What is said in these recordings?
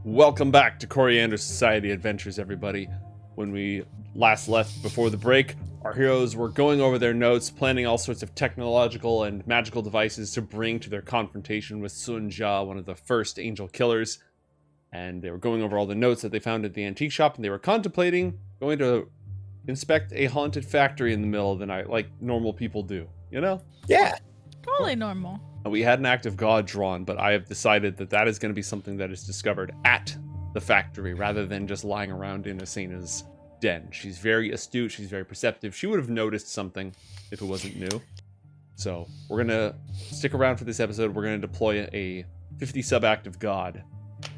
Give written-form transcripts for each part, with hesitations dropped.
Welcome back to Coriander Society Adventures, everybody. When we last left before the break, our heroes were going over their notes, planning all sorts of technological and magical devices to bring to their confrontation with Sun Jia, one of the first angel killers. And they were going over all the notes that they found at the antique shop, and they were contemplating going to inspect a haunted factory in the middle of the night, like normal people do, you know? Yeah. Totally normal. We had an act of God drawn, but I have decided that that is going to be something that is discovered at the factory rather than just lying around in Asena's den. She's very astute. She's very perceptive. She would have noticed something if it wasn't new. So we're going to stick around for this episode. We're going to deploy a 50 sub act of God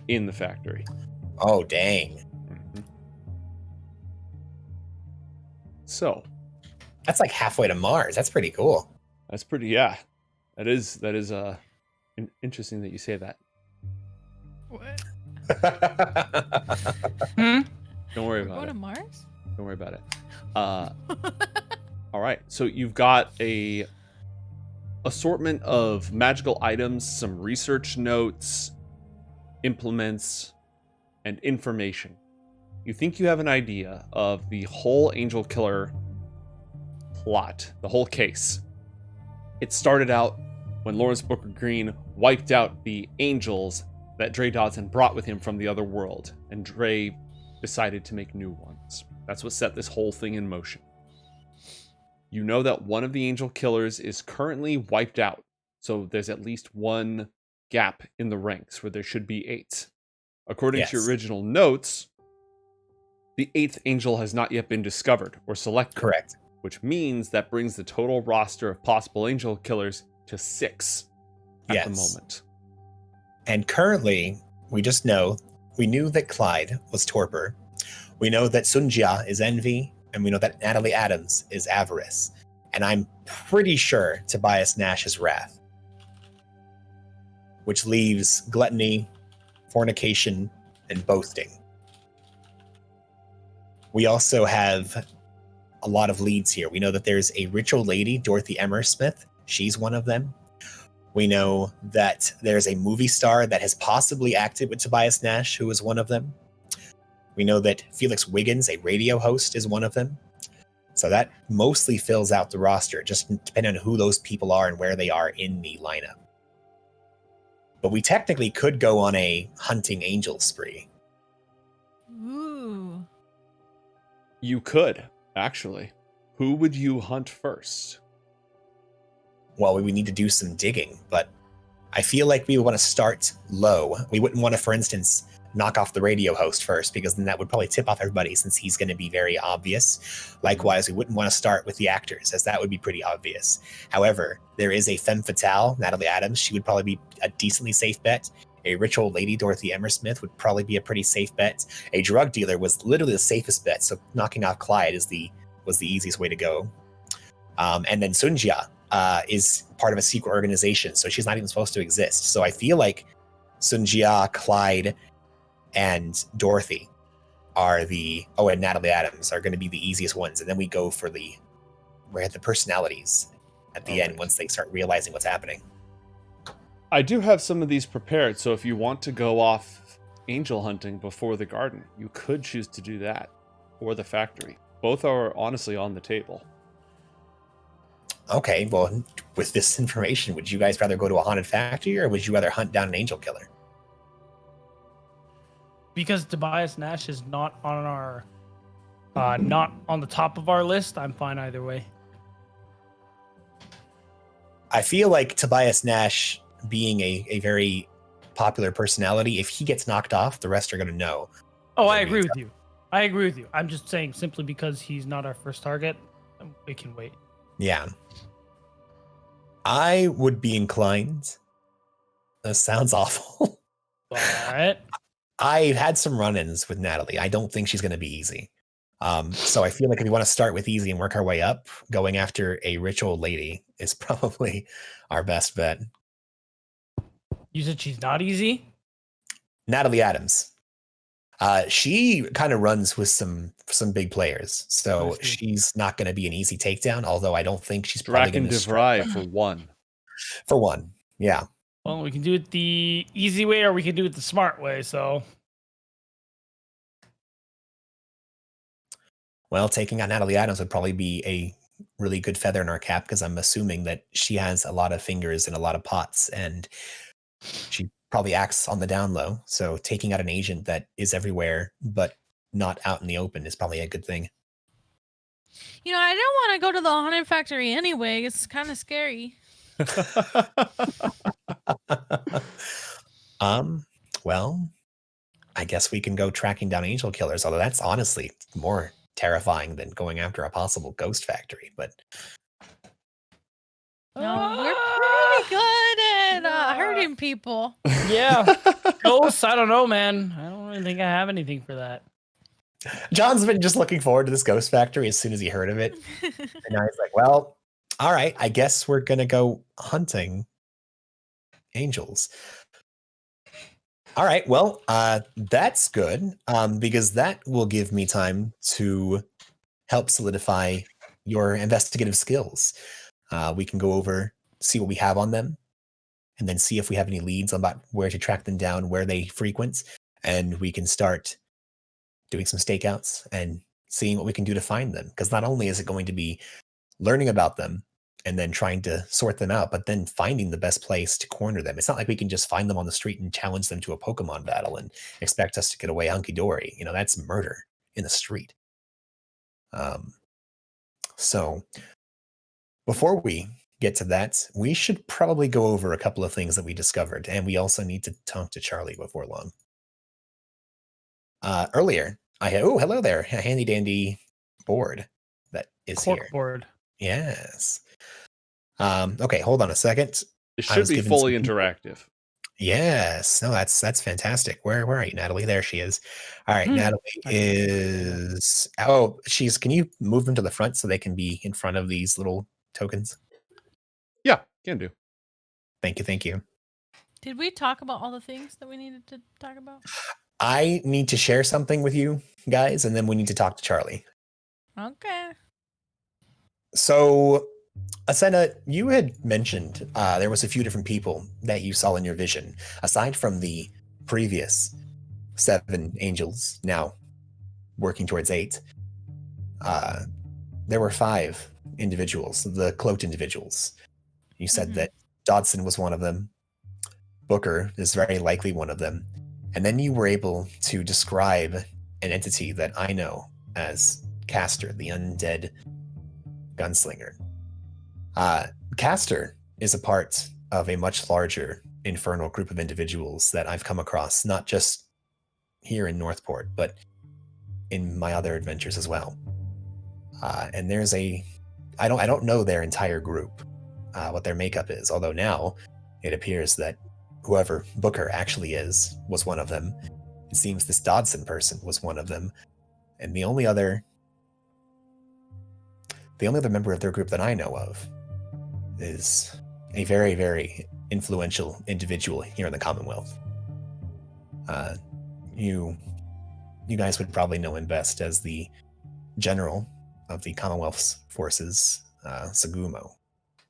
in the factory. Oh, dang. Mm-hmm. So. That's like halfway to Mars. That's pretty cool. That's pretty, yeah. That is interesting that you say that. What? Don't worry about Go it. to Mars? Don't worry about it. All right. So you've got a assortment of magical items, some research notes, implements, and information. You think you have an idea of the whole angel killer plot, the whole case. It started out when Lawrence Booker Green wiped out the angels that Dre Dodson brought with him from the other world, and Dre decided to make new ones. That's what set this whole thing in motion. You know that one of the angel killers is currently wiped out, so there's at least one gap in the ranks where there should be 8. According to your original notes, the 8th angel has not yet been discovered or selected. Correct. Which means that brings the total roster of possible angel killers to 6 at the moment. And currently, we knew that Clyde was torpor. We know that Sun Jia is envy, and we know that Natalie Adams is avarice. And I'm pretty sure Tobias Nash is wrath. Which leaves gluttony, fornication, and boasting. We also have a lot of leads here. We know that there's a ritual lady, Dorothy Emmersmith. She's one of them. We know that there's a movie star that has possibly acted with Tobias Nash, who is one of them. We know that Felix Wiggins, a radio host, is one of them. So that mostly fills out the roster, just depending on who those people are and where they are in the lineup. But we technically could go on a hunting angel spree. Ooh. You could, actually. Who would you hunt first? Well, we would need to do some digging, but I feel like we would want to start low. We wouldn't want to, for instance, knock off the radio host first, because then that would probably tip off everybody since he's going to be very obvious. Likewise, we wouldn't want to start with the actors, as that would be pretty obvious. However, there is a femme fatale, Natalie Adams. She would probably be a decently safe bet. A ritual lady, Dorothy Emmersmith, would probably be a pretty safe bet. A drug dealer was literally the safest bet, so knocking off Clyde was the easiest way to go. And then Sun Jia is part of a secret organization, so she's not even supposed to exist. So I feel like Sun Jia, Clyde, and Dorothy and Natalie Adams are going to be the easiest ones. And then we go for the personalities at the end once they start realizing what's happening. I do have some of these prepared, so if you want to go off angel hunting before the garden, you could choose to do that, or the factory. Both are honestly on the table. Okay, well, with this information, would you guys rather go to a haunted factory, or would you rather hunt down an angel killer? Because Tobias Nash is not on our, not on the top of our list, I'm fine either way. I feel like Tobias Nash, being a very popular personality, if he gets knocked off, the rest are going to know. Oh, I agree with you. I'm just saying, simply because he's not our first target, we can wait. Yeah. I would be inclined. That sounds awful. But I've had some run-ins with Natalie. I don't think she's going to be easy. So I feel like if we want to start with easy and work our way up, going after a ritual lady is probably our best bet. You said she's not easy? Natalie Adams. She kind of runs with some big players, so she's not going to be an easy takedown, although I don't think she's probably going to DeVry for one. For one, yeah. Well, we can do it the easy way or we can do it the smart way, so Well, taking out Natalie Adams would probably be a really good feather in our cap because I'm assuming that she has a lot of fingers in a lot of pots and she probably acts on the down low. So taking out an agent that is everywhere but not out in the open is probably a good thing. You know, I don't want to go to the haunted factory anyway. It's kind of scary. Well, I guess we can go tracking down angel killers, although that's honestly more terrifying than going after a possible ghost factory. But No, we're pretty good at hurting people. Yeah. Ghosts, I don't know, man. I don't really think I have anything for that. John's been just looking forward to this ghost factory as soon as he heard of it. And now he's like, well, all right, I guess we're going to go hunting angels. All right, well, that's good because that will give me time to help solidify your investigative skills. We can go over, see what we have on them, and then see if we have any leads about where to track them down, where they frequent, and we can start doing some stakeouts and seeing what we can do to find them. Because not only is it going to be learning about them and then trying to sort them out, but then finding the best place to corner them. It's not like we can just find them on the street and challenge them to a Pokemon battle and expect us to get away hunky-dory. You know, that's murder in the street. So before we get to that, we should probably go over a couple of things that we discovered, and we also need to talk to Charlie before long. Earlier, I had, oh, hello there, a handy dandy board that is here. Board. Yes. Okay, hold on a second. It should be fully some interactive. Yes. No, that's fantastic. Where are you, Natalie? There she is. All right, Natalie is. Oh, can you move them to the front so they can be in front of these little tokens? Yeah, can do. Thank you. Did we talk about all the things that we needed to talk about? I need to share something with you guys, and then we need to talk to Charlie. Okay. So, Asena, you had mentioned there was a few different people that you saw in your vision. Aside from the previous 7 angels, now working towards 8, there were 5 individuals, the cloaked individuals. You said that Dodson was one of them. Booker is very likely one of them. And then you were able to describe an entity that I know as Castor, the undead gunslinger. Castor is a part of a much larger infernal group of individuals that I've come across, not just here in Northport, but in my other adventures as well. And there's I don't know their entire group, what their makeup is, although now it appears that whoever Booker actually is was one of them. It seems this Dodson person was one of them. And the only other member of their group that I know of is a very, very influential individual here in the Commonwealth. You guys would probably know him best as the general of the Commonwealth's forces, Sagumo,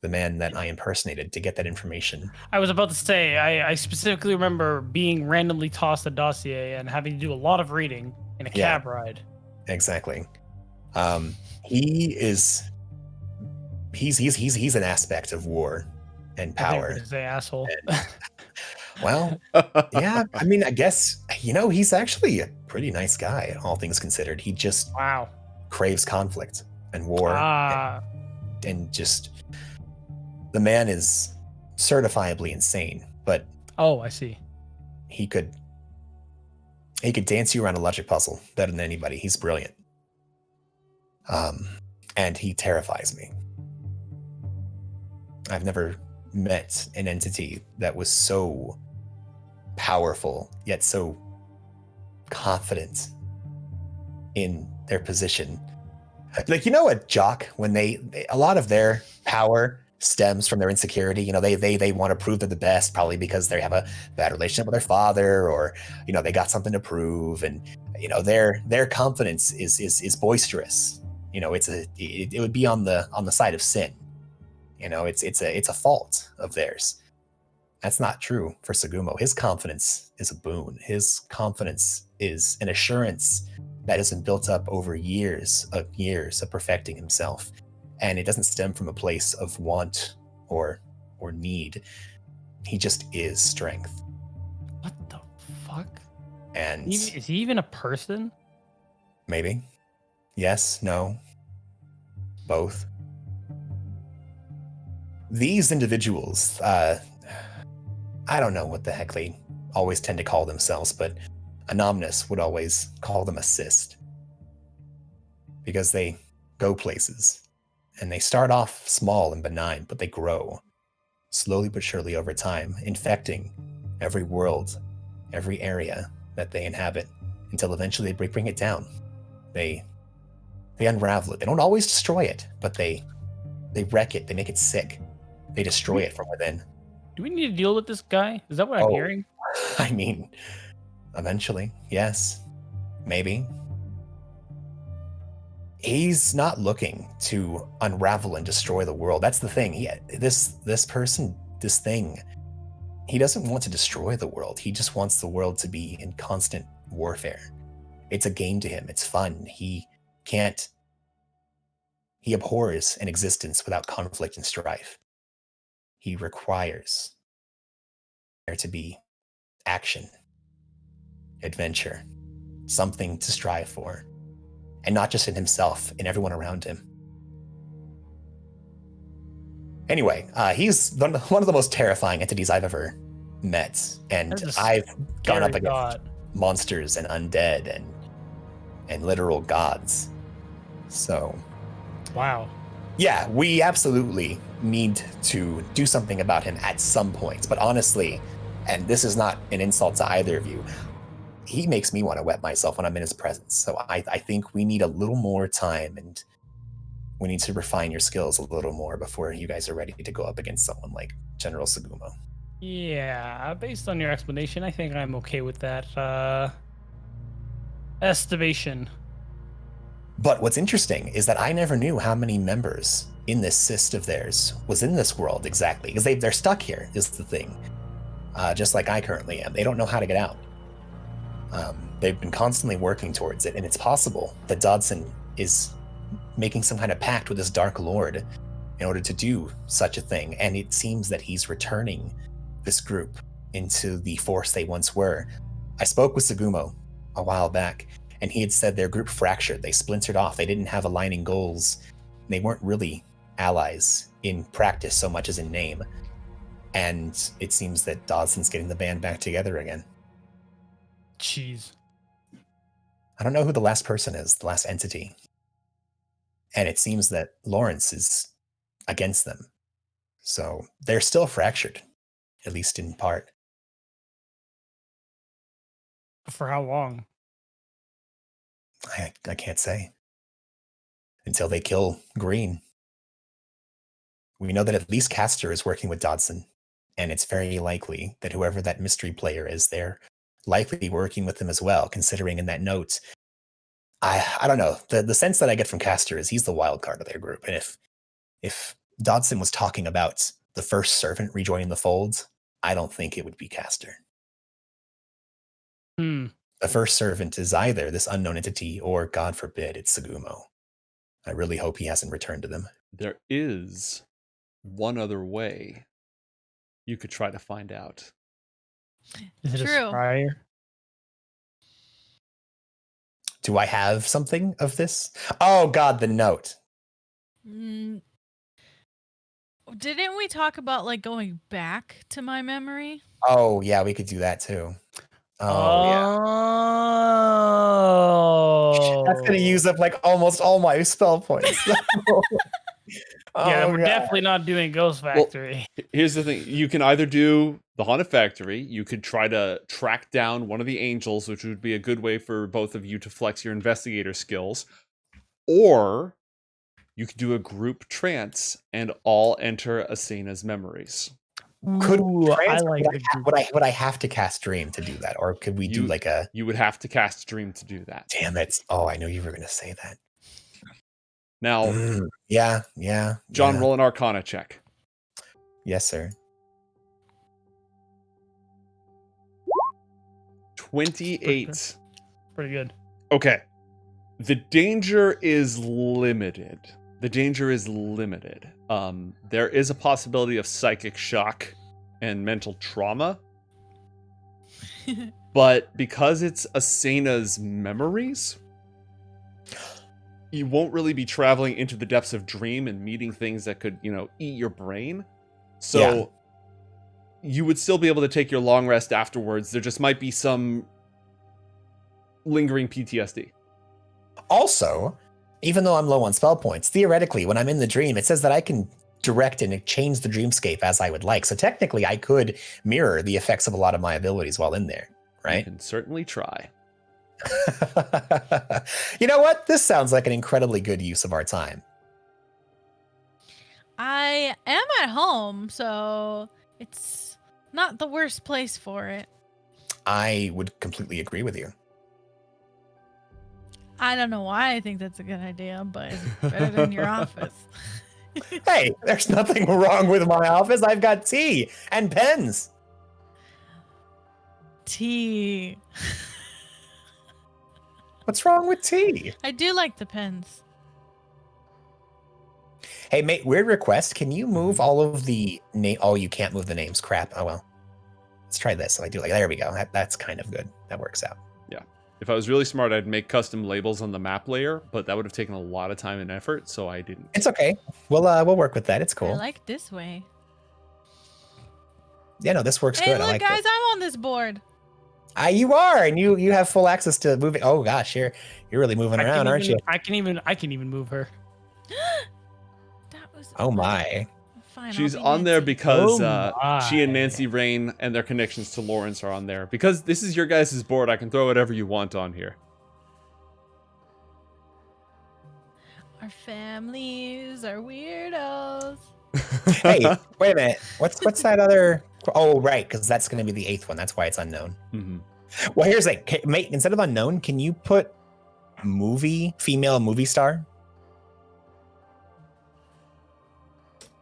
the man that I impersonated to get that information. I was about to say, I specifically remember being randomly tossed a dossier and having to do a lot of reading in a cab ride. Exactly. He's an aspect of war and power. I say asshole. Well, yeah, I mean, I guess, he's actually a pretty nice guy, all things considered. He just craves conflict and war. And just, the man is certifiably insane, but I see. He could dance you around a logic puzzle better than anybody. He's brilliant. And he terrifies me. I've never met an entity that was so powerful, yet so confident in their position. Like, a jock, when they a lot of their power stems from their insecurity. They want to prove they're the best, probably because they have a bad relationship with their father, or they got something to prove, and their confidence is boisterous. It would be on the side of sin. It's a fault of theirs. That's not true for Sagumo. His confidence is a boon. His confidence is an assurance that has been built up over years of perfecting himself. And it doesn't stem from a place of want or need. He just is strength. What the fuck? And Is he even a person? maybe. Yes, no. Both. These individuals, I don't know what the heck they always tend to call themselves, but Anonymous would always call them assist. Because they go places. And they start off small and benign, but they grow. Slowly but surely over time, infecting every world, every area that they inhabit, until eventually they bring it down. They unravel it. They don't always destroy it, but they wreck it. They make it sick. They destroy it from within. Do we need to deal with this guy? Is that what I'm hearing? I mean, eventually, yes. Maybe. He's not looking to unravel and destroy the world. That's the thing. This person, this thing, he doesn't want to destroy the world. He just wants the world to be in constant warfare. It's a game to him. It's fun. He abhors an existence without conflict and strife. He requires there to be action, adventure, something to strive for. And not just in himself, in everyone around him. Anyway, he's one of the most terrifying entities I've ever met. And I've gone up against monsters and undead and literal gods. So... wow. Yeah, we absolutely need to do something about him at some point. But honestly, and this is not an insult to either of you, he makes me want to wet myself when I'm in his presence. So I think we need a little more time, and we need to refine your skills a little more before you guys are ready to go up against someone like General Segumo. Yeah, based on your explanation, I think I'm okay with that estimation. But what's interesting is that I never knew how many members in this cyst of theirs was in this world exactly, because they're stuck here, is the thing. Just like I currently am. They don't know how to get out. They've been constantly working towards it, and it's possible that Dodson is making some kind of pact with this Dark Lord in order to do such a thing, and it seems that he's returning this group into the force they once were. I spoke with Segumo a while back, and he had said their group fractured. They splintered off. They didn't have aligning goals. They weren't really allies in practice so much as in name. And it seems that Dodson's getting the band back together again. Jeez. I don't know who the last person is, the last entity. And it seems that Lawrence is against them. So they're still fractured, at least in part. For how long? I can't say. Until they kill Green. We know that at least Castor is working with Dodson, and it's very likely that whoever that mystery player is, they're likely working with him as well, considering in that note, I don't know. The sense that I get from Castor is he's the wild card of their group. And if Dodson was talking about the first servant rejoining the fold, I don't think it would be Castor. The first servant is either this unknown entity or, God forbid, it's Segumo. I really hope he hasn't returned to them. There is one other way you could try to find out. Is it True. a scryer? Do I have something of this? Oh, God, the note. Didn't we talk about like going back to my memory? Oh, yeah, we could do that too. Oh, yeah. Oh. That's going to use up like almost all my spell points. Yeah, Oh, we're God. definitely not doing Ghost Factory. Here's the thing. You can either do the Haunted Factory, you could try to track down one of the angels, which would be a good way for both of you to flex your investigator skills, or you could do a group trance and all enter Asena's memories. Could Ooh, I trans- like would, the I, ha- would I have to cast Dream to do that? Or could we do like a... You would have to cast Dream to do that. Damn it. Oh, I know you were going to say that. Now, Yeah. John, roll an Arcana check. Yes, sir. 28. Pretty good. Okay. The danger is limited. There is a possibility of psychic shock and mental trauma. But because it's Asena's memories, you won't really be traveling into the depths of dream and meeting things that could, eat your brain. So you would still be able to take your long rest afterwards. There just might be some lingering PTSD. Also, even though I'm low on spell points, theoretically, when I'm in the dream, it says that I can direct and change the dreamscape as I would like. So technically, I could mirror the effects of a lot of my abilities while in there, right? You can certainly try. You know what? This sounds like an incredibly good use of our time. I am at home, so it's not the worst place for it. I would completely agree with you. I don't know why I think that's a good idea, but it's better than your office. Hey, there's nothing wrong with my office. I've got tea and pens. Tea. What's wrong with tea? I do like the pens. Hey, mate, weird request. Can you move all of the name? Oh, you can't move the names. Crap. Oh, well. Let's try this. So I do there we go. That's kind of good. That works out. Yeah. If I was really smart, I'd make custom labels on the map layer, but that would have taken a lot of time and effort, so I didn't. It's okay. We'll work with that. It's cool. I like this way. Yeah, no, this works Hey, good. look, I like guys, it. I'm on this board. You are, and you have full access to moving. Oh gosh, you're really moving around, aren't you? I can even move her. That was Oh my. fine. She's I'll be on there Nancy. because Oh she and my. Nancy Rain and their connections to Lawrence are on there. Because this is your guys' board, I can throw whatever you want on here. Our families are weirdos. Hey, wait a minute. What's that other? Oh, right, because that's going to be the 8th one. That's why it's unknown. Mm-hmm. Well, here's mate. Instead of unknown, can you put female movie star?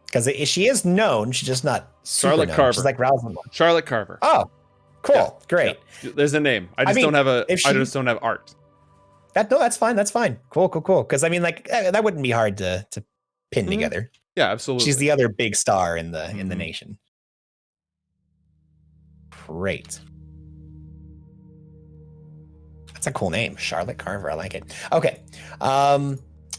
Because she is known, she's just not super Charlotte known. Carver. She's like Rosamund. Charlotte Carver. Oh, cool, Yeah, great. Yeah. There's a name. I just mean, don't have if I she- just don't have art. That's fine. That's fine. Cool. Because I mean, that wouldn't be hard to pin Mhm. together. Yeah, absolutely. She's the other big star in the Mhm. nation. Great. That's a cool name, Charlotte Carver. I like it. Okay.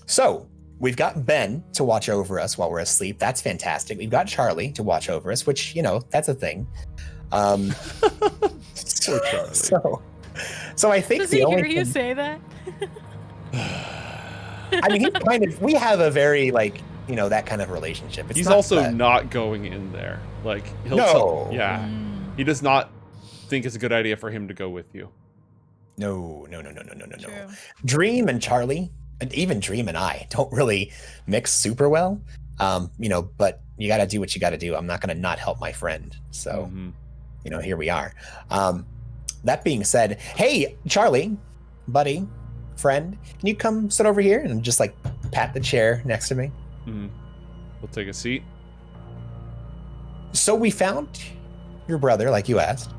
So we've got Ben to watch over us while we're asleep. That's fantastic. We've got Charlie to watch over us, which, that's a thing. Poor Charlie. So I think Does the he only hear you thing- say that? I mean, we have a very that kind of relationship. It's He's not also that- not going in there. Like he'll No. yeah. Mm. He does not think it's a good idea for him to go with you. No. True. Dream and Charlie, and even Dream and I don't really mix super well. But you got to do what you got to do. I'm not going to not help my friend. So, Mhm. here we are. That being said, hey, Charlie, buddy, friend, can you come sit over here and just pat the chair next to me? Mhm. We'll take a seat. So we found your brother, like you asked.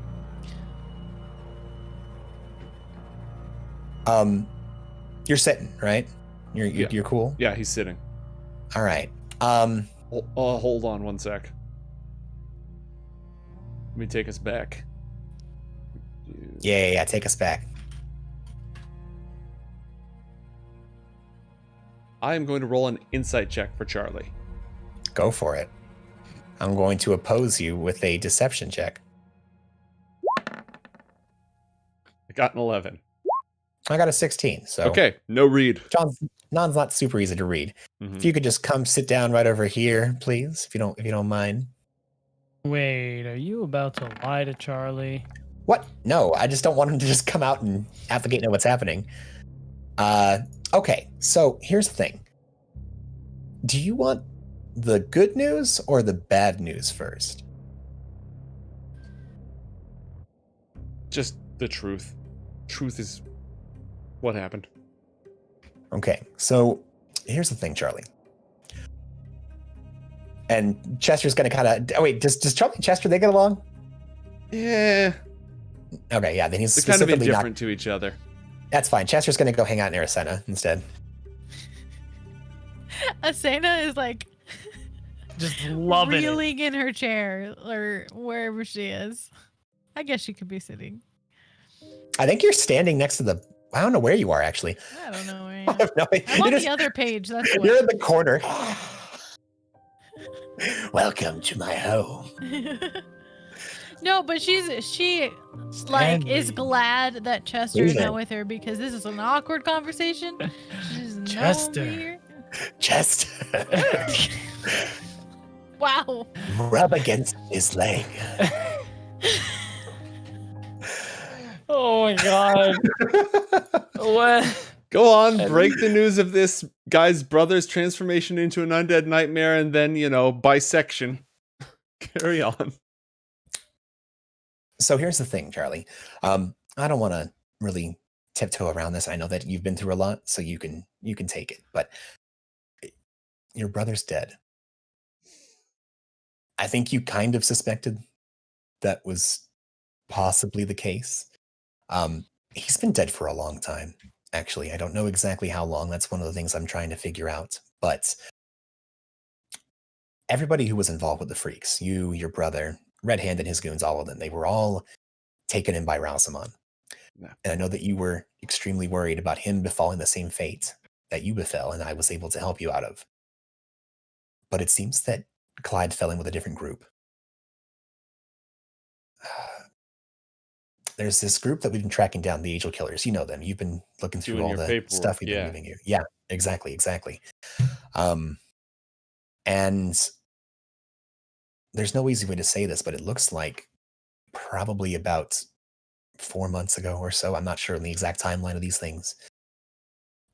You're sitting, right? You're cool. Yeah, he's sitting. All right. Hold on one sec. Let me take us back. Yeah. Take us back. I am going to roll an insight check for Charlie. Go for it. I'm going to oppose you with a deception check. I got an 11. I got a 16. So Okay, no read. John's not super easy to read. Mhm. If you could just come sit down right over here, please, if you don't mind. Wait, are you about to lie to Charlie? What? No, I just don't want him to just come out and advocate know what's happening. Okay, so here's the thing. Do you want the good news or the bad news first? Just the truth. Truth is what happened. Okay, so here's the thing, Charlie. And Chester's gonna kind of wait. Does Charlie and Chester, they get along? Yeah, Okay, yeah. Then he's they're kind of specifically not. indifferent to each other. That's fine. Chester's gonna go hang out near Asena instead. Asena is like Just loving it. reeling in her chair or wherever she is. I guess she could be sitting. I think you're standing next to the. I don't know where you are actually. I don't know where I I am. have no idea. I'm on the other page. That's You're what. in the corner. Welcome to my home. No, but she like is Stanley. glad that Chester is Even. not with her because this is an awkward conversation. She doesn't know Chester. me here. Chester. Wow. Rub against his leg. Oh my god. What? Go on, break the news of this guy's brother's transformation into an undead nightmare and then, bisection. Carry on. So here's the thing, Charlie. I don't want to really tiptoe around this. I know that you've been through a lot, so you can take it. But your brother's dead. I think you kind of suspected that was possibly the case. He's been dead for a long time, actually. I don't know exactly how long. That's one of the things I'm trying to figure out. But everybody who was involved with the freaks, you, your brother, Red Hand and his goons, all of them, they were all taken in by Rausamon. Yeah. And I know that you were extremely worried about him befalling the same fate that you befell, and I was able to help you out of. But it seems that Clyde fell in with a different group. There's this group that we've been tracking down, the Angel Killers. You know them. You've been looking through Doing all your the paperwork, stuff we've been giving you. Yeah, exactly. And there's no easy way to say this, but it looks like probably about 4 months ago or so, I'm not sure on the exact timeline of these things,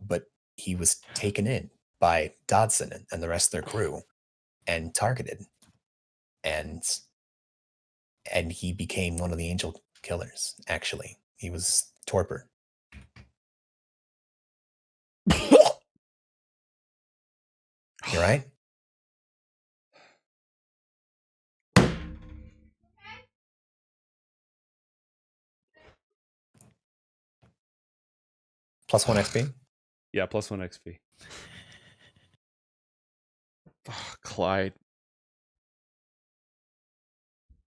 but he was taken in by Dodson and the rest of their crew and targeted. And he became one of the Angel Killers, actually. He was Torpor. You right? Plus 1 XP? Yeah, plus 1 XP. Clyde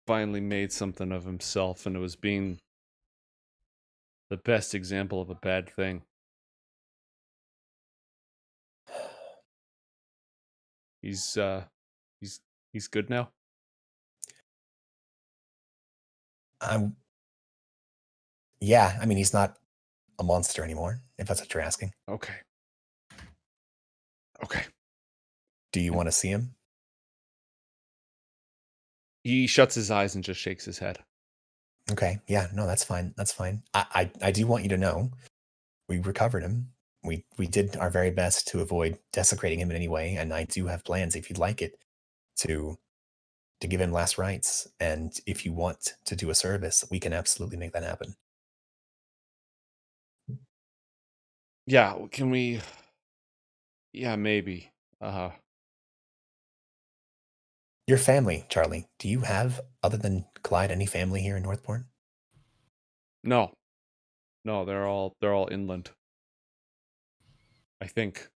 finally made something of himself, and it was being the best example of a bad thing. He's good now. Yeah, I mean, he's not a monster anymore, if that's what you're asking. Okay. Do you want to see him? He shuts his eyes and just shakes his head. Okay, yeah, no, that's fine. I do want you to know, we recovered him. We did our very best to avoid desecrating him in any way, and I do have plans, if you'd like it, to give him last rites. And if you want to do a service, we can absolutely make that happen. Yeah, can we? Yeah, maybe. Your family, Charlie, do you have, other than Clyde, any family here in Northport? No, they're all inland. I think.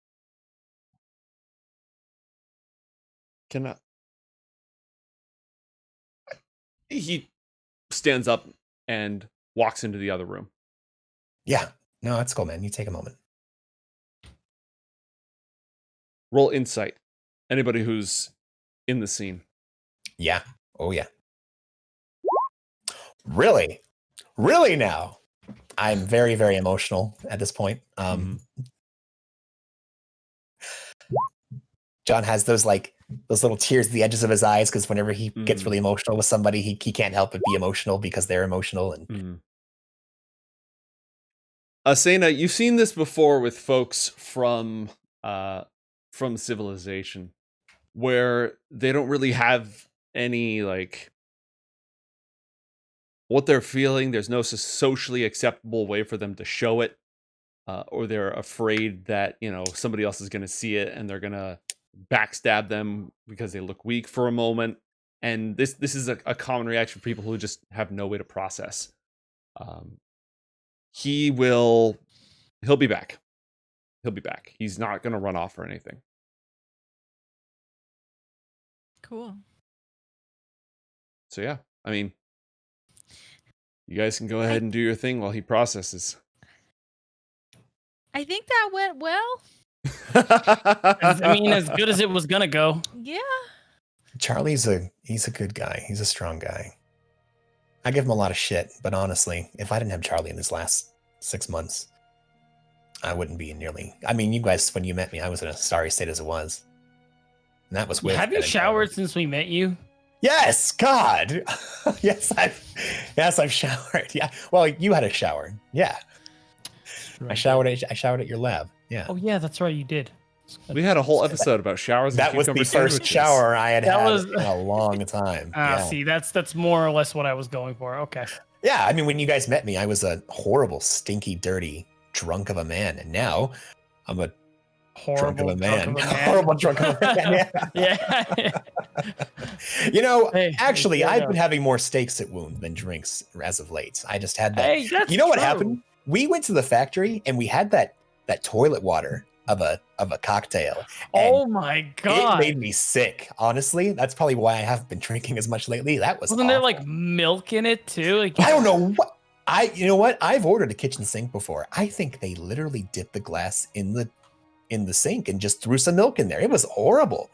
He stands up and walks into the other room. Yeah, no, that's cool, man. You take a moment. Roll insight. Anybody who's in the scene. Yeah. Oh, yeah. Really? Really now? I'm very, very emotional at this point. John has those little tears at the edges of his eyes because whenever he gets really emotional with somebody, he can't help but be emotional because they're emotional. And Asena, you've seen this before with folks from civilization, where they don't really have any what they're feeling. There's no socially acceptable way for them to show it, or they're afraid that somebody else is going to see it and they're going to backstab them because they look weak for a moment. And this is a common reaction for people who just have no way to process. He will He'll be back. He'll be back. He's not going to run off or anything. Cool. So yeah, I mean, you guys can go ahead and do your thing while he processes. I think that went well. I mean, as good as it was gonna go. Yeah. Charlie's he's a good guy. He's a strong guy. I give him a lot of shit, but honestly, if I didn't have Charlie in this last 6 months, I wouldn't be nearly. I mean, you guys, when you met me, I was in a sorry state as it was. And that was with. Have you showered since we met you? Yes, God. yes, I've showered. Yeah. Well, you had a shower. Yeah. I showered at your lab. Yeah. Oh yeah, that's right, you did. We had a whole episode about showers. That and was the cucumber first sandwiches. shower I had was in a long time. See, that's more or less what I was going for. Okay. Yeah, I mean, when you guys met me, I was a horrible, stinky, dirty drunk of a man, and now I'm a drunk of a man. Horrible drunk of a man. Yeah. You know, Hey, actually, fair I've been enough. having more steaks at Wound than drinks as of late. I just had that. Hey, that's You know what true. happened? We went to the factory and we had that toilet water of a cocktail. And Oh my it god. made me sick. Honestly, that's probably why I haven't been drinking as much lately. That was Wasn't there awful. like milk in it too? Like I don't know what you know what? I've ordered a kitchen sink before. I think they literally dipped the glass in the sink and just threw some milk in there. It was horrible.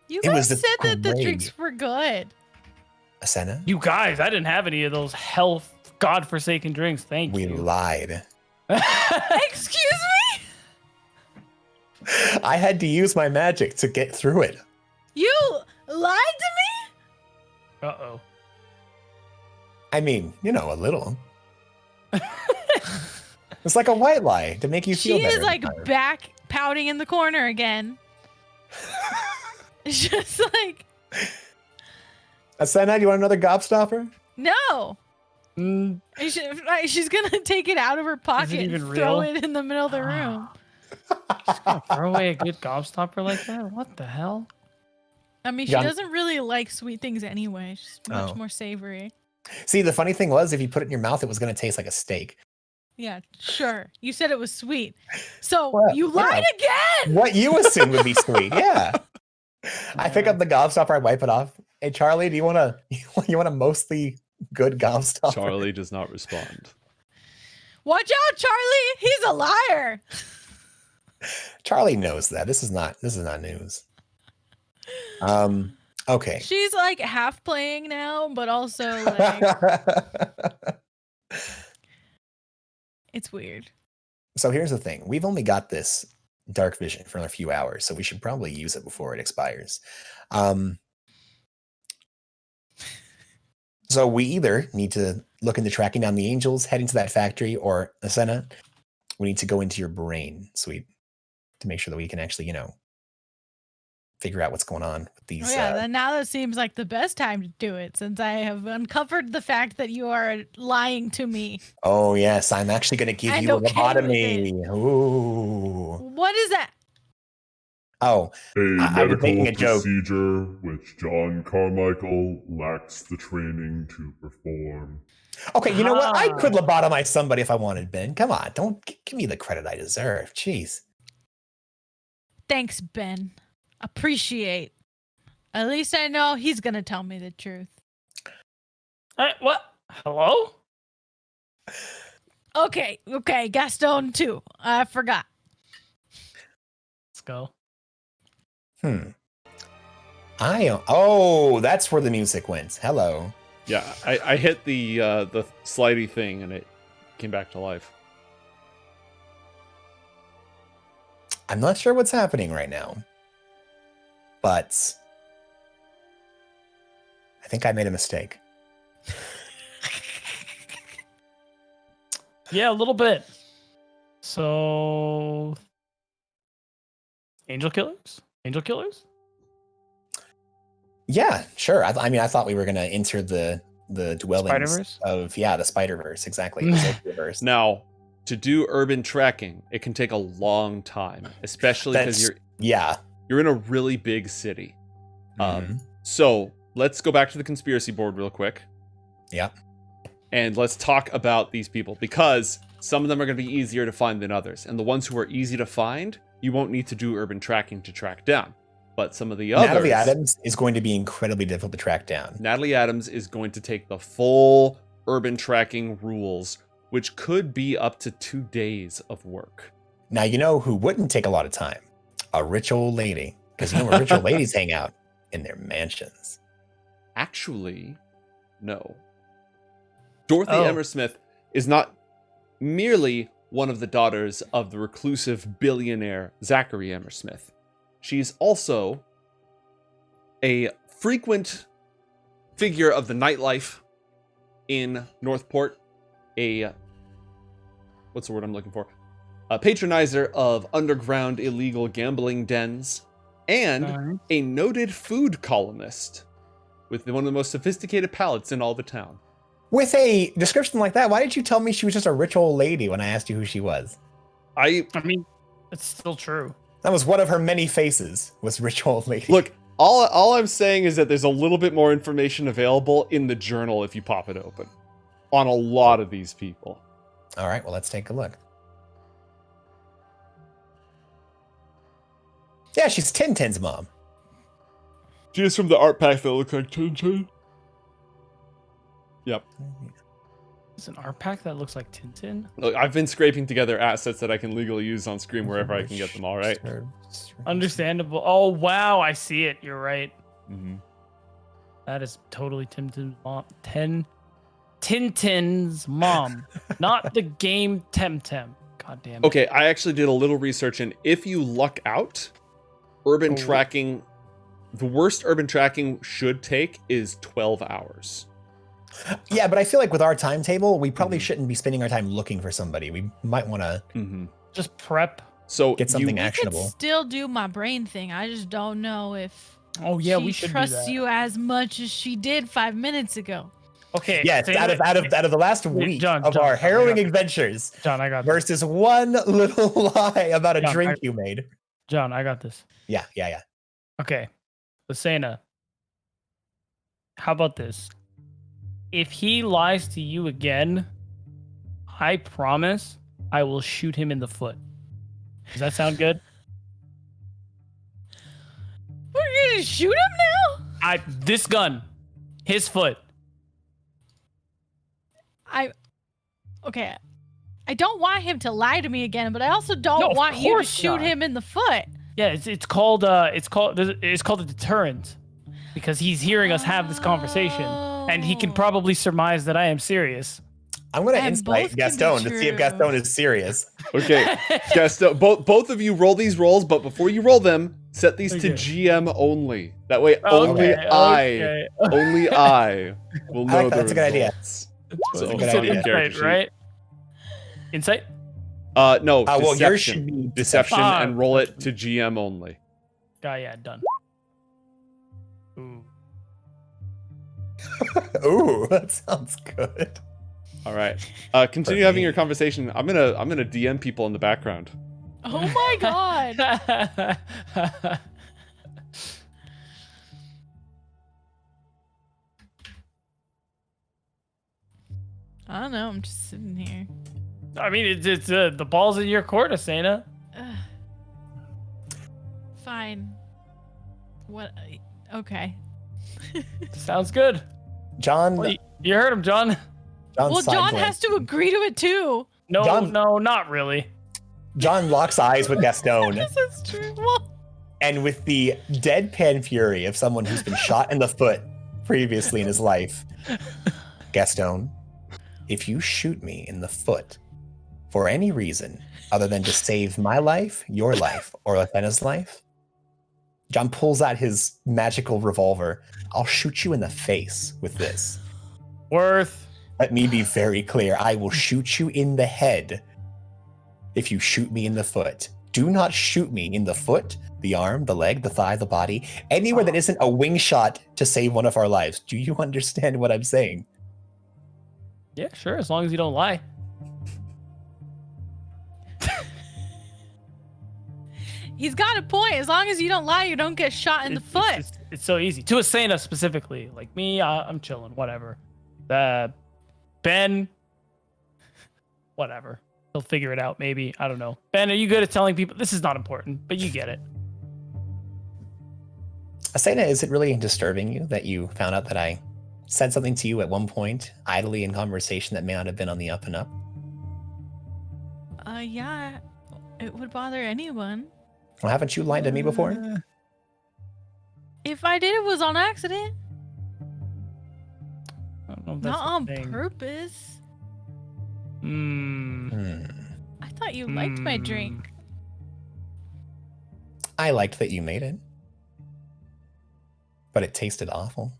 You It guys was said that the great. drinks were good. Asena, You guys, I didn't have any of those health godforsaken drinks. Thank we you. lied. Excuse me? I had to use my magic to get through it. You lied to Uh-oh. I mean, you know, a little. It's like a white lie to make me? you feel She better. is like every time. back pouting in the corner again. It's just like, Asena, do you want another gobstopper? no. Mm, She's gonna take it out of her pocket and even throw real? it in the middle of the room. throw away a good gobstopper like that? What the hell? I mean, she Yeah. doesn't really like sweet things anyway. She's much Oh. more savory. See, the funny thing was, if you put it in your mouth, it was going to taste like a steak. Yeah, sure. You said it was sweet. So Well, you lied again. What you assumed would be sweet, yeah. I pick up the gobstopper, I wipe it off. Hey, Charlie, do you want a mostly good gobstopper? Charlie does not respond. Watch out, Charlie. He's a liar. Charlie knows that. This is not news. Okay. She's like half playing now, but also like it's weird. So here's the thing. We've only got this dark vision for a few hours, so we should probably use it before it expires. So we either need to look into tracking down the angels, heading to that factory, or Asena, we need to go into your brain, sweet, to make sure that we can actually, figure out what's going on with these. Oh, yeah, then now that seems like the best time to do it since I have uncovered the fact that you are lying to me. Oh yes, I'm actually going to give And you a okay with lobotomy. Ooh. What is that? Oh, A I was making a medical joke. procedure which John Carmichael lacks the training to perform. okay. You know what? I Ah. could lobotomize somebody if I wanted, Ben. Come on, don't give me the credit I deserve. Jeez. Thanks, Ben. Appreciate. At least I know he's gonna tell me the truth. What? Hello? Okay, Gaston too. I forgot. Let's go. Oh, that's where the music went. Hello. Yeah, I hit the slidey thing and it came back to life. I'm not sure what's happening right now, but I think I made a mistake. Yeah, a little bit. So, angel killers? Angel killers? Yeah, sure. I mean, I thought we were gonna enter the dwellings Spider-Verse? of the Spider-Verse, exactly. The Multiverse. Now, to do urban tracking, it can take a long time, especially because That's- yeah. you're in a really big city. Mhm. So let's go back to the conspiracy board real quick. Yeah. And let's talk about these people because Some of them are going to be easier to find than others. And the ones who are easy to find, you won't need to do urban tracking to track down. But some of the others... Natalie Adams is going to be incredibly difficult to track down. Natalie Adams is going to take the full urban tracking rules, which could be up to 2 days of work. Now, you know who wouldn't take a lot of time? A rich old lady. Because you know where rich old ladies hang out? In their mansions. Actually, no. Dorothy Emersmith is not merely one of the daughters of the reclusive billionaire Zachary Emersmith. She's also a frequent figure of the nightlife in Northport. What's the word I'm looking for? A patronizer of underground illegal gambling dens, and a noted food columnist with one of the most sophisticated palates in all the town. With a description like that, why did you tell me she was just a rich old lady when I asked you who she was? I mean, it's still true. That was one of her many faces, was rich old lady. Look, all I'm saying is that there's a little bit more information available in the journal if you pop it open on a lot of these people. All right, well, let's take a look. Yeah, she's Tintin's mom. She is from the art pack that looks like Tintin. Yep. It's an art pack that looks like Tintin. Look, I've been scraping together assets that I can legally use on screen wherever I can get them, all right? Understandable. Oh, wow, I see it. You're right. Mm-hmm. That is totally Tintin's mom. Tintin's mom, not the game Temtem. God damn it. Okay, I actually did a little research, and if you luck out, urban tracking, the worst urban tracking should take is 12 hours. Yeah, but I feel like with our timetable, we probably shouldn't be spending our time looking for somebody. We might want to just prep. So get something actionable. I could still do my brain thing. I just don't know if we should trusts do that. you as much as she did 5 minutes ago. Okay. Yes, out of the last week of our harrowing adventures, John, I got versus this. one little lie about a John, drink you made. John, I got this. Yeah. Okay, Asena, how about this? If he lies to you again, I promise I will shoot him in the foot. Does that sound good? We're gonna shoot him now? This gun, his foot. Okay. I don't want him to lie to me again, but I also don't want you to shoot him in the foot. Yeah, it's called a deterrent, because he's hearing us have this conversation, and he can probably surmise that I am serious. I'm going to insight Gaston to see if Gaston is serious. Okay, Gaston, both of you roll these rolls, but before you roll them, set these to GM only. That way, only I will know the That's a good idea. So, a good idea. Insight, right? Insight? No, well, yours should deception. be Deception, and roll it to GM only. Yeah, done. Ooh. Ooh, that sounds good. All right. Continue having your conversation. I'm gonna DM people in the background. Oh my god. I don't know. I'm just sitting here. I mean, it's the ball's in your court, Asena. Fine. What? Okay. Sounds good. John. Well, you heard him, John. John has to agree to it too. No, not really. John locks eyes with Gaston. This is true. Well, and with the deadpan fury of someone who's been shot in the foot previously in his life, Gaston, if you shoot me in the foot for any reason other than to save my life, your life, or Athena's life, John pulls out his magical revolver. I'll shoot you in the face with this. Worth. Let me be very clear. I will shoot you in the head if you shoot me in the foot. Do not shoot me in the foot, the arm, the leg, the thigh, the body, anywhere that isn't a wing shot to save one of our lives. Do you understand what I'm saying? Yeah, sure, as long as you don't lie. he's got a point. As long as you don't lie, you don't get shot in the foot. It's so easy. To Asena specifically. Like me, I'm chilling, whatever. Ben, whatever. He'll figure it out, maybe. I don't know. Ben, are you good at telling people? This is not important, but you get it. Asena, is it really disturbing you that you found out that I said something to you at one point, idly in conversation, that may not have been on the up and up? Yeah, it would bother anyone. Well, haven't you lied to me before? If I did, it was on accident, I don't know if that's not a on thing. purpose. Hmm. I thought you liked my drink. I liked that you made it, but it tasted awful.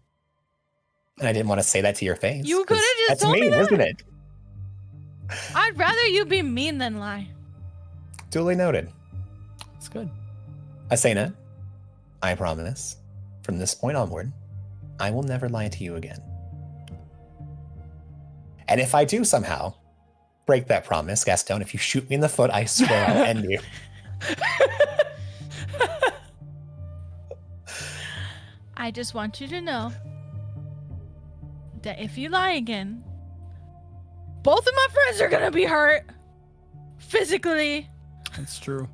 And I didn't want to say that to your face. You could have 'cause just that's told me mean, that. isn't it? I'd rather you be mean than lie. Duly noted. It's good. Asena, I promise, from this point onward, I will never lie to you again. And if I do somehow break that promise, Gaston, if you shoot me in the foot, I swear I'll end you. I just want you to know that if you lie again, both of my friends are gonna be hurt physically. That's true.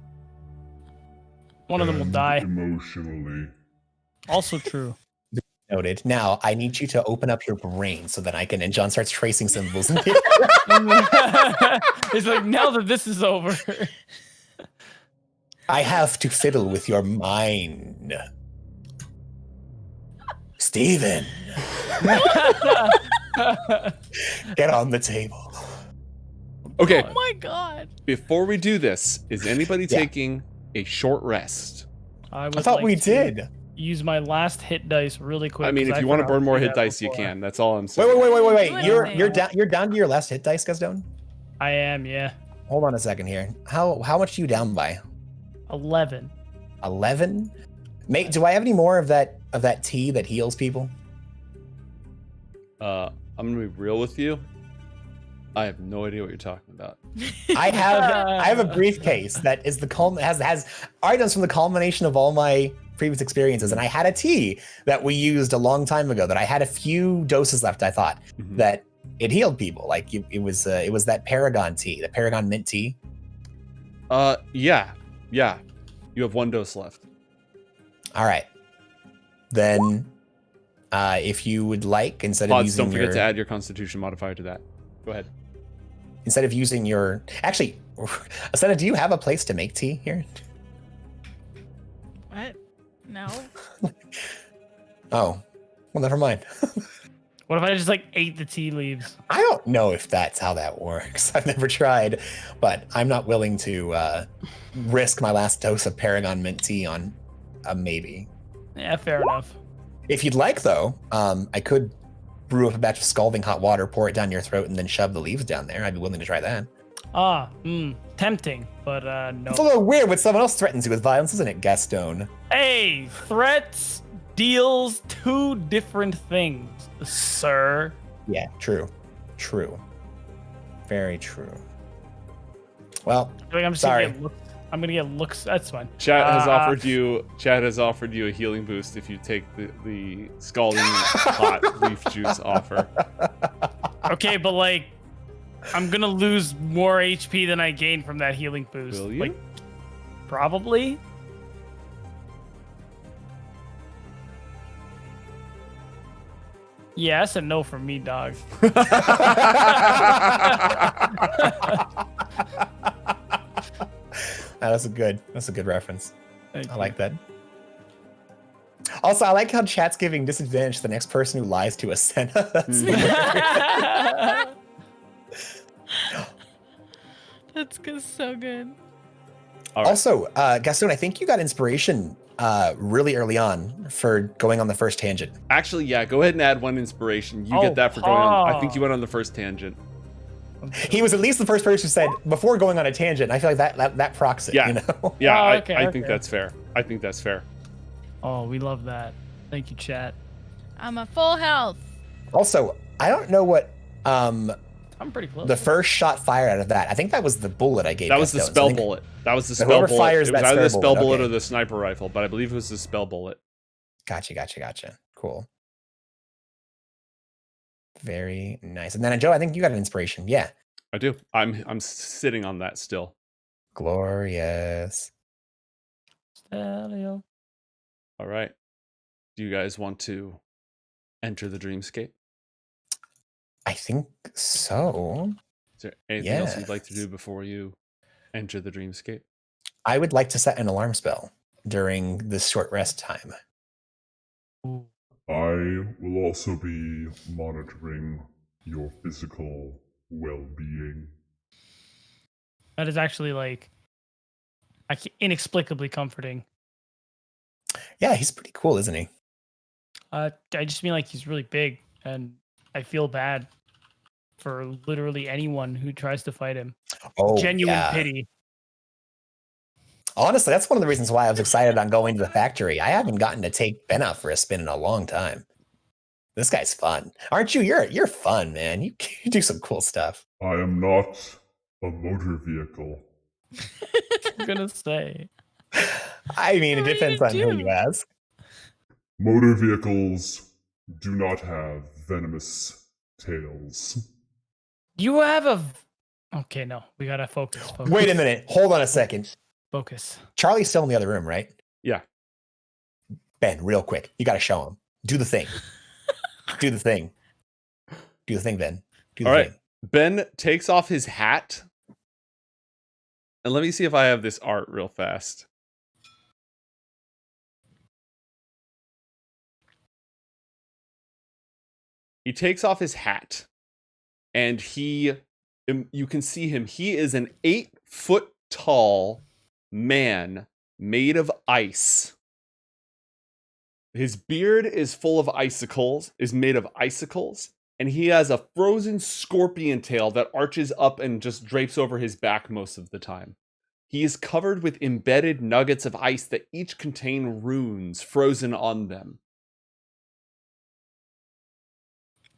One of them will die. Emotionally. Also true. Noted. Now, I need you to open up your brain so that I can, and John starts tracing symbols. It's like, now that this is over. I have to fiddle with your mind. Steven, get on the table. Okay, Oh my god. before we do this, is anybody Yeah. taking a short rest? I thought we did. Use my last hit dice really quick. I mean, 'cause if you want to forgot burn more do hit that dice, you before. can. That's all I'm saying. Wait. Do You're anything. you're down to your last hit dice, Gaston? I am, yeah. Hold on a second here. How much are you down by? 11. 11? Mate, do I have any more of that tea that heals people? I'm gonna be real with you. I have no idea what you're talking about. I have a briefcase that is has items from the culmination of all my previous experiences, and I had a tea that we used a long time ago that I had a few doses left. I thought Mhm. that it healed people. Like it was that Paragon tea, the Paragon mint tea. Yeah. You have 1 dose left. All right, then if you would like, instead of Pods, using don't forget your to add your Constitution modifier to that. Go ahead. instead of using your actually, Asena, do you have a place to make tea here? What? No. Oh, well, never mind. What if I just like ate the tea leaves? I don't know if that's how that works. I've never tried, but I'm not willing to risk my last dose of Paragon mint tea on a maybe. Yeah, fair enough. If you'd like, though, I could brew up a batch of scalding hot water, pour it down your throat, and then shove the leaves down there. I'd be willing to try that. Tempting, but no. It's a little weird when someone else threatens you with violence, isn't it, Gaston? Hey, threats, deals, 2 different things, sir. Yeah, true. Very true. Well, I think I'm just sorry. I'm gonna get looks. That's fine. Chat has offered you a healing boost if you take the scalding hot leaf juice offer. Okay, but like, I'm gonna lose more HP than I gain from that healing boost. Will you? Like, probably. Yes and no from me, dog. That's a good reference. Thank I you. like that. Also, I like how chat's giving disadvantage to the next person who lies to Asena. That's so good. All right. Also, Gaston, I think you got inspiration really early on for going on the first tangent. Actually, yeah, go ahead and add 1 inspiration. You Oh, get that for going on. I think you went on the first tangent. He was at least the first person who said before going on a tangent. I feel like that procs it. Yeah. You know. Yeah, Oh, I okay. think that's fair. I think that's fair. Oh, we love that. Thank you, chat. I'm a full health. Also, I don't know what I'm pretty close. the first shot fired out of that. I think that was the bullet I gave. That was the Gaston. So I spell think- bullet. That was the So spell whoever bullet. fires It was that either the spell spell bullet, bullet okay. or the sniper rifle, but I believe it was the spell bullet. Gotcha. Cool. Very nice. And then Joe, I think you got an inspiration. Yeah. I do. I'm sitting on that still. Glorious. Stelio. All right. Do you guys want to enter the dreamscape? I think so. Is there anything else you'd like to do before you enter the dreamscape? I would like to set an alarm spell during this short rest time. I will also be monitoring your physical well-being. That is actually like inexplicably comforting. Yeah, he's pretty cool, isn't he? I just mean like he's really big, and I feel bad for literally anyone who tries to fight him. Oh, Genuine yeah. pity. Honestly, that's one of the reasons why I was excited on going to the factory. I haven't gotten to take Ben out for a spin in a long time. This guy's fun, aren't you? You're fun, man. You do some cool stuff. I am not a motor vehicle. I'm gonna say. I mean, it What are you depends gonna on who do? you ask. Motor vehicles do not have venomous tails. You have a. Okay, no, we gotta focus. Wait a minute. Hold on a second. Focus. Charlie's still in the other room, right? Yeah. Ben, real quick. You got to show him. Do the thing. Do the thing. Do the thing, Ben. Do the All right. thing. Ben takes off his hat. And let me see if I have this art real fast. He takes off his hat. And you can see him. He is an 8-foot tall man made of ice. His beard is full of icicles, is made of icicles, and he has a frozen scorpion tail that arches up and just drapes over his back most of the time. He is covered with embedded nuggets of ice that each contain runes frozen on them.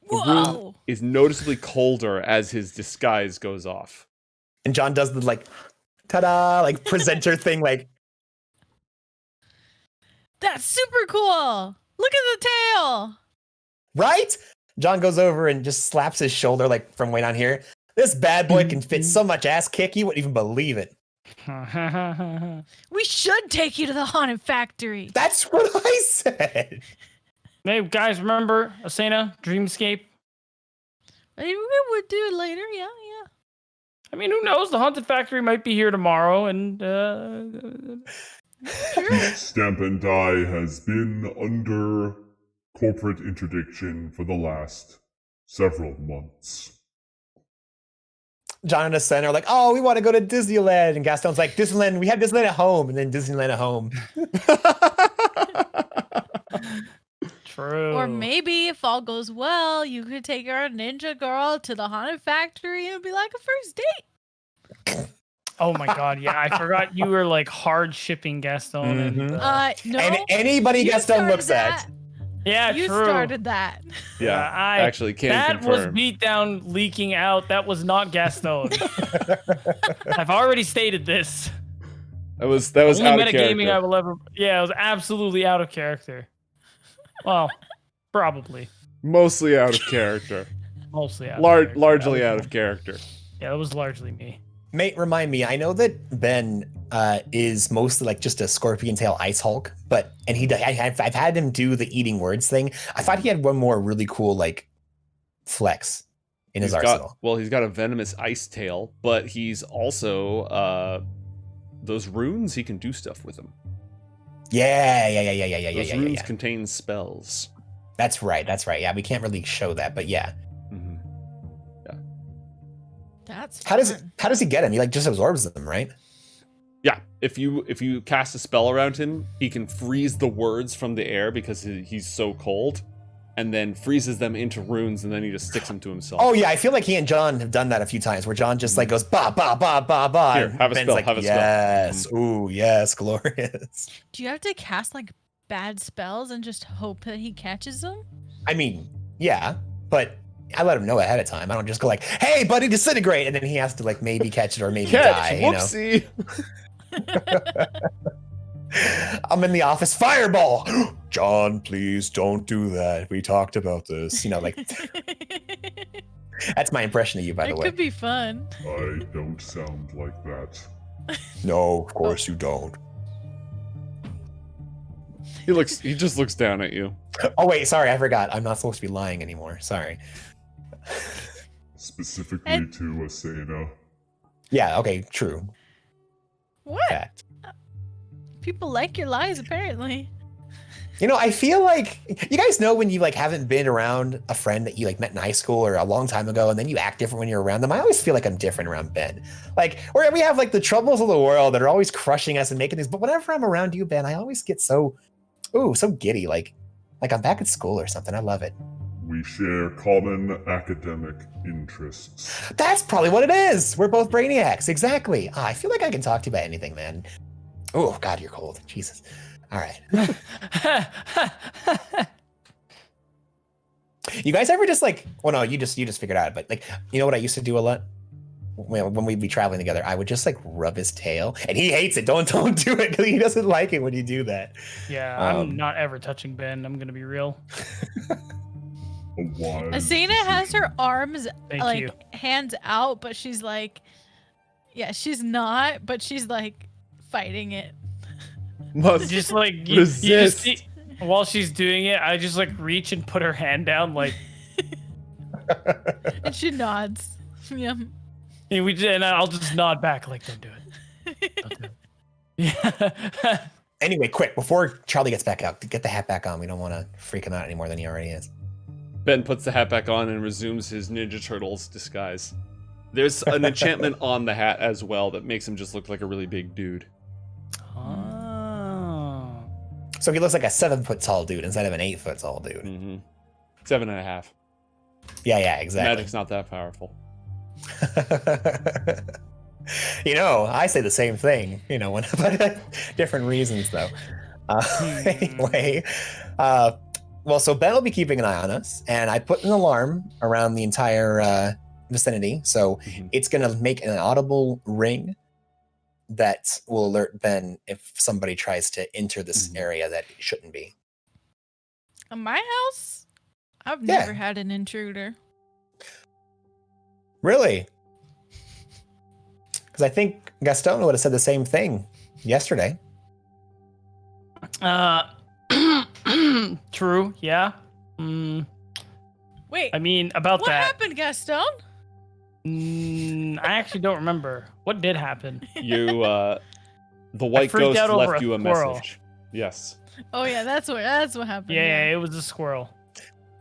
The rune Whoa! is noticeably colder as his disguise goes off. And John does the like, ta-da, like presenter thing, like, That's super cool. Look at the tail. right? John goes over and just slaps his shoulder, like from way down here. This bad boy can fit so much ass kick, you wouldn't even believe it. We should take you to the haunted factory. That's what I said. Hey guys, remember Asena Dreamscape? Maybe we would do it later. Yeah. I mean, who knows? The haunted factory might be here tomorrow, and Stamp and Die has been under corporate interdiction for the last several months. John and Asena are like, oh, we want to go to Disneyland. And Gaston's like, Disneyland, we have Disneyland at home. And then Disneyland at home. true. Or maybe if all goes well, you could take our ninja girl to the haunted factory and it'd be like a first date. Oh my god, yeah, I forgot you were like hard shipping Gaston. And, No. And anybody you Gaston started looks that. at. yeah, You true. started that. Yeah, I actually can that confirm. was beatdown leaking out. That was not Gaston. I've already stated this. That was Only out of metagaming character. I will ever. Yeah, it was absolutely out of character. Well, probably Mostly out of character. mostly out. of character. Largely out of character. Yeah, that was largely me. Mate, remind me, I know that Ben is mostly like just a scorpion tail ice Hulk, but I've had him do the eating words thing. I thought he had one more really cool like flex in his arsenal. He's got a venomous ice tail, but he's also those runes. He can do stuff with them. Yeah. Those runes contain spells. That's right. Yeah, we can't really show that, but yeah. Mm-hmm. That's How does he get him? He like just absorbs them, right? Yeah, if you cast a spell around him, he can freeze the words from the air because he's so cold, and then freezes them into runes, and then he just sticks them to himself. Oh yeah, I feel like he and John have done that a few times, where John just like goes ba ba ba ba ba. Here, and have a Ben's spell, like, have a spell. yes, ooh, yes, glorious. Do you have to cast like bad spells and just hope that he catches them? I mean, yeah, but I let him know ahead of time. I don't just go like, "Hey, buddy, disintegrate," and then he has to like maybe catch it or maybe die. You know? Whoopsie. I'm in the office. Fireball, John. Please don't do that. We talked about this. You know, like That's my impression of you, by the It way. could be fun. I don't sound like that. No, of course you don't. He just looks down at you. Oh wait, sorry, I forgot. I'm not supposed to be lying anymore. Sorry. Specifically And- to Asena. Yeah, okay, true. What? Fact. People like your lies, apparently. You know, I feel like you guys know when you like haven't been around a friend that you like met in high school or a long time ago, and then you act different when you're around them. I always feel like I'm different around Ben. Like, or we have like the troubles of the world that are always crushing us and making things. But whenever I'm around you, Ben, I always get so giddy, like I'm back at school or something. I love it. We share common academic interests. That's probably what it is. We're both brainiacs. Exactly. I feel like I can talk to you about anything, man. Oh God, you're cold. Jesus. All right. You guys ever just like? Well, no, you just figured out. But like, you know what I used to do a lot when we'd be traveling together? I would just like rub his tail, and he hates it. Don't do it because he doesn't like it when you do that. Yeah, I'm not ever touching Ben. I'm gonna be real. A wise Asena has her decision. arms Thank like you. hands out, but she's like, yeah, she's not, but she's like fighting it. Must Just like you just resist. see, while she's doing it, I just like reach and put her hand down, like And she nods. Yeah. and I'll just nod back, like don't do it. Don't do it. Yeah. Anyway, quick before Charlie gets back out, get the hat back on. We don't want to freak him out any more than he already is. Ben puts the hat back on and resumes his Ninja Turtles disguise. There's an enchantment on the hat as well that makes him just look like a really big dude. Oh. So he looks like a 7 foot tall dude instead of an 8 foot tall dude. Mm-hmm. 7.5. Yeah, exactly. Magic's not that powerful. You know, I say the same thing, you know, but different reasons though. Anyway, well, so Ben will be keeping an eye on us, and I put an alarm around the entire vicinity, so Mhm. it's going to make an audible ring that will alert Ben if somebody tries to enter this Mhm. area that it shouldn't be. At my house, I've Yeah. never had an intruder. Really? Because I think Gaston would have said the same thing yesterday. True. Yeah. Wait, I mean, about what that. happened, Gaston? I actually don't remember what did happen. You, the white freaked ghost out over left a you a squirrel. message. Yes. Oh yeah, that's what happened. Yeah, it was a squirrel.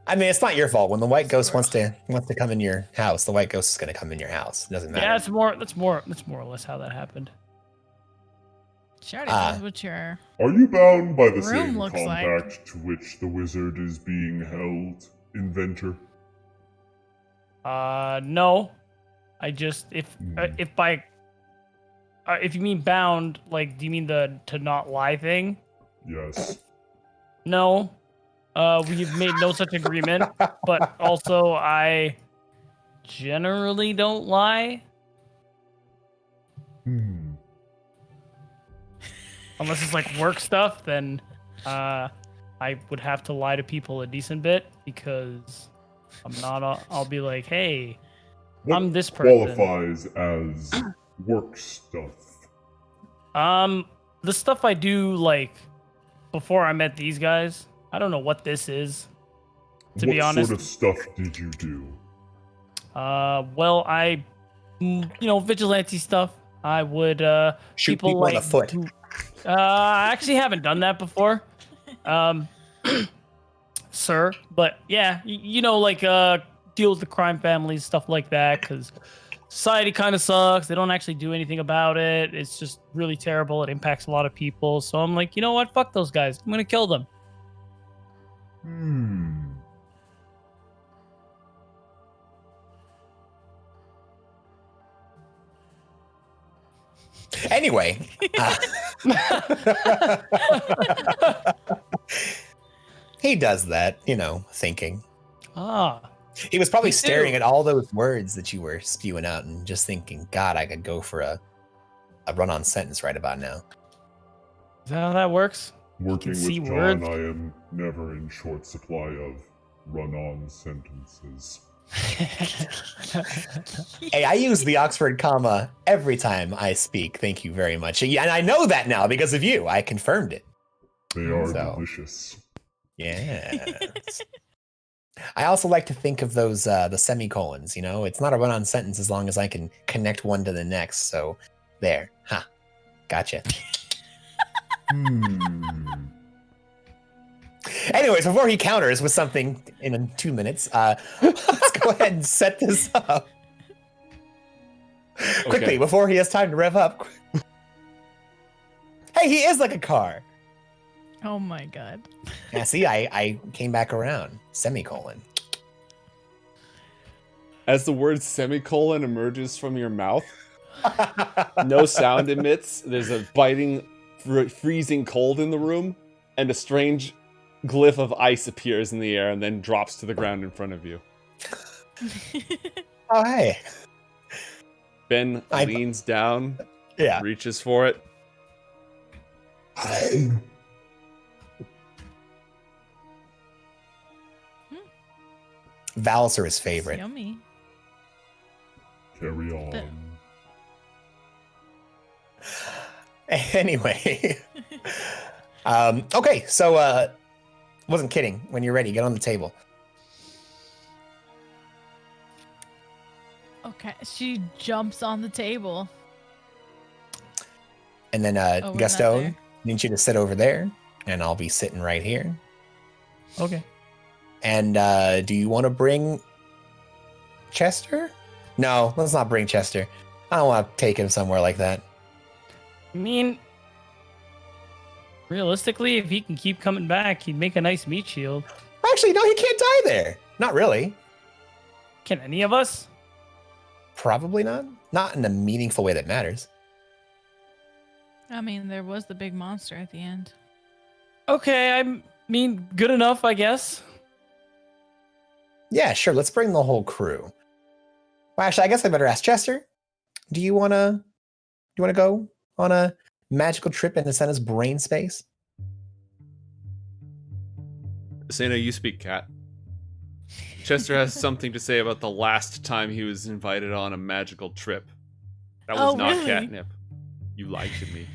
I mean, it's not your fault. When the white ghost wants to come in your house, the white ghost is going to come in your house. It doesn't matter. Yeah, that's more or less how that happened. She already knows what your Are you bound by the Room same looks compact to which the wizard is being held, Inventor? No. I just if you mean bound, like, do you mean the to not lie thing? Yes. No. We've made no such agreement, but also I generally don't lie unless it's like work stuff. Then I would have to lie to people a decent bit because I'm not. I'll be like, hey, What I'm this person. qualifies as work stuff? The stuff I do like before I met these guys. I don't know what this is. To be honest. What sort of stuff did you do? Well, vigilante stuff. I would Shoot people people like in the foot. I actually haven't done that before, sir. But yeah, like deal with the crime families, stuff like that, because society kind of sucks. They don't actually do anything about it. It's just really terrible. It impacts a lot of people. So I'm like, you know what? Fuck those guys. I'm gonna kill them. Anyway. He does that, thinking. He was probably Me staring too. at all those words that you were spewing out and just thinking, God, I could go for a run-on sentence right about now. Is that how that works? Working see with John, words. I am never in short supply of run-on sentences. Hey, I use the Oxford comma every time I speak. Thank you very much. Yeah, and I know that now because of you. I confirmed it. They are So. delicious. Yes. I also like to think of those the semicolons, you know? It's not a run-on sentence as long as I can connect one to the next. So there. Ha. Gotcha. Anyways, before he counters with something in 2 minutes, let's go ahead and set this up. Quickly, before he has time to rev up. Hey, he is like a car. Oh my god. Yeah, see, I came back around. Semicolon. As the word semicolon emerges from your mouth, no sound emits. There's a biting, freezing cold in the room, and a strange glyph of ice appears in the air and then drops to the ground in front of you. Oh, hey. Ben leans down, reaches for it. Vowels are his favorite. Yummy. Carry on. Anyway. Okay, so wasn't kidding. When you're ready, get on the table. Okay, she jumps on the table. And then we're not Gaston, there. need you to sit over there, and I'll be sitting right here. Okay. And do you want to bring Chester? No, let's not bring Chester. I don't want to take him somewhere like that. I mean, realistically, if he can keep coming back, he'd make a nice meat shield. Actually, no, he can't die there. Not really. Can any of us? Probably not. Not in a meaningful way that matters. I mean, there was the big monster at the end. Okay, I mean, good enough, I guess. Yeah, sure. Let's bring the whole crew. Well, actually, I guess I better ask Chester. Do you wanna go on a magical trip into Sena's brain space? Asena, you speak cat. Chester has something to say about the last time he was invited on a magical trip. That was not really? catnip. You lied to me.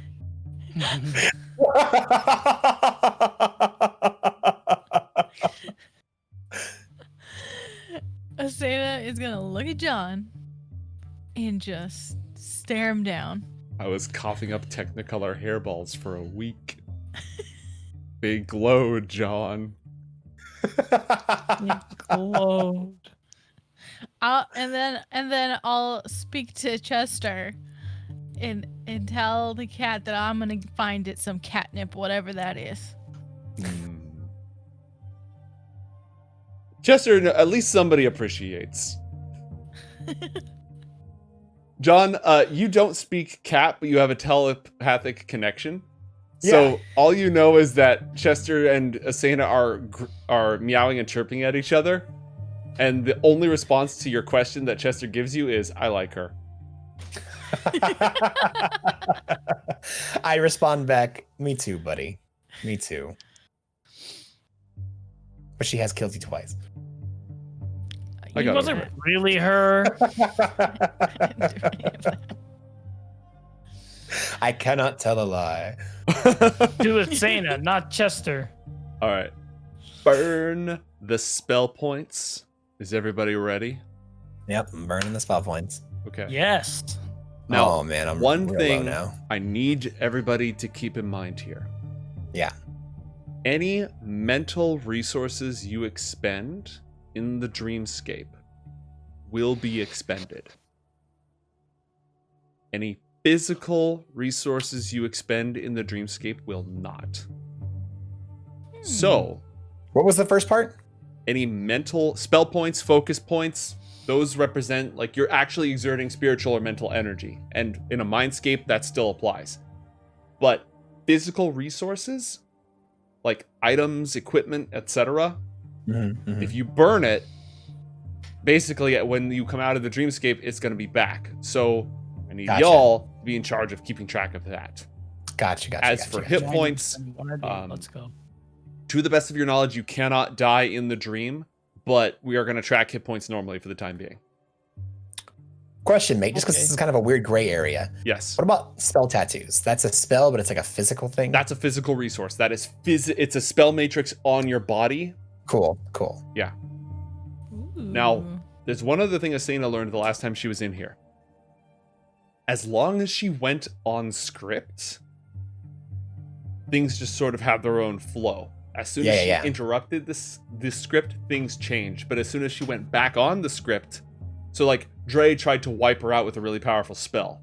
Asena is gonna look at John and just stare him down. I was coughing up Technicolor hairballs for a week. Big load, John. Glowed. And then I'll speak to Chester and tell the cat that I'm gonna find it some catnip, whatever that is. Chester, at least somebody appreciates. John, you don't speak cat, but you have a telepathic connection. So all you know is that Chester and Asena are meowing and chirping at each other, and the only response to your question that Chester gives you is, "I like her." I respond back, "Me too, buddy. Me too." But she has killed you twice. I It got wasn't over it. really her. I cannot tell a lie. Do it, Asena, not Chester. All right. Burn the spell points. Is everybody ready? Yep, I'm burning the spell points. Okay. Yes. Now, oh man, I'm one real thing low now. I need everybody to keep in mind here. Yeah. Any mental resources you expend in the dreamscape will be expended. Any physical resources you expend in the dreamscape will not. So, What was the first part? any mental spell points, focus points, those represent like you're actually exerting spiritual or mental energy. And in a mindscape, that still applies. But physical resources, like items, equipment, etc., if you burn it, basically when you come out of the dreamscape, it's going to be back. So I need y'all to be in charge of keeping track of that. Gotcha. As for hit points, Let's go. to the best of your knowledge, you cannot die in the dream, but we are going to track hit points normally for the time being. Question, mate, just because Okay. this is kind of a weird gray area. Yes. What about spell tattoos? That's a spell, but it's like a physical thing? That's a physical resource. That is it's a spell matrix on your body. Cool. Now, Ooh. there's one other thing Asena learned the last time she was in here. As long as she went on script, things just sort of have their own flow. As soon as she interrupted this script, things changed. But as soon as she went back on the script, so like Dre tried to wipe her out with a really powerful spell.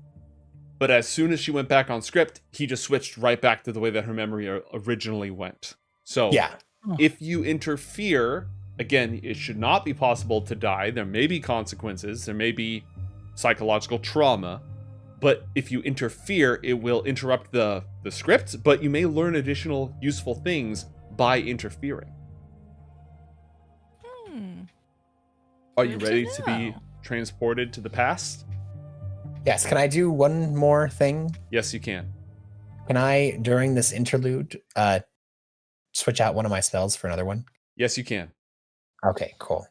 But as soon as she went back on script, he just switched right back to the way that her memory originally went. So Yeah. if you interfere, again, it should not be possible to die. There may be consequences. There may be psychological trauma. But if you interfere, it will interrupt the script, but you may learn additional useful things by interfering. Are you Good to ready to be know. transported to the past? Yes, can I do one more thing? Yes, you can. Can I, during this interlude, switch out one of my spells for another one? Yes, you can. Okay, cool.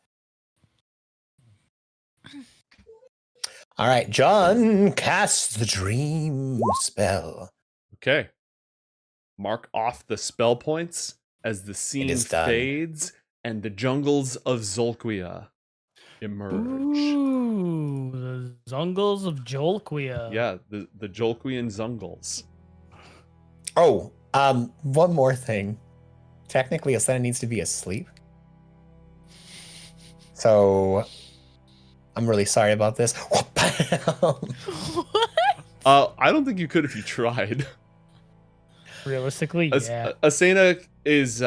All right, John casts the dream spell. Okay. Mark off the spell points as the scene is done. fades and the jungles of Zolquia emerge. Ooh, the Zungles of Jolquia. Yeah, the Jolquian Zungles. Oh, one more thing. Technically, Asena needs to be asleep. So, I'm really sorry about this. What? I don't think you could if you tried. Realistically, yeah. Asena is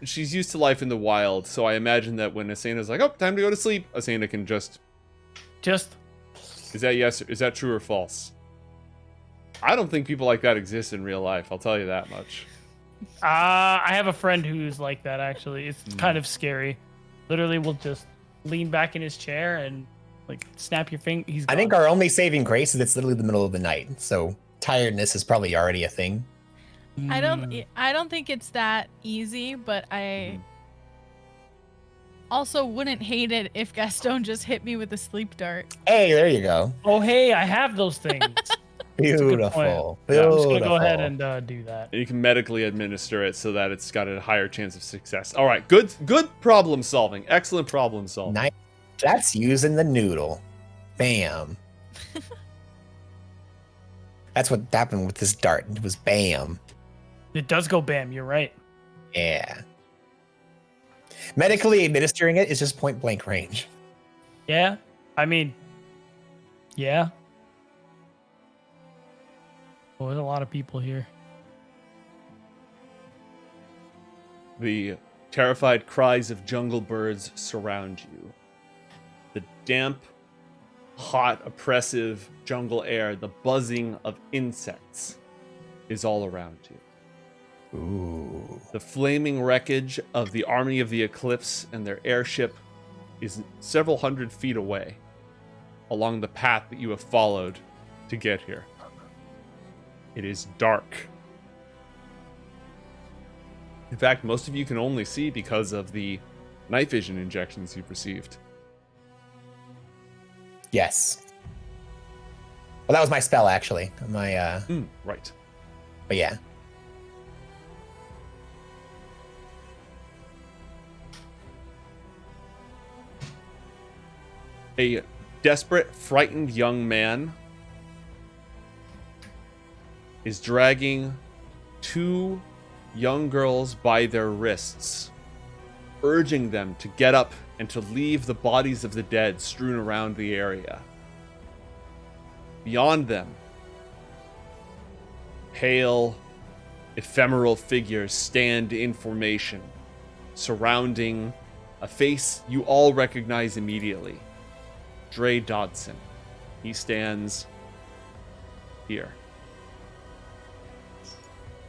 she's used to life in the wild, so I imagine that when Asena's like, "Oh, time to go to sleep," Asena can just. Is that true or false? I don't think people like that exist in real life. I'll tell you that much. I have a friend who's like that, actually. It's kind of scary. Literally, will just lean back in his chair and like snap your finger. He's I think our only saving grace is it's literally the middle of the night, so tiredness is probably already a thing. I don't think it's that easy, but I also wouldn't hate it if Gaston just hit me with a sleep dart. Hey, there you go. Oh, hey, I have those things. Beautiful. Yeah, I'm just gonna go ahead and do that. You can medically administer it so that it's got a higher chance of success. All right, good problem solving. Excellent problem solving. Nice. That's using the noodle. Bam. That's what happened with this dart. It was bam. It does go bam. You're right. Yeah. Medically administering it is just point blank range. Yeah. I mean, yeah. Oh, there's a lot of people here. The terrified cries of jungle birds surround you. The damp, hot, oppressive jungle air, the buzzing of insects is all around you. Ooh. The flaming wreckage of the army of the Eclipse and their airship is several hundred feet away along the path that you have followed to get here. It is dark. In fact, most of you can only see because of the night vision injections you've received. Yes. Well, that was my spell, actually. My, Right. but yeah. A desperate, frightened young man is dragging two young girls by their wrists, urging them to get up and to leave the bodies of the dead strewn around the area. Beyond them, pale, ephemeral figures stand in formation, surrounding a face you all recognize immediately. Dre Dodson. He stands here.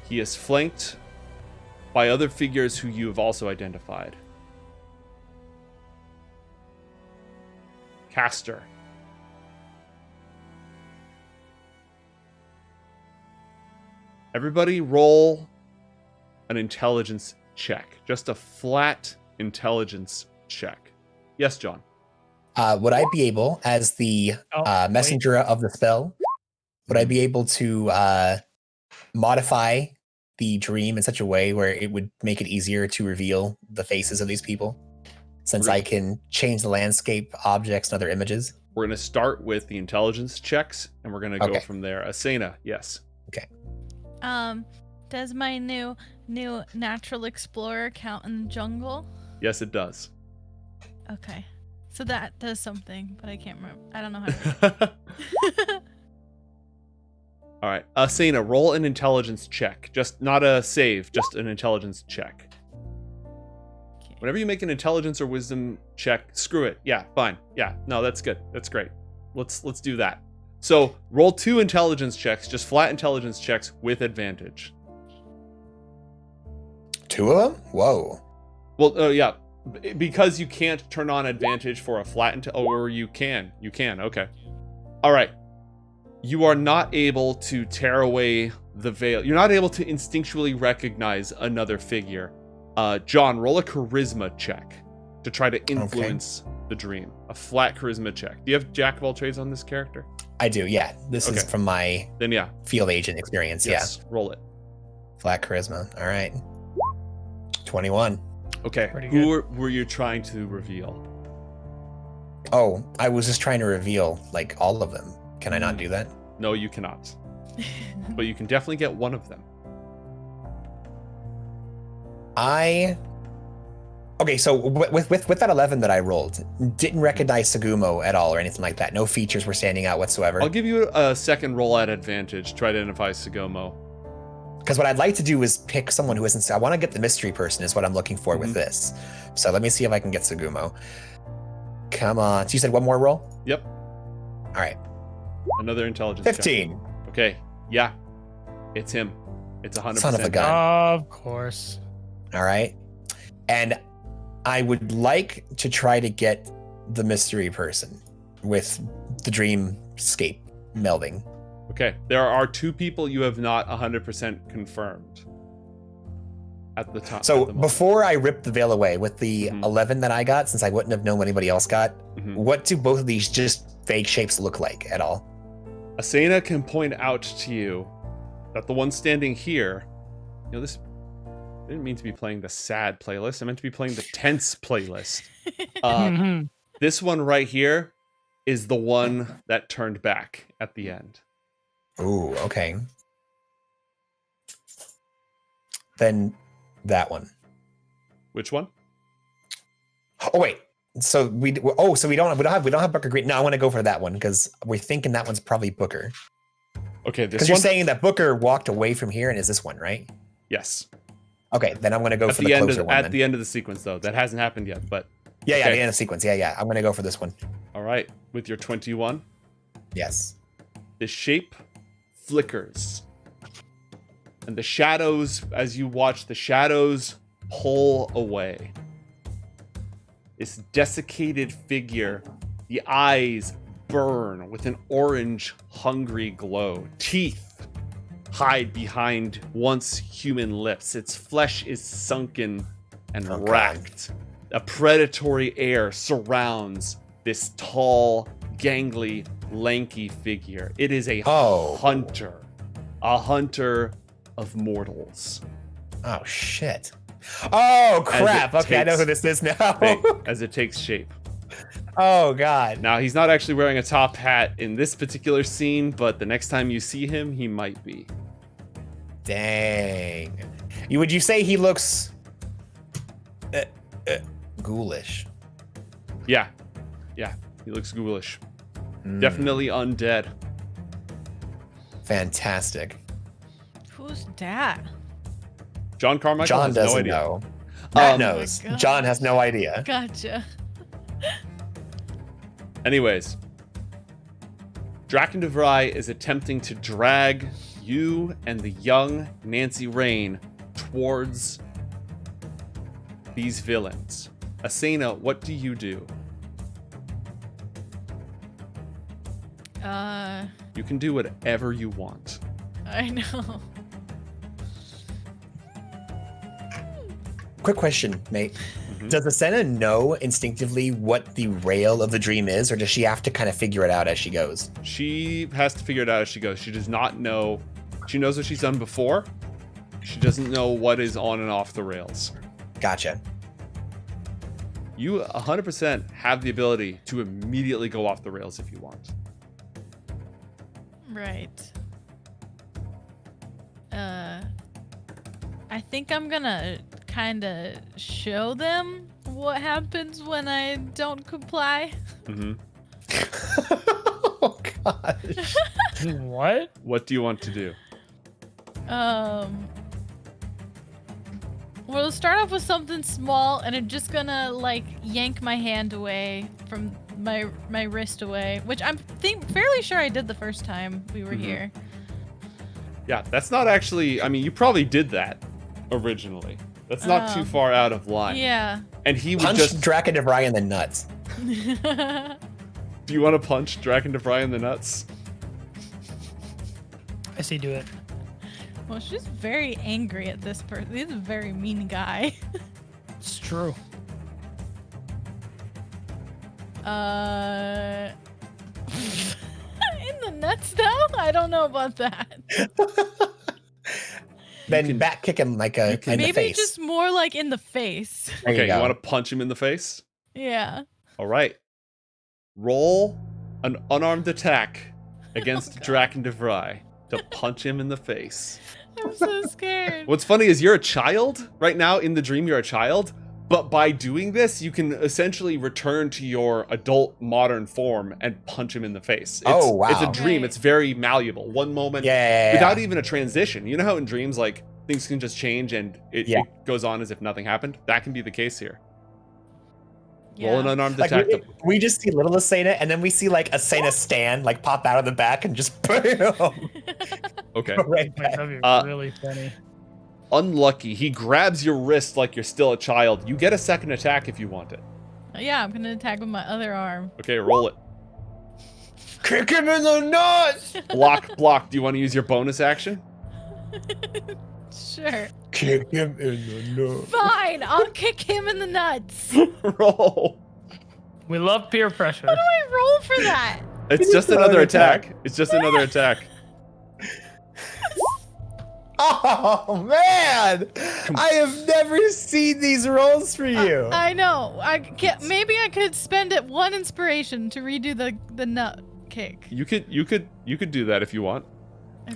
He is flanked by other figures who you have also identified. Caster. Everybody roll an intelligence check. Just a flat intelligence check. Yes, John. Would I be able, as the messenger of the spell, would I be able to modify the dream in such a way where it would make it easier to reveal the faces of these people? Since I can change the landscape, objects, and other images. We're going to start with the intelligence checks, and we're going to go from there. Asena, yes. Okay. Does my new natural explorer count in the jungle? Yes, it does. Okay. So that does something, but I can't remember. I don't know how to do it. All right. Asena, roll an intelligence check. Just not a save, just an intelligence check. Okay. Whenever you make an intelligence or wisdom check, screw it. Yeah, fine. Yeah, no, that's good. That's great. Let's do that. So roll 2 intelligence checks, just flat intelligence checks with advantage. 2 of them? Whoa. Well, yeah, because you can't turn on advantage for a flat or you can. You can. Okay. All right. You are not able to tear away the veil. You're not able to instinctually recognize another figure. John, roll a charisma check to try to influence the dream. A flat charisma check. Do you have Jack of all trades on this character? I do, yeah. This is from my field agent experience, yes, roll it. Flat charisma. All right. 21. Okay. Who were you trying to reveal? Oh, I was just trying to reveal, like, all of them. Can I not do that? No, you cannot. But you can definitely get one of them. Okay, so with that 11 that I rolled, didn't recognize Segumo at all or anything like that. No features were standing out whatsoever. I'll give you a second roll at advantage. Try to identify Segumo. Because what I'd like to do is pick someone who isn't... I want to get the mystery person is what I'm looking for with this. So let me see if I can get Segumo. Come on. So you said one more roll? Yep. All right. Another intelligence 15. check. Okay. Yeah. It's him. It's 100%. Son of a gun. Of course. All right. And I would like to try to get the mystery person with the dreamscape melding. Okay. There are 2 people you have not 100% confirmed at the top. So before I rip the veil away with the 11 that I got, since I wouldn't have known what anybody else got, what do both of these just vague shapes look like at all? Asena can point out to you that the one standing here, this... I didn't mean to be playing the sad playlist. I meant to be playing the tense playlist. This one right here is the one that turned back at the end. Ooh, okay. Then that one. Which one? Oh wait. So we don't have Booker Green. No, I want to go for that one because we're thinking that one's probably Booker. Okay, this because you're saying that Booker walked away from here and is this one, right? Yes. Okay, then I'm going to go for the closer one. At the end of the sequence, though. That hasn't happened yet, but... Yeah, the end of the sequence. Yeah. I'm going to go for this one. All right. With your 21? Yes. The shape flickers. And the shadows, as you watch, the shadows pull away. This desiccated figure, the eyes burn with an orange, hungry glow. Teeth hide behind once human lips. Its flesh is sunken and racked. A predatory air surrounds this tall, gangly, lanky figure. It is a hunter of mortals. Oh shit. Oh crap. Okay, I know who this is now. As it takes shape. Oh god. Now he's not actually wearing a top hat in this particular scene, but the next time you see him, he might be. Dang. Would you say he looks ghoulish? Yeah, he looks ghoulish. Definitely undead. Fantastic. Who's that? John Carmichael John has doesn't no idea. know. Matt knows. Oh John has no idea. Gotcha. Anyways, Draken de Vry is attempting to drag you and the young Nancy Rain towards these villains. Asena, what do you do? You can do whatever you want. I know. Quick question, mate. Mhm. Does Asena know instinctively what the rail of the dream is, or does she have to kind of figure it out as she goes? She has to figure it out as she goes. She does not know. She knows what she's done before. She doesn't know what is on and off the rails. Gotcha. You 100% have the ability to immediately go off the rails if you want. Right. I think I'm gonna kind of show them what happens when I don't comply. Mm-hmm. Oh gosh. What? What do you want to do? We'll start off with something small, and I'm just gonna like yank my hand away from my wrist away, which I'm fairly sure I did the first time we were here. Yeah, that's not actually. I mean, you probably did that originally. That's not too far out of line. Yeah. And he would Punch just. Draken DeVry in the nuts. Do you want to punch Draken DeVry in the nuts? I say do it. Well, she's very angry at this person. He's a very mean guy. It's true. In the nuts, though? I don't know about that. Then back kick him like in the Maybe face. just more like in the face. There Okay, you go. want to punch him in the face? Yeah. All right. Roll an unarmed attack against Draken DeVry to punch him in the face. I'm so scared. What's funny is you're a child right now. In the dream, you're a child. But by doing this, you can essentially return to your adult modern form and punch him in the face. Oh, wow. It's a dream. Right. It's very malleable. One moment, Yeah. without even a transition. You know how in dreams, like, things can just change and it goes on as if nothing happened? That can be the case here. Roll an unarmed Like, attack. we just see little Asena, and then we see like Asena stand, like pop out of the back and just boom. Okay. Go right Wait, back. that'd be really funny. Unlucky. He grabs your wrist like you're still a child. You get a second attack if you want it. Yeah, I'm gonna attack with my other arm. Okay, roll it. Kick him in the nuts. Block. Do you want to use your bonus action? Sure. Kick him in the nuts. Fine, I'll kick him in the nuts. Roll. We love peer pressure. How do I roll for that? It's just another attack. It's just another attack. Oh man! I have never seen these rolls for you. I know. I can't. Maybe I could spend it one inspiration to redo the nut kick. You could do that if you want.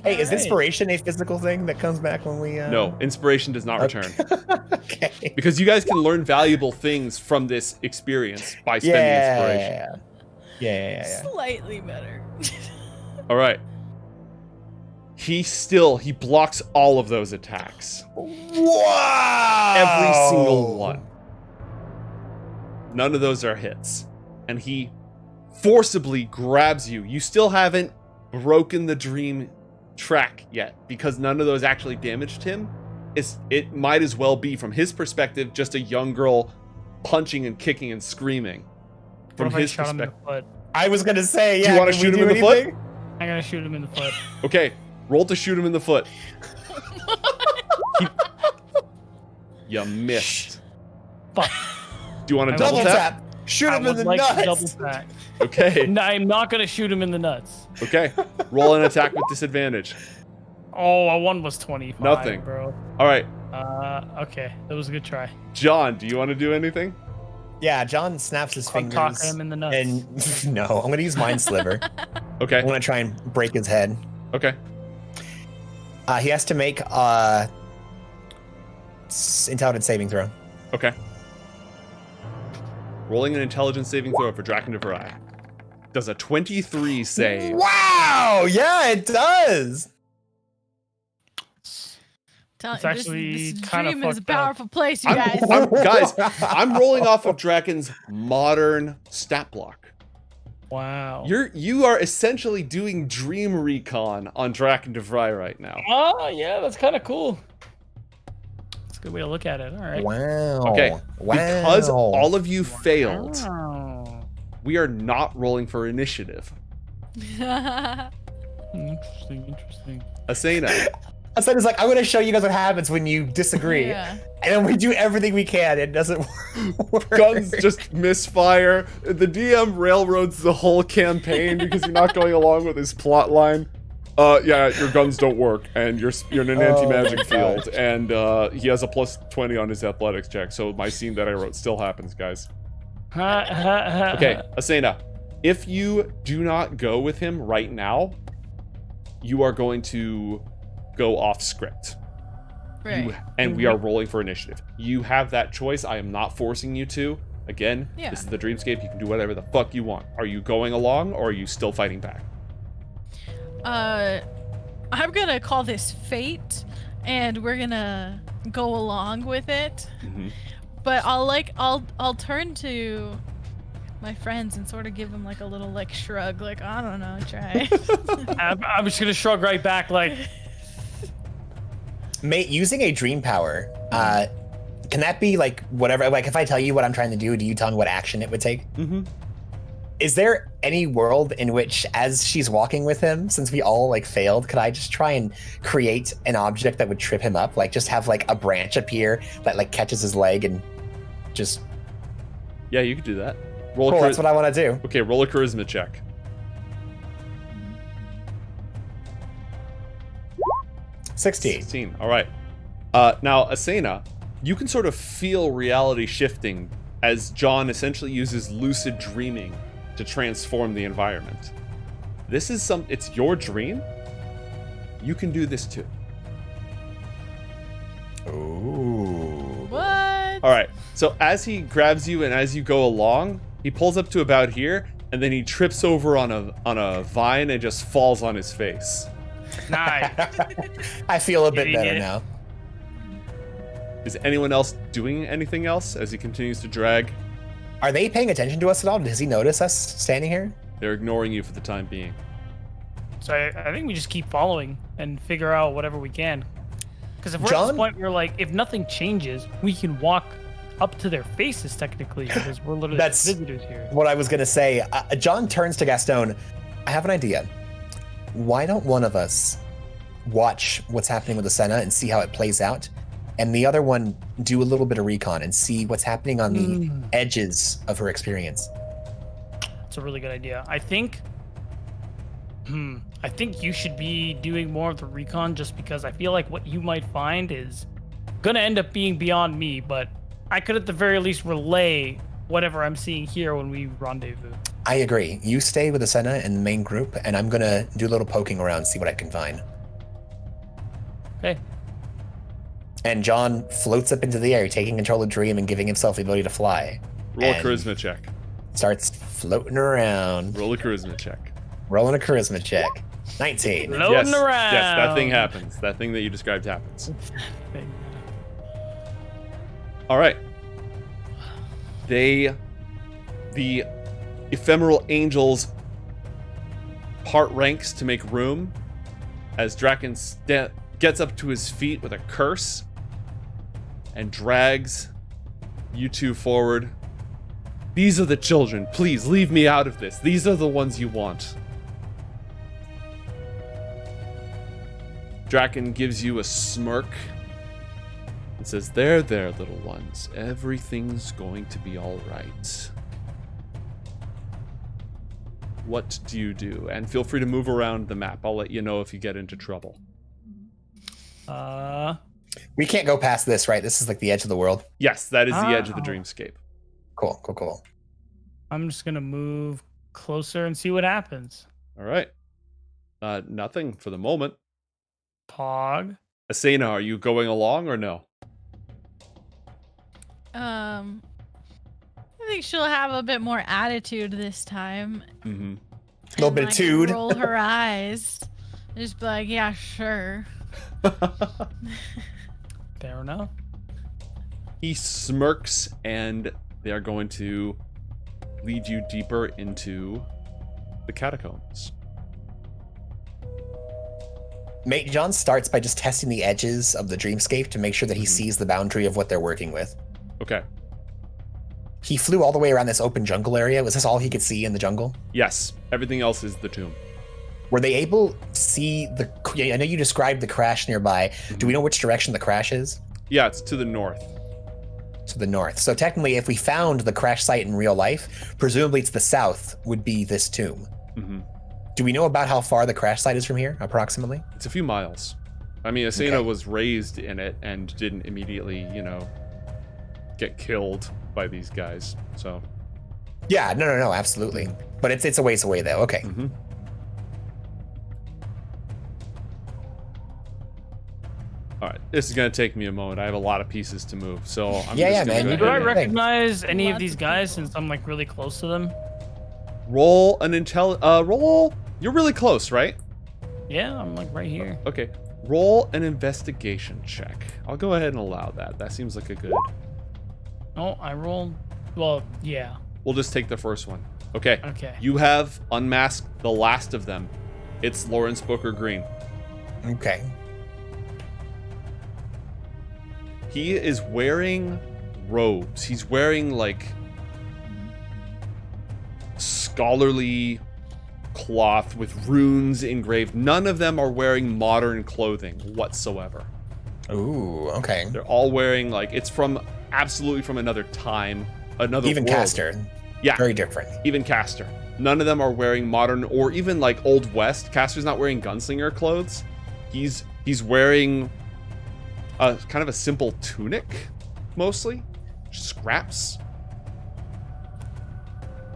Hey, is Alright. inspiration a physical thing that comes back when we? No, inspiration does not return. Okay. Because you guys can learn valuable things from this experience by spending inspiration. Yeah. Slightly better. All right. He blocks all of those attacks. Wow! Every single one. None of those are hits. And he forcibly grabs you. You still haven't broken the dream track yet because none of those actually damaged him. It might as well be, from his perspective, just a young girl punching and kicking and screaming. From What if I his shot him in perspective. the foot? I was gonna say, yeah. Do you want to can we shoot him do in the foot? anything? I'm gonna shoot him in the foot. Okay, roll to shoot him in the foot. You missed. Fuck. Do you want to I double Double tap? tap. Shoot I him in would the like to nuts. double tap. Okay. No, I'm not gonna shoot him in the nuts. Okay. Roll an attack with disadvantage. Oh, a 1 was 25. Nothing. Bro. All right. Okay, that was a good try. John, do you want to do anything? Yeah, John snaps his I'm fingers. cocking him in the nuts. And no, I'm gonna use Mind Sliver. Okay. I'm gonna try and break his head. Okay. He has to make intelligence saving throw. Okay. Rolling an intelligence saving throw for Draken DeVry. Does a 23 save? Wow! Yeah, it does. It's actually this kinda dream is a fucked up. powerful place, you guys. Guys, I'm rolling off of Draken's modern stat block. Wow. You are essentially doing dream recon on Draken DeVry right now. Oh, yeah, that's kind of cool. That's a good way to look at it. All right. Wow. Okay. Wow. Because all of you failed, Wow. we are not rolling for initiative. Interesting. Asena, Asena's like, I'm going to show you guys what happens when you disagree. Yeah. And then we do everything we can. It doesn't work. Guns just misfire. The DM railroads the whole campaign because you're not going along with his plot line. Yeah, your guns don't work, and you're in an anti-magic my field, and he has a plus 20 on his athletics check, so my scene that I wrote still happens, guys. Okay, Asena, if you do not go with him right now, you are going to go off script. Right. And we are rolling for initiative. You have that choice. I am not forcing you to. Again, Yeah. This is the Dreamscape. You can do whatever the fuck you want. Are you going along, or are you still fighting back? I'm gonna call this fate, and we're gonna go along with it. Mm-hmm. But I'll turn to my friends and sort of give them like a little like shrug, like I don't know, try. I'm just gonna shrug right back, like. Mate, using a dream power, can that be like whatever? Like if I tell you what I'm trying to do you tell me what action it would take? Mm-hmm. Is there any world in which, as she's walking with him, since we all like failed, could I just try and create an object that would trip him up? Like just have like a branch appear that like catches his leg and just. Yeah, you could do that. Cool, that's what I want to do. Okay, roll a charisma check. 16. All right. Now, Asena, you can sort of feel reality shifting as John essentially uses lucid dreaming to transform the environment. It's your dream. You can do this too. Ooh. What? All right. So as he grabs you and as you go along, he pulls up to about here, and then he trips over on a vine and just falls on his face. Nice. I feel a bit Did he better get it? now. Is anyone else doing anything else as he continues to drag? Are they paying attention to us at all? Does he notice us standing here? They're ignoring you for the time being. So I think we just keep following and figure out whatever we can. Because if we're at John? this point, we're like, if nothing changes, we can walk up to their faces technically, because we're literally That's- visitors here. What I was going to say, John turns to Gaston. I have an idea. Why don't one of us watch what's happening with Asena and see how it plays out? And the other one do a little bit of recon and see what's happening on the edges of her experience. It's a really good idea. I think you should be doing more of the recon, just because I feel like what you might find is gonna end up being beyond me, but I could at the very least relay whatever I'm seeing here when we rendezvous. I agree. You stay with Asena and the main group, and I'm going to do a little poking around, see what I can find. Okay. And John floats up into the air, taking control of Dream and giving himself the ability to fly. Roll a And charisma check. Starts floating around. Roll a charisma check. Rolling a charisma check. 19. Floating Yes, around. yes, that thing happens. That thing that you described happens. All right. The ephemeral angels part ranks to make room as Draken gets up to his feet with a curse and drags you two forward. These are the children. Please leave me out of this. These are the ones you want. Draken gives you a smirk and says, there, little ones. Everything's going to be all right. What do you do? And feel free to move around the map. I'll let you know if you get into trouble. We can't go past this, right? This is like the edge of the world. Yes, that is the edge of the dreamscape. Cool. I'm just gonna move closer and see what happens. All right. Nothing for the moment. Pog. Asena, are you going along or no? I think she'll have a bit more attitude this time. Mm-hmm. A little bit of tude. Roll her eyes. Just be like, yeah, sure. Fair enough. He smirks, and they are going to lead you deeper into the catacombs. Mate John starts by just testing the edges of the dreamscape to make sure that he sees the boundary of what they're working with. Okay. He flew all the way around this open jungle area. Was this all he could see in the jungle? Yes. Everything else is the tomb. Were they able to see the? I know you described the crash nearby. Do we know which direction the crash is? Yeah, it's to the north. To the north. So technically, if we found the crash site in real life, presumably to the south would be this tomb. Mm-hmm. Do we know about how far the crash site is from here, approximately? It's a few miles. I mean, Asena was raised in it and didn't immediately, get killed by these guys. So. Yeah, no, absolutely. But it's a ways away though. Okay. Mm-hmm. All right, this is gonna take me a moment. I have a lot of pieces to move, so I'm just gonna man. go Do I ahead and recognize any of these guys since I'm like really close to them? roll an roll. You're really close, right? Yeah, I'm like right here. Okay. Roll an investigation check. I'll go ahead and allow that. That seems like a good. Oh, I rolled. Well, yeah. We'll just take the first one. Okay. Okay. You have unmasked the last of them. It's Lawrence Booker Green. Okay. He is wearing robes. He's wearing like scholarly cloth with runes engraved. None of them are wearing modern clothing whatsoever. Ooh, okay. They're all wearing like it's absolutely from another time, another Even world. Castor. Yeah. Very different. Even Castor. None of them are wearing modern or even like Old West. Castor's not wearing gunslinger clothes. He's wearing a kind of a simple tunic, mostly. Scraps.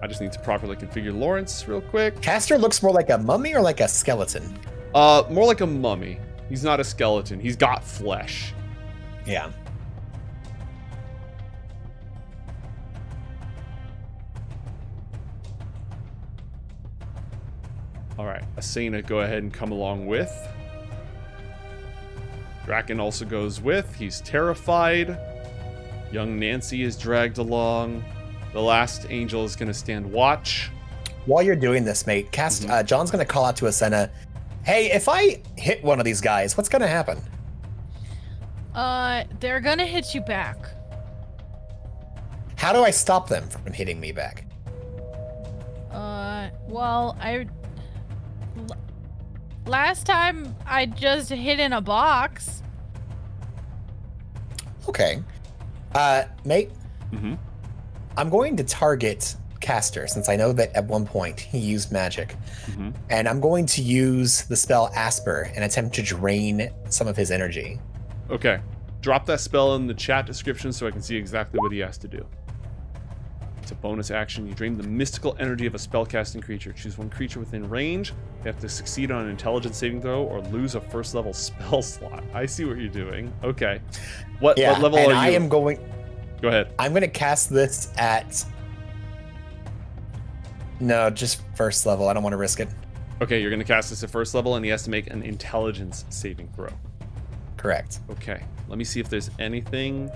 I just need to properly configure Lawrence real quick. Castor looks more like a mummy or like a skeleton? More like a mummy. He's not a skeleton. He's got flesh. Yeah. All right, Asena, go ahead and come along with. Draken also goes with. He's terrified. Young Nancy is dragged along. The last angel is going to stand watch. While you're doing this, mate, John's going to call out to Asena, hey, if I hit one of these guys, what's going to happen? They're gonna hit you back. How do I stop them from hitting me back? Well, last time I just hid in a box. Okay. Mate, Mm-hmm. I'm going to target Castor since I know that at one point he used magic. Mm-hmm. And I'm going to use the spell Asper and attempt to drain some of his energy. Okay. Drop that spell in the chat description so I can see exactly what he has to do. It's a bonus action. You drain the mystical energy of a spellcasting creature. Choose one creature within range. You have to succeed on an intelligence saving throw or lose a first level spell slot. I see what you're doing. Okay. What level and are you? I am going... Go ahead. I'm going to cast this at... No, just first level. I don't want to risk it. Okay, you're going to cast this at first level and he has to make an intelligence saving throw. Correct. Okay. Let me see if there's anything.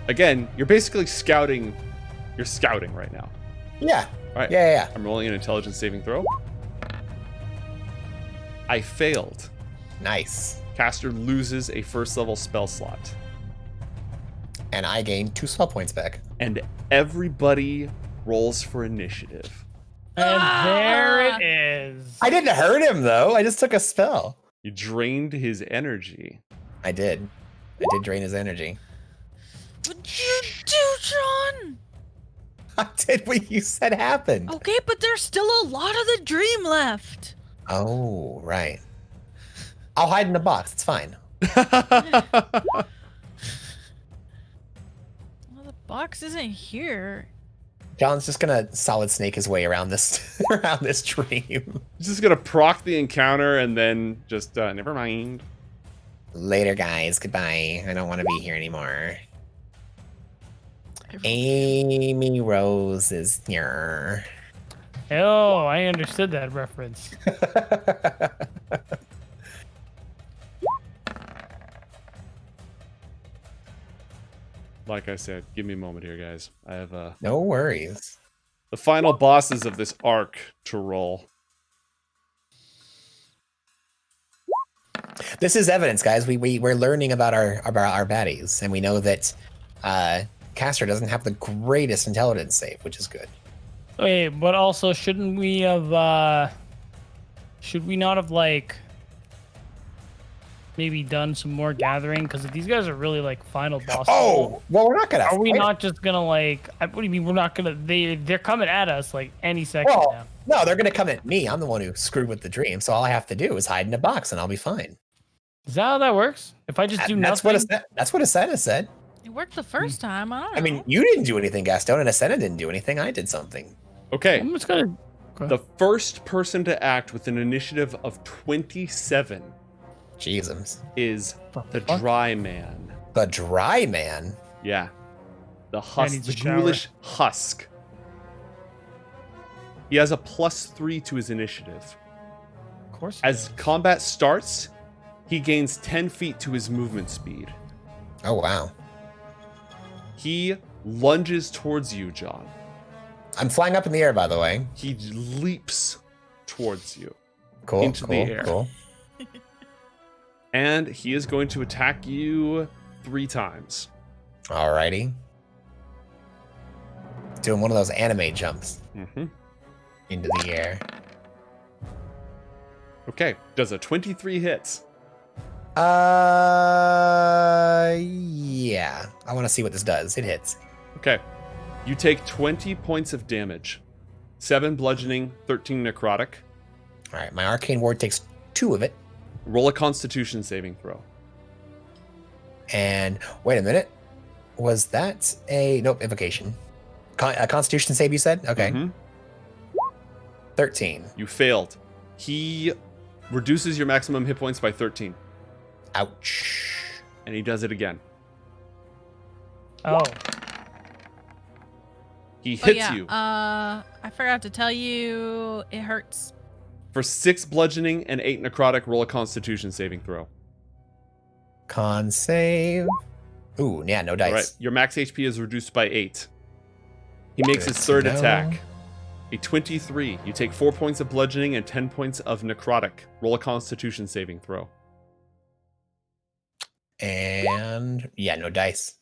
Again, you're basically scouting. You're scouting right now. Yeah. All right. Yeah. I'm rolling an intelligence saving throw. I failed. Nice. Caster loses a first level spell slot. And I gain 2 spell points back. And everybody rolls for initiative. And there it is. I didn't hurt him, though. I just took a spell. You drained his energy. I did. I did drain his energy. What'd you do, John? I did what you said happened. Okay, but there's still a lot of the dream left. Oh, right. I'll hide in the box. It's fine. Well, the box isn't here. John's just gonna solid snake his way around this around this dream. He's just gonna proc the encounter and then just never mind. Later, guys. Goodbye. I don't want to be here anymore. Amy Rose is here. Oh, I understood that reference. Like I said, give me a moment here, guys. I have No worries. the final bosses of this arc to roll. This is evidence, guys. We're learning about our baddies, and we know that Castor doesn't have the greatest intelligence save, which is good. Wait, but also shouldn't we have should we not have like maybe done some more gathering? Because if these guys are really like final boss level, well, we're not gonna. are we fight. not just gonna like? What do you mean we're not gonna? They're coming at us like any second now. Well, no, they're gonna come at me. I'm the one who screwed with the dream, so all I have to do is hide in a box, and I'll be fine. Is that how that works? If I just do That's nothing, that's what Asena said. It worked the first time. I don't know. I mean, you didn't do anything, Gaston, and Asena didn't do anything. I did something. Okay. I'm just gonna. The first person to act with an initiative of 27 Jesus. is the fuck? Dry Man. The Dry Man. Yeah. The needs husk, a the shower. ghoulish husk. He has a +3 to his initiative. Of course. As combat starts, he gains 10 feet to his movement speed. Oh wow. He lunges towards you, John. I'm flying up in the air, by the way. He leaps towards you. Cool. Into the cool, air. Cool. And he is going to attack you 3 times. Alrighty. Doing one of those anime jumps Mm-hmm. into the air. Okay. Does a 23 hit? Yeah. I want to see what this does. It hits. Okay. You take 20 points of damage. 7 bludgeoning, 13 necrotic. All right. My arcane ward takes 2 of it. Roll a constitution saving throw. And wait a minute. Was that a nope invocation? A Constitution save? You said okay. Mhm. 13. You failed. He reduces your maximum hit points by 13. Ouch. And he does it again. Oh, He Oh, hits yeah. you I forgot to tell you, it hurts. for 6 bludgeoning and 8 necrotic. Roll a constitution saving throw. Con save. Ooh, yeah, no dice. All right. Your max HP is reduced by 8. He makes Good his to third know. attack. A 23. You take 4 points of bludgeoning and 10 points of necrotic. Roll a constitution saving throw. And yeah, no dice.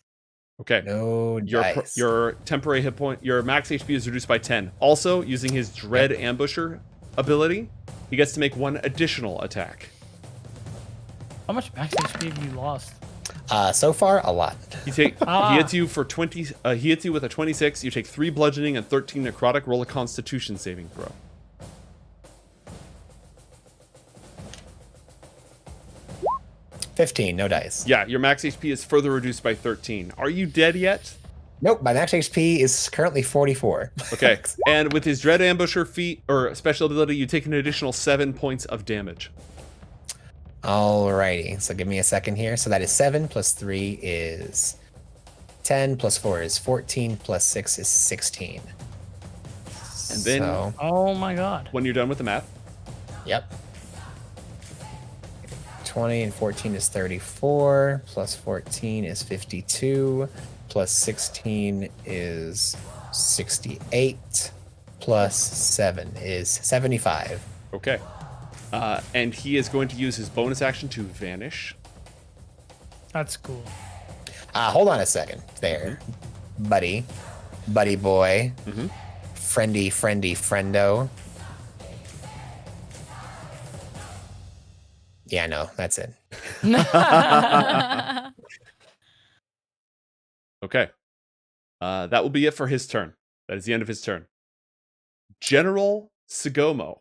Okay. No dice. Your temporary hit point, your max HP is reduced by 10. Also, using his Dread Ambusher ability, he gets to make 1 additional attack. how much max HP have you lost? So far, a lot. He take Ah. he hits you for 20. He hits you with a 26. You take 3 bludgeoning and 13 necrotic. Roll a Constitution saving throw. $15, no dice. Yeah, your max HP is further reduced by 13. Are you dead yet? Nope, my max HP is currently 44. Okay. And with his Dread Ambusher feat or special ability, you take an additional 7 points of damage. Alrighty, so give me a second here. So that is 7 plus 3 is 10 plus 4 is 14 plus 6 is 16. And then- So, Oh my god. When you're done with the math, yep. 20 and 14 is 34, plus 14 is 52, plus 16 is 68, plus 7 is 75. okay. And he is going to use his bonus action to vanish. That's cool. Hold on a second there, buddy boy, Mhm. friendy friendo. Yeah, no, that's it. Okay. That will be it for his turn. That is the end of his turn. General Sigomo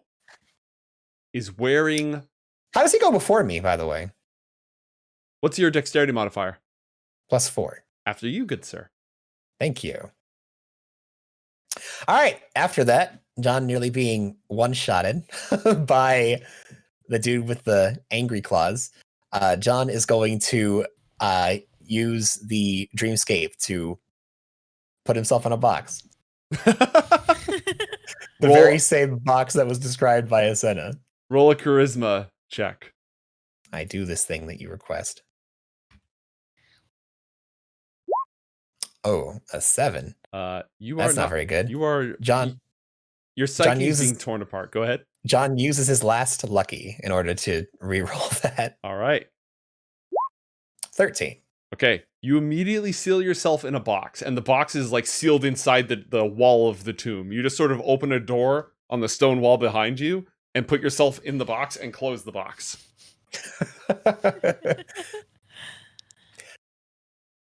is wearing... How does he go before me, by the way? What's your dexterity modifier? +4. After you, good sir. Thank you. All right. After that, John nearly being one-shotted by the dude with the angry claws, John is going to use the dreamscape to put himself in a box. The Roll- very same box that was described by Asena. Roll a charisma check. I do this thing that you request. Oh, a 7. You That's are not very good. You are... John Your psyche is uses- being torn apart. Go ahead. John uses his last lucky in order to re-roll that. All right. 13. Okay. You immediately seal yourself in a box, and the box is like sealed inside the wall of the tomb. You just sort of open a door on the stone wall behind you, and put yourself in the box and close the box.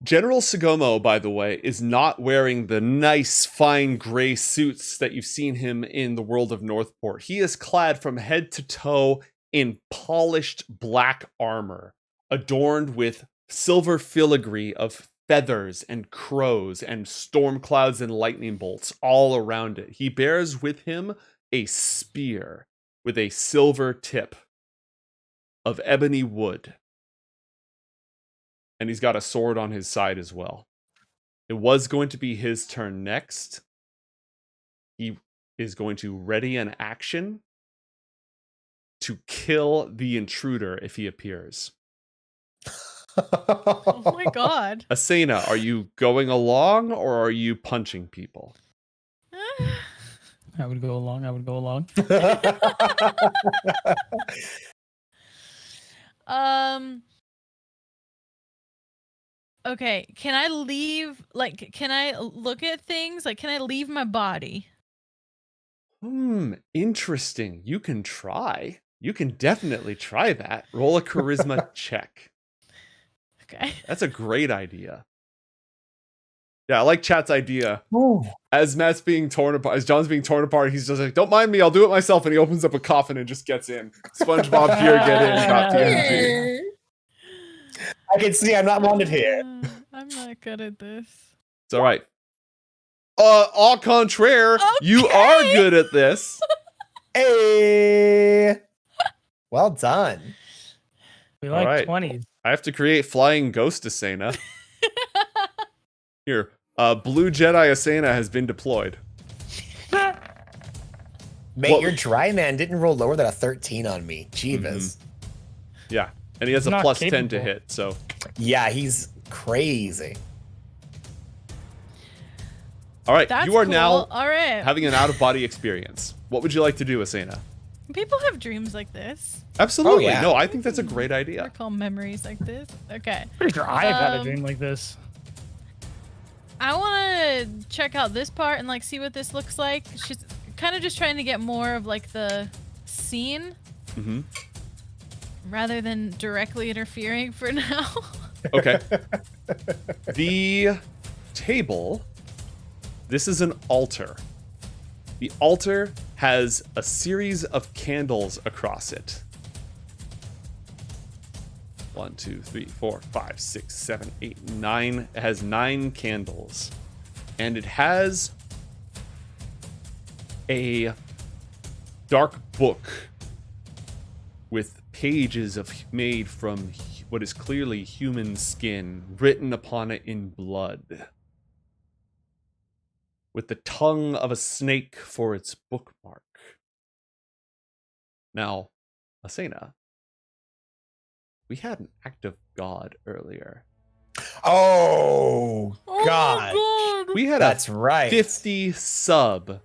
General Sagomo, by the way, is not wearing the nice, fine gray suits that you've seen him in the world of Northport. He is clad from head to toe in polished black armor, adorned with silver filigree of feathers and crows and storm clouds and lightning bolts all around it. He bears with him a spear with a silver tip of ebony wood. And he's got a sword on his side as well. It was going to be his turn next. He is going to ready an action to kill the intruder if he appears. Oh my god. Asena, are you going along or are you punching people? I would go along. Okay, can I leave, like, can I look at things? Like, can I leave my body? Interesting. You can try. You can definitely try that. Roll a charisma check. Okay. That's a great idea. Yeah, I like chat's idea. Ooh. As Matt's being torn apart, as John's being torn apart, he's just like, don't mind me, I'll do it myself. And he opens up a coffin and just gets in. SpongeBob here, get in, got TNT. I can see I'm not wanted here. I'm not good at this. It's all right. Au contraire, you are good at this. Hey! Well done. We like Alright. 20s. I have to create flying ghost Asena. Here, blue Jedi Asena has been deployed. Mate, What- your dry man didn't roll lower than a 13 on me. Jeebus. Yeah, and he has a Not plus 10 to capable. hit, so. Yeah, he's crazy. All right, That's you are cool. now All right. having an out-of-body experience. What would you like to do, Asena? People have dreams like this. Absolutely. Oh, yeah. No, I think that's a great I idea. recall memories like this. Okay. Pretty sure I've had a Um, dream like this. I want to check out this part and like see what this looks like. She's kind of just trying to get more of like the scene Mm-hmm. rather than directly interfering for now. Okay. The table, this is an altar. The altar has a series of candles across it. 1, 2, 3, 4, 5, 6, 7, 8, 9. It has 9 candles. And it has a dark book with pages made from what is clearly human skin, written upon it in blood, with the tongue of a snake for its bookmark. Now, Asena, we had an act of God earlier. Oh, God. Oh my We had That's right. 50 sub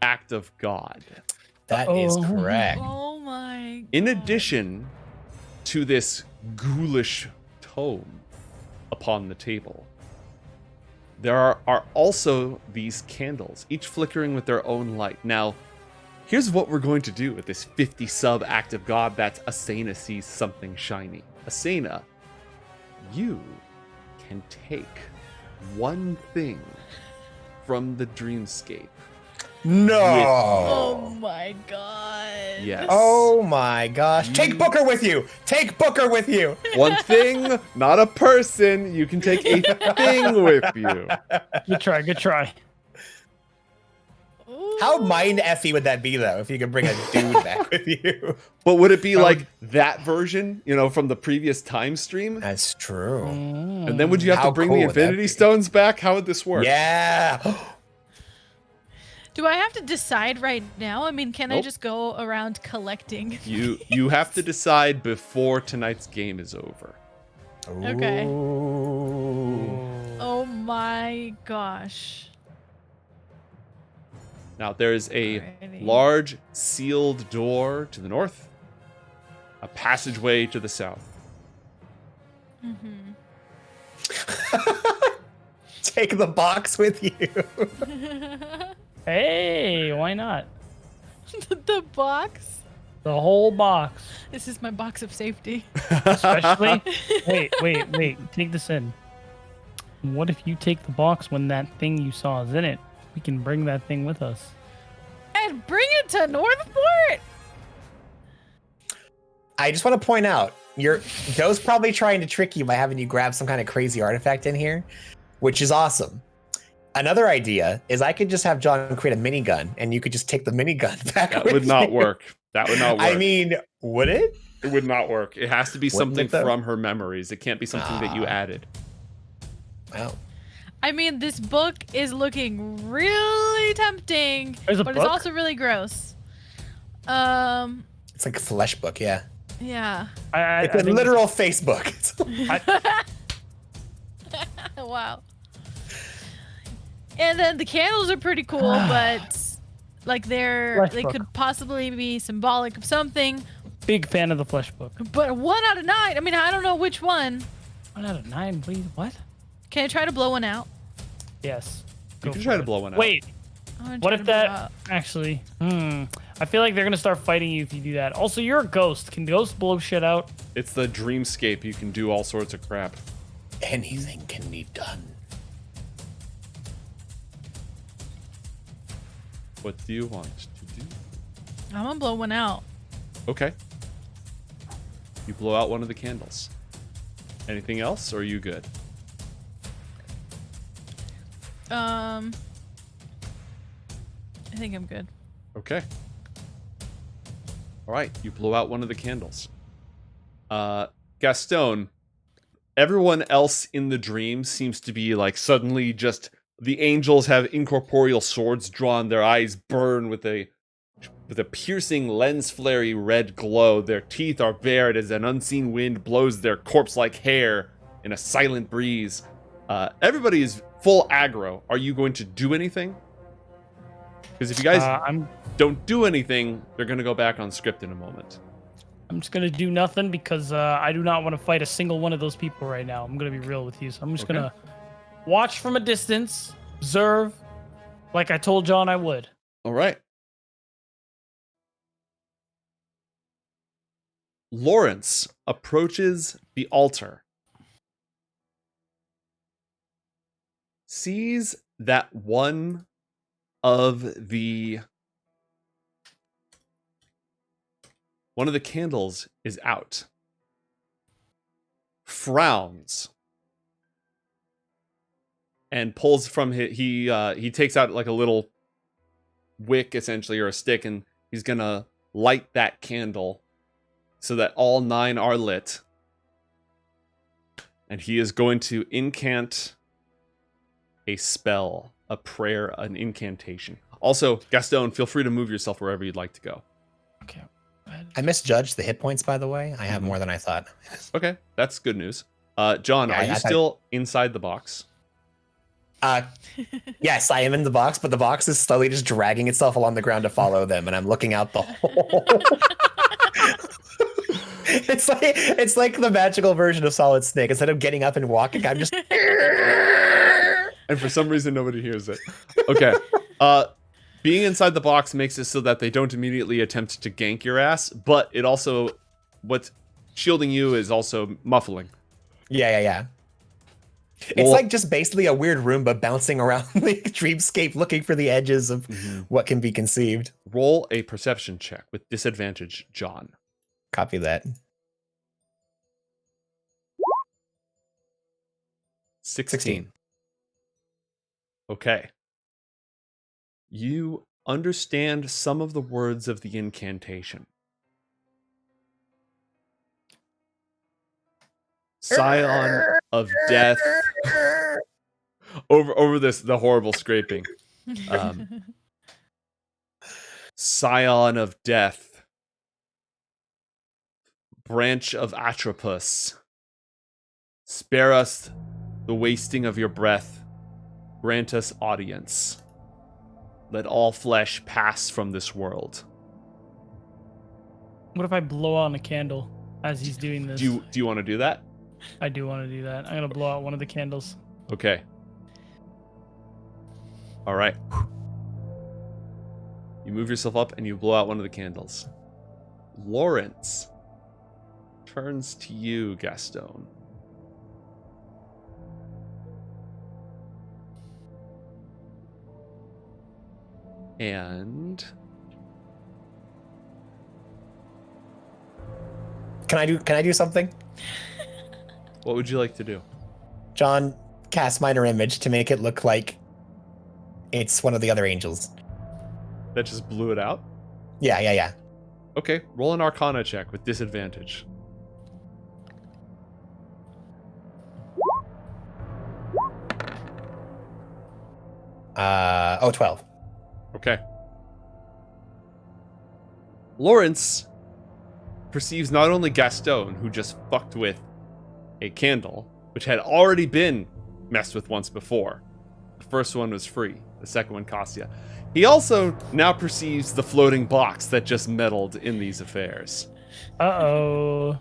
act of God. That is Oh. correct. Oh my. In God. addition to this ghoulish tome upon the table, there are also these candles, each flickering with their own light. Now, here's what we're going to do with this 50 sub act of God. That's Asena sees something shiny. Asena, you can take one thing from the dreamscape. No. Oh my god. Yes. Oh my gosh. Take Booker with you. Take Booker with you. One thing, not a person. You can take a thing with you. Good try. Ooh. How mind effy would that be, though, if you could bring a dude back with you? But would it be like that version, from the previous time stream? That's true. And then would you have How to bring cool the would that Infinity be? Stones back? How would this work? Yeah. Do I have to decide right now? I mean, can I Nope. just go around collecting? You have to decide before tonight's game is over. Okay. Ooh. Oh my gosh. Now there is a Alrighty. large sealed door to the north, a passageway to the south. Mm-hmm. Take the box with you. Hey, why not? The box. The whole box. This is my box of safety. Especially. wait. Take this in. What if you take the box when that thing you saw is in it? We can bring that thing with us. And bring it to Northport. I just want to point out, Joe's probably trying to trick you by having you grab some kind of crazy artifact in here, which is awesome. Another idea is I could just have John create a minigun, and you could just take the minigun back. That would not work. That would not work. I mean, would it? It would not work. It has to be Wouldn't something it, though? from her memories. It can't be something that you added. Wow. I mean, this book is looking really tempting, There's a but book? it's also really gross. It's like a flesh book, yeah. Yeah. It's a literal Facebook. Wow. And then the candles are pretty cool, but like Flesh they book. could possibly be symbolic of something. Big fan of the flesh book. But 1 out of 9. I mean, I don't know which one. 1 out of 9, please. What? Can I try to blow one out? Yes. You Go can for try to it. blow one out. Wait. I wanna What try if to blow that out. actually? I feel like they're gonna start fighting you if you do that. Also, you're a ghost. Can ghosts blow shit out? It's the dreamscape. You can do all sorts of crap. Anything can be done. What do you want to do? I'm gonna blow one out. Okay. You blow out one of the candles. Anything else, or are you good? I think I'm good. Okay. All right, you blow out one of the candles. Gaston, everyone else in the dream seems to be like suddenly just the angels have incorporeal swords drawn, their eyes burn with a piercing lens flary red glow. Their teeth are bared as an unseen wind blows their corpse-like hair in a silent breeze. Everybody is full aggro. Are you going to do anything? Because if you guys don't do anything, they're going to go back on script in a moment. I'm just gonna do nothing because I do not want to fight a single one of those people right now. I'm gonna be real with you, so I'm just gonna watch from a distance, observe, like I told John I would. All right. Lawrence approaches the altar, sees that one of the candles is out, frowns, and pulls from he takes out like a little wick essentially, or a stick, and he's gonna light that candle so that all 9 are lit, and he is going to incant a spell, a prayer, an incantation. Also, Gaston, feel free to move yourself wherever you'd like to go. Okay. I misjudged the hit points, by the way. I have more than I thought. Okay, that's good news. John, Yeah, are you I- still inside the box? Yes, I am in the box, but the box is slowly just dragging itself along the ground to follow them, and I'm looking out the hole. It's like the magical version of Solid Snake. Instead of getting up and walking, I'm just. And for some reason, nobody hears it. Okay. Being inside the box makes it so that they don't immediately attempt to gank your ass, but it also, what's shielding you is also muffling. Yeah. It's Well- like just basically a weird Roomba bouncing around the dreamscape looking for the edges of what can be conceived. Roll a perception check with disadvantage, John. Copy that. 16. Okay. You understand some of the words of the incantation. Scion of death. Over the horrible scraping. Scion of death. Branch of Atropus. Spare us the wasting of your breath. Grant us audience. Let all flesh pass from this world. What if I blow on a candle as he's doing this? Do you want to do that? I do want to do that. I'm gonna blow out one of the candles. Okay. All right. You move yourself up and you blow out one of the candles. Lawrence turns to you, Gaston. And Can I do something? what would you like to do? John casts minor image to make it look like it's one of the other angels. That just blew it out? Yeah. Okay, roll an Arcana check with disadvantage. Oh, 12. Okay. Lawrence perceives not only Gaston, who just fucked with a candle, which had already been messed with once before. The first one was free. The second one cost you. He also now perceives the floating box that just meddled in these affairs. Uh-oh.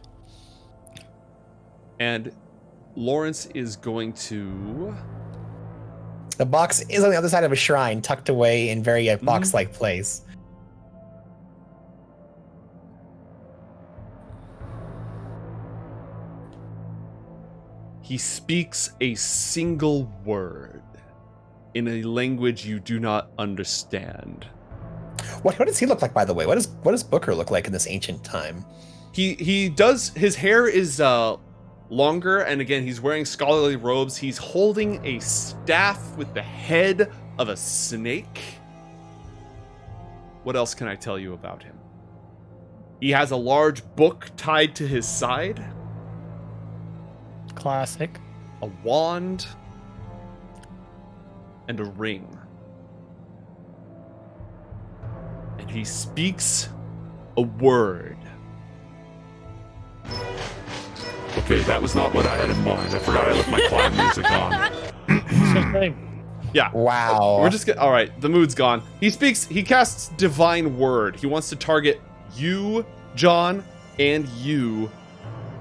And Lawrence is going to... The box is on the other side of a shrine, tucked away in very box-like place. He speaks a single word in a language you do not understand. What does he look like, by the way? What does Booker look like in this ancient time? He does, his hair is longer, and again, he's wearing scholarly robes. He's holding a staff with the head of a snake. What else can I tell you about him? He has a large book tied to his side, Classic. a wand, and a ring. And he speaks a word. Okay, that was not what I had in mind. I forgot I left my clown music on. Same thing. Yeah. Wow. We're just gonna, all right, the mood's gone. He casts divine word. He wants to target you, John, and you,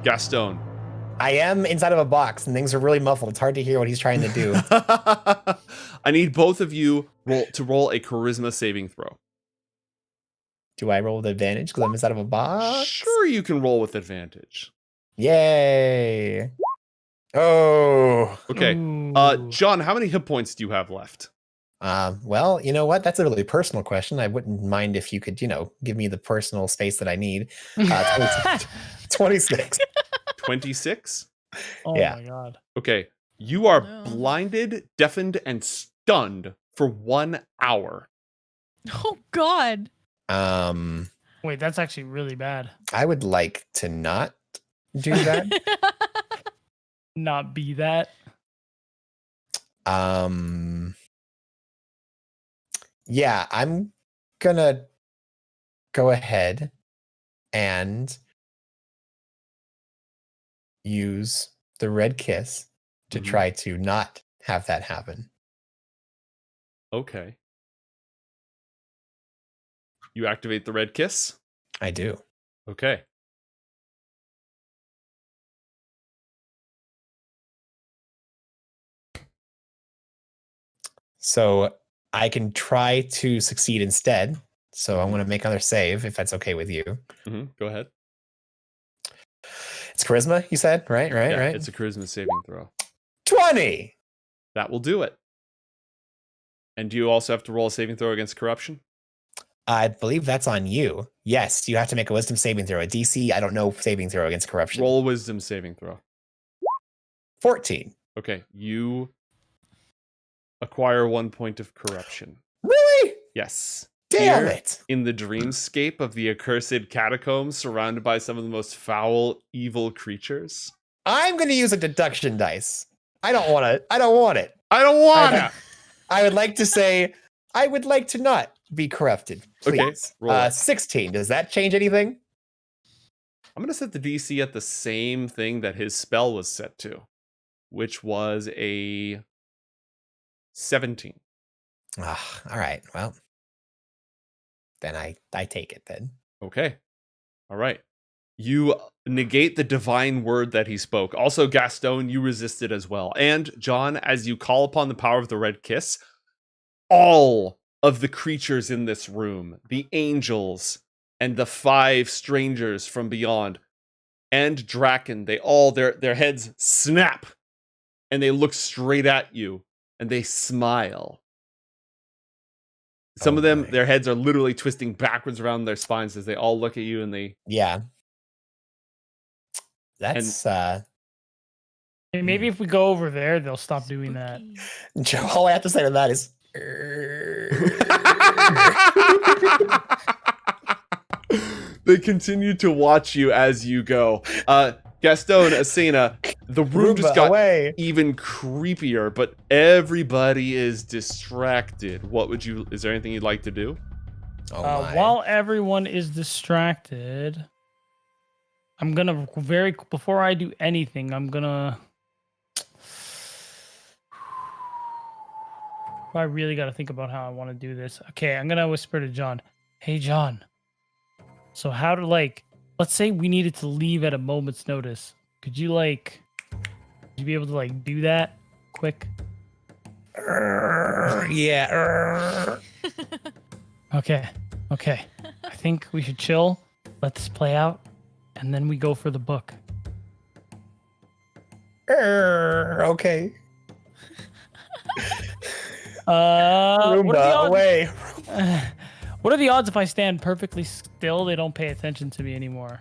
Gaston. I am inside of a box and things are really muffled. It's hard to hear what he's trying to do. I need both of you to roll a charisma saving throw. Do I roll with advantage because I'm inside of a box? Sure, you can roll with advantage. Yay. Oh. Okay. Ooh. John, how many hit points do you have left? Well, you know what? That's a really personal question. I wouldn't mind if you could, give me the personal space that I need. 26. 26? Oh yeah. my god. Okay. You are No. blinded, deafened, and stunned for 1 hour. Oh God. Wait, that's actually really bad. I would like to not do that. Not be that. Yeah, I'm gonna go ahead and use the red kiss to Mhm. try to not have that happen. Okay. You activate the red kiss? I do. Okay. So I can try to succeed instead. So I'm going to make another save if that's okay with you. Go ahead. It's charisma, you said? Right. Yeah, it's a charisma saving throw. 20. That will do it. And do you also have to roll a saving throw against corruption? I believe that's on you. Yes, you have to make a wisdom saving throw. A DC, I don't know, saving throw against corruption. Roll a wisdom saving throw. 14. Okay, you acquire 1 point of corruption. Really? Yes. Damn Here, it. In the dreamscape of the accursed catacombs, surrounded by some of the most foul, evil creatures. I'm going to use a deduction dice. I don't want it. I don't want it. I don't wanna! I would like to say, I would like to not be corrupted. Please. Okay, roll it. 16. Does that change anything? I'm going to set the DC at the same thing that his spell was set to, which was a 17. All right. Well, then I take it then. Okay. All right. You negate the divine word that he spoke. Also, Gaston, you resisted as well. And John, as you call upon the power of the red kiss, all of the creatures in this room, the angels and the 5 strangers from beyond, and Draken, they all their heads snap and they look straight at you and they smile. Some of them, my. their heads are literally twisting backwards around their spines as they all look at you and they... Yeah. That's Hey, maybe if we go over there, they'll stop doing that. Spooky. all I have to say to that is They continue to watch you as you go. Gaston, Asena, the room just Roomba, got away. even creepier, but everybody is distracted. Is there anything you'd like to do? Oh my. While everyone is distracted, I'm gonna before I do anything, I'm gonna. I really got to think about how I want to do this. Okay, I'm gonna whisper to John. Hey, John. So how to let's say we needed to leave at a moment's notice. Would you be able to do that quick? Yeah. Okay. I think we should chill, let this play out, and then we go for the book. Okay. What are the Roomba, odds? away. What are the odds if I stand perfectly still, they don't pay attention to me anymore?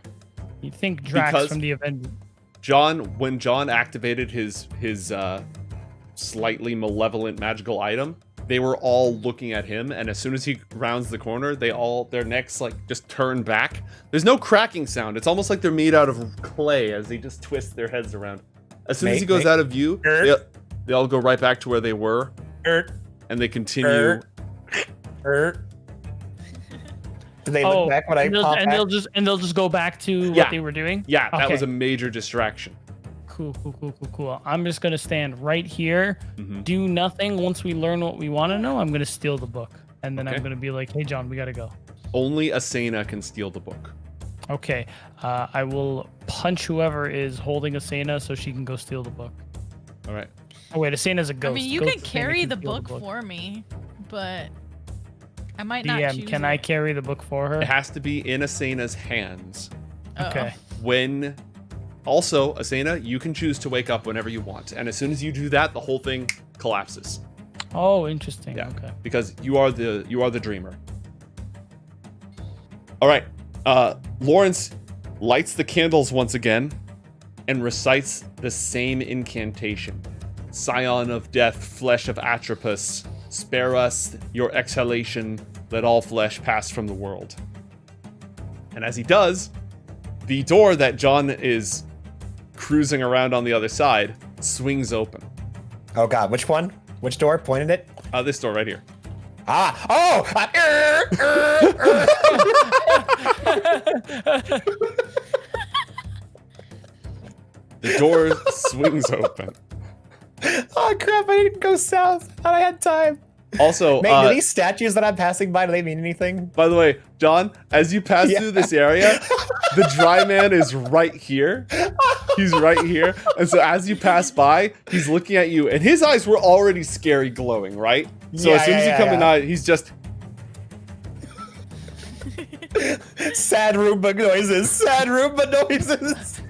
You think Drax Because- from the event? When John activated his slightly malevolent magical item, they were all looking at him, and as soon as he rounds the corner, their necks just turn back. There's no cracking sound. It's almost like they're made out of clay as they just twist their heads around. As soon as he goes out of view, they all go right back to where they were, and they continue. Did they look back when I pop back? They'll just go back to Yeah. what they were doing? Yeah, that Okay. was a major distraction. Cool. I'm just gonna stand right here, Mhm. do nothing. Once we learn what we want to know, I'm gonna steal the book, and then Okay. I'm gonna be like, "Hey, John, we gotta go." Only Asena can steal the book. Okay, I will punch whoever is holding Asena so she can go steal the book. All right. Oh wait, Asena's a I ghost. mean, you Ghost can Asena carry the steal book for me, but I might not DM, choose can it. I carry the book for her? It has to be in Asena's hands. Uh-oh. Okay. Also, Asena, you can choose to wake up whenever you want, and as soon as you do that, the whole thing collapses. Oh, interesting. Yeah. Okay. Because you are the dreamer. All right. Lawrence lights the candles once again and recites the same incantation. Scion of death, flesh of Atropus, spare us your exhalation, let all flesh pass from the world. And as he does, the door that John is cruising around on the other side swings open. Oh god, which one? Which door? Pointed it? This door right here. Ah! Oh! The door swings open. Oh crap, I didn't go south. Thought I had time. Also, Mate, do these statues that I'm passing by, do they mean anything? by the way, John, as you pass Yeah. through this area, the dry man is right here. He's right here. And so as you pass by, he's looking at you, and his eyes were already scary glowing, right? So as soon as you come in, he's just... Sad Roomba noises. Sad Roomba noises.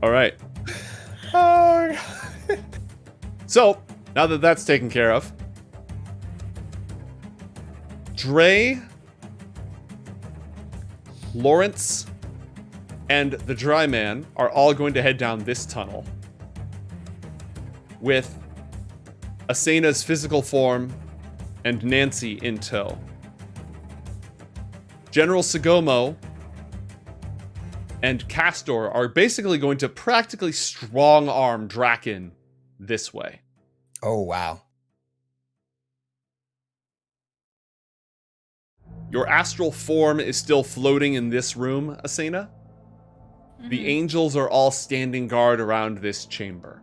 All right. Oh. So, now that that's taken care of, Dre, Lawrence, and the Dry Man are all going to head down this tunnel with Asena's physical form and Nancy in tow. General Sagomo and Castor are basically going to practically strong-arm Draken this way. Oh, wow. Your astral form is still floating in this room, Asena. The angels are all standing guard around this chamber.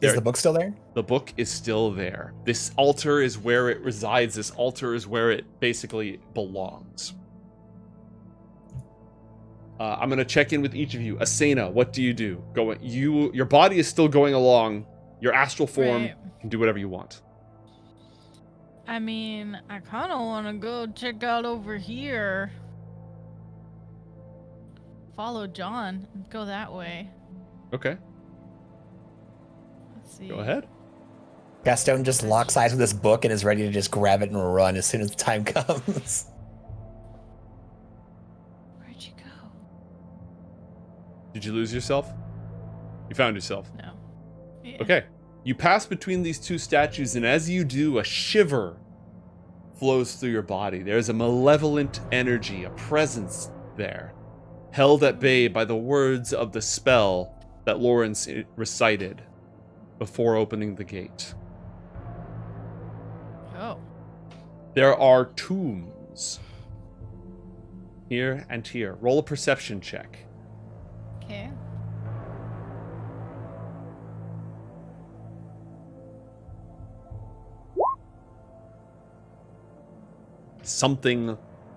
Is the book still there? The book is still there. This altar is where it resides. This altar is where it basically belongs. I'm gonna check in with each of you. Asena, what do you do? Your body is still going along Your astral form Right. can do whatever you want. I mean, I kind of want to go check out over here. Follow John and go that way. Okay, Let's see. go ahead. Gaston just locks eyes with this book and is ready to just grab it and run as soon as the time comes. Where'd you go? Did you lose yourself? You found yourself. No. Yeah. Okay. You pass between these two statues, and as you do, a shiver flows through your body. There's a malevolent energy, a presence there, held at bay by the words of the spell that Lawrence recited before opening the gate. Oh. There are tombs here and here. Roll a perception check. Okay. Something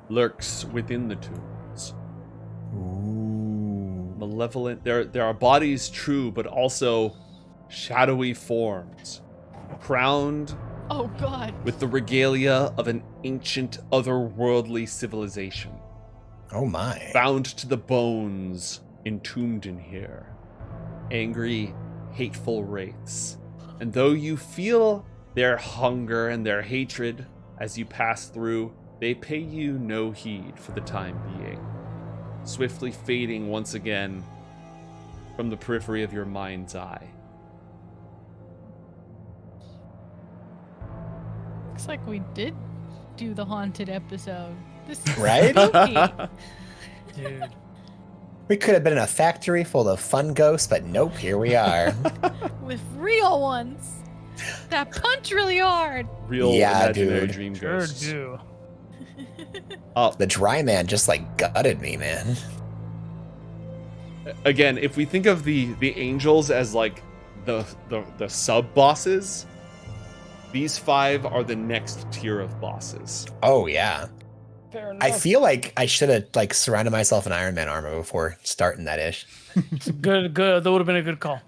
lurks within the tombs. Ooh. Malevolent. There are bodies, true, but also shadowy forms, crowned Oh God. with the regalia of an ancient otherworldly civilization, Oh my. bound to the bones, entombed in here. Angry, hateful wraiths. And though you feel their hunger and their hatred as you pass through, they pay you no heed for the time being, swiftly fading once again from the periphery of your mind's eye. Looks like we did do the haunted episode. This is Right? spooky. Dude. We could have been in a factory full of fun ghosts, but nope, here we are. With real ones that punch really hard. Real Yeah, imaginary dude. dream Sure ghosts. do. The dry man just like gutted me, man. Again, if we think of the angels as like the sub bosses, these 5 are the next tier of bosses. Oh yeah. Fair enough. I feel like I should have like surrounded myself in Iron Man armor before starting that ish. Good. That would have been a good call.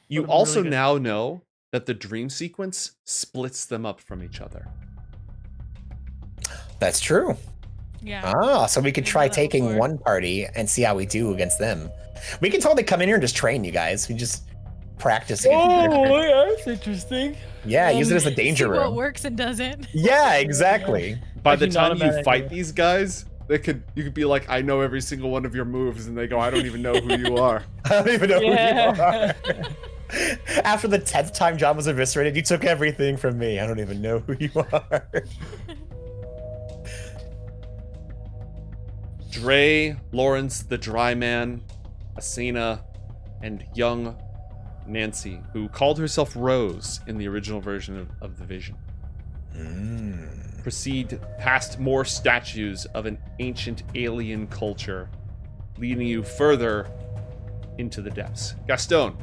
You Would've been also really good. now know that the dream sequence splits them up from each other. That's true. Yeah. Ah, so we could Didn't try know that taking before. one party and see how we do against them. We can totally come in here and just train you guys. We just practice. yeah, that's interesting. Yeah, use it as a danger See what room. works and doesn't. Yeah, exactly. By the Actually, not time a you bad fight idea. these guys, you could be like, I know every single one of your moves, and they go, I don't even know who you are. I don't even know Yeah. who you are. After the 10th time John was eviscerated, you took everything from me. I don't even know who you are. Dre, Lawrence, the Dry Man, Asena, and young Nancy, who called herself Rose in the original version of the Vision, proceed past more statues of an ancient alien culture, leading you further into the depths. Gaston,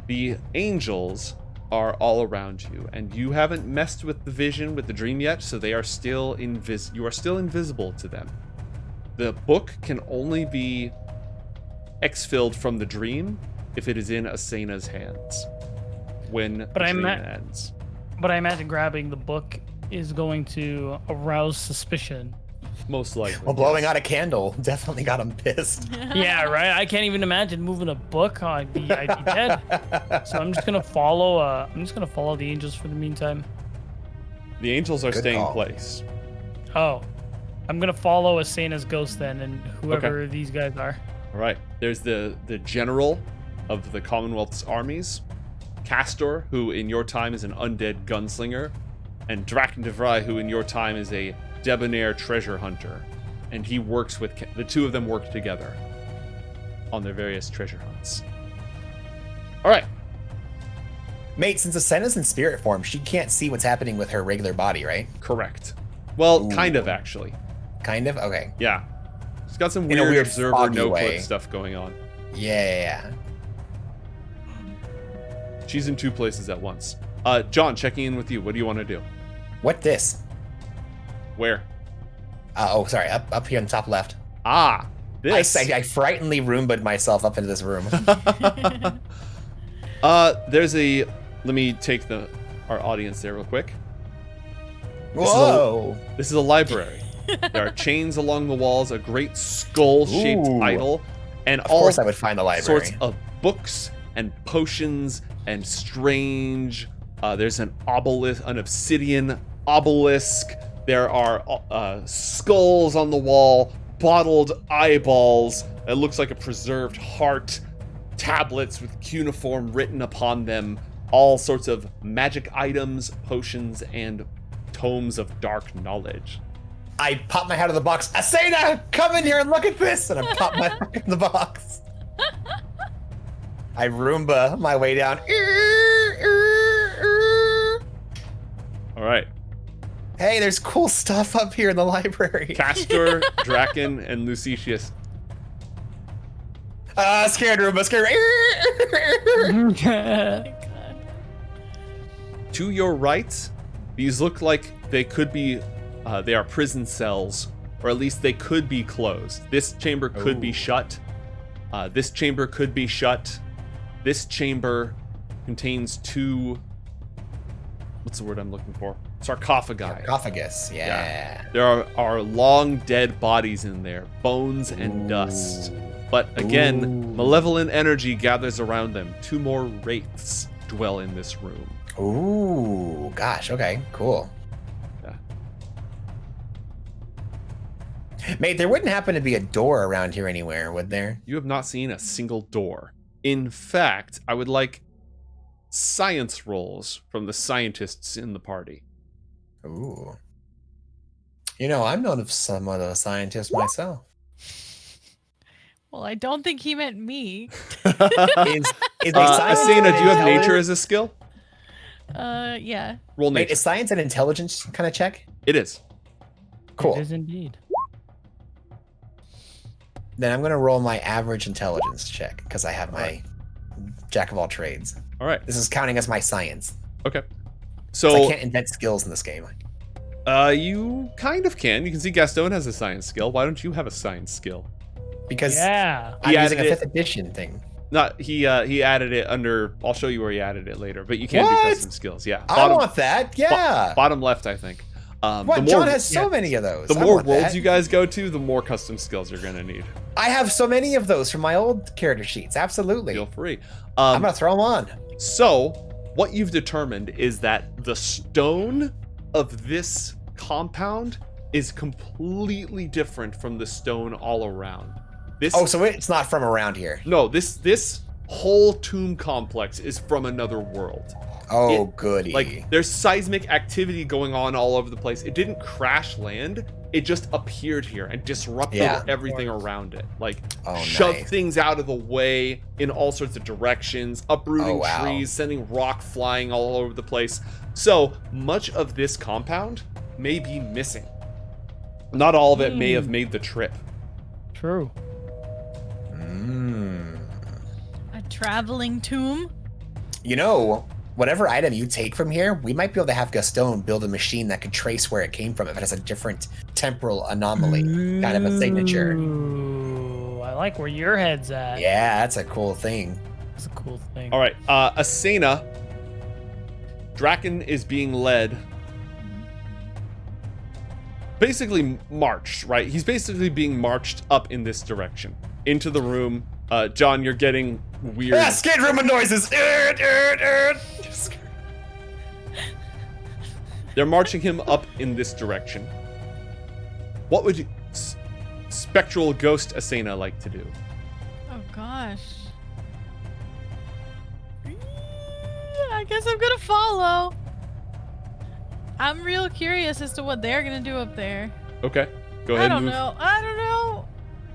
the angels are all around you, and you haven't messed with the vision, with the dream yet, so they are still you are still invisible to them. The book can only be exfilled from the dream if it is in Asena's hands when the dream ends. But I imagine grabbing the book is going to arouse suspicion. Most likely. Well, blowing out a candle definitely got him pissed. Yeah, right. I can't even imagine moving a book. I'd be dead. So I'm just gonna follow. The angels for the meantime. The angels are Good staying in call. place. Oh, I'm gonna follow Asena's ghost then, and whoever these guys are. All right. There's the general of the Commonwealth's armies, Castor, who in your time is an undead gunslinger, and Draken de Vrij, who in your time is a debonair treasure hunter. And he works with the two of them work together on their various treasure hunts. All right. Mate, since Asena's in spirit form, she can't see what's happening with her regular body, right? Correct. Well, Ooh. kind of actually. Kind of? Okay. Yeah. She's got some In a weird weird observer foggy no way. clip stuff going on. Yeah. She's in 2 places at once. John, checking in with you. What do you want to do? What this? Where? Sorry, up here on the top left. This. I frightenedly Roomba'd myself up into this room. There's a. Let me take our audience there real quick. Whoa! This is a library. There are chains along the walls, a great skull-shaped Ooh. idol, and Of all course, I would find the library. sorts of books and potions and strange. There's an obelisk, an obsidian obelisk. There are skulls on the wall, bottled eyeballs. It looks like a preserved heart. Tablets with cuneiform written upon them. All sorts of magic items, potions, and tomes of dark knowledge. I pop my head out of the box. Asena, come in here and look at this! And I pop my head in the box. I Roomba my way down. All right. Hey, there's cool stuff up here in the library. Castor, Draken, and Lucetius. Scared Roomba, scared. To your right, these look like they could be, they are prison cells, or at least they could be closed. This chamber could be shut. This chamber could be shut. This chamber contains two, what's the word I'm looking for? Sarcophagi. Sarcophagus, yeah. There are long dead bodies in there, bones and dust. But again, malevolent energy gathers around them. Two more wraiths dwell in this room. Ooh, gosh, okay, cool. Yeah. Mate, there wouldn't happen to be a door around here anywhere, would there? You have not seen a single door. In fact, I would like science rolls from the scientists in the party. Ooh. You know, I'm not somewhat of a scientist myself. Well, I don't think he meant me. Is Asena, do you have nature as a skill? Yeah. Roll Wait, nature. is science an intelligence kind of check? It is. Cool. It is indeed. Then I'm going to roll my average intelligence check because I have my jack of all trades. All right. This is counting as my science. Okay. 'Cause So I can't invent skills in this game. you kind of can. You can see Gaston has a science skill. Why don't you have a science skill? Because Yeah. I'm He using a added 5th edition thing. Not he added it under. I'll show you where he added it later. But you can do What? custom skills. Yeah. I want that. Yeah. Bottom left, I think. What? John has so many of those. The I more want worlds that. you guys go to, the more custom skills you're gonna need. I have so many of those from my old character sheets. Absolutely. Feel free. I'm going to throw them on. So, what you've determined is that the stone of this compound is completely different from the stone all around. This Oh, so it's not from around here. no, this whole tomb complex is from another world. Oh, goody. Like there's seismic activity going on all over the place. It didn't crash land. It just appeared here and disrupted Yeah. everything around it. Like Oh, shoved nice. things out of the way in all sorts of directions, uprooting Oh, wow. trees, sending rock flying all over the place. So much of this compound may be missing. Not all of it may have made the trip. True. A traveling tomb? You know, whatever item you take from here, we might be able to have Gaston build a machine that could trace where it came from if it has a different temporal anomaly, kind of a signature. Ooh, I like where your head's at. Yeah, that's a cool thing. That's a cool thing. All right, Asena. Draken is being led. Basically marched, right? He's basically being marched up in this direction into the room. John, you're getting weird. Ah, skid rumor noises. They're marching him up in this direction. What would you, spectral ghost Asena, like to do? Oh gosh. I guess I'm gonna follow. I'm real curious as to what they're gonna do up there. Okay, go I ahead. don't and move. know. I don't know.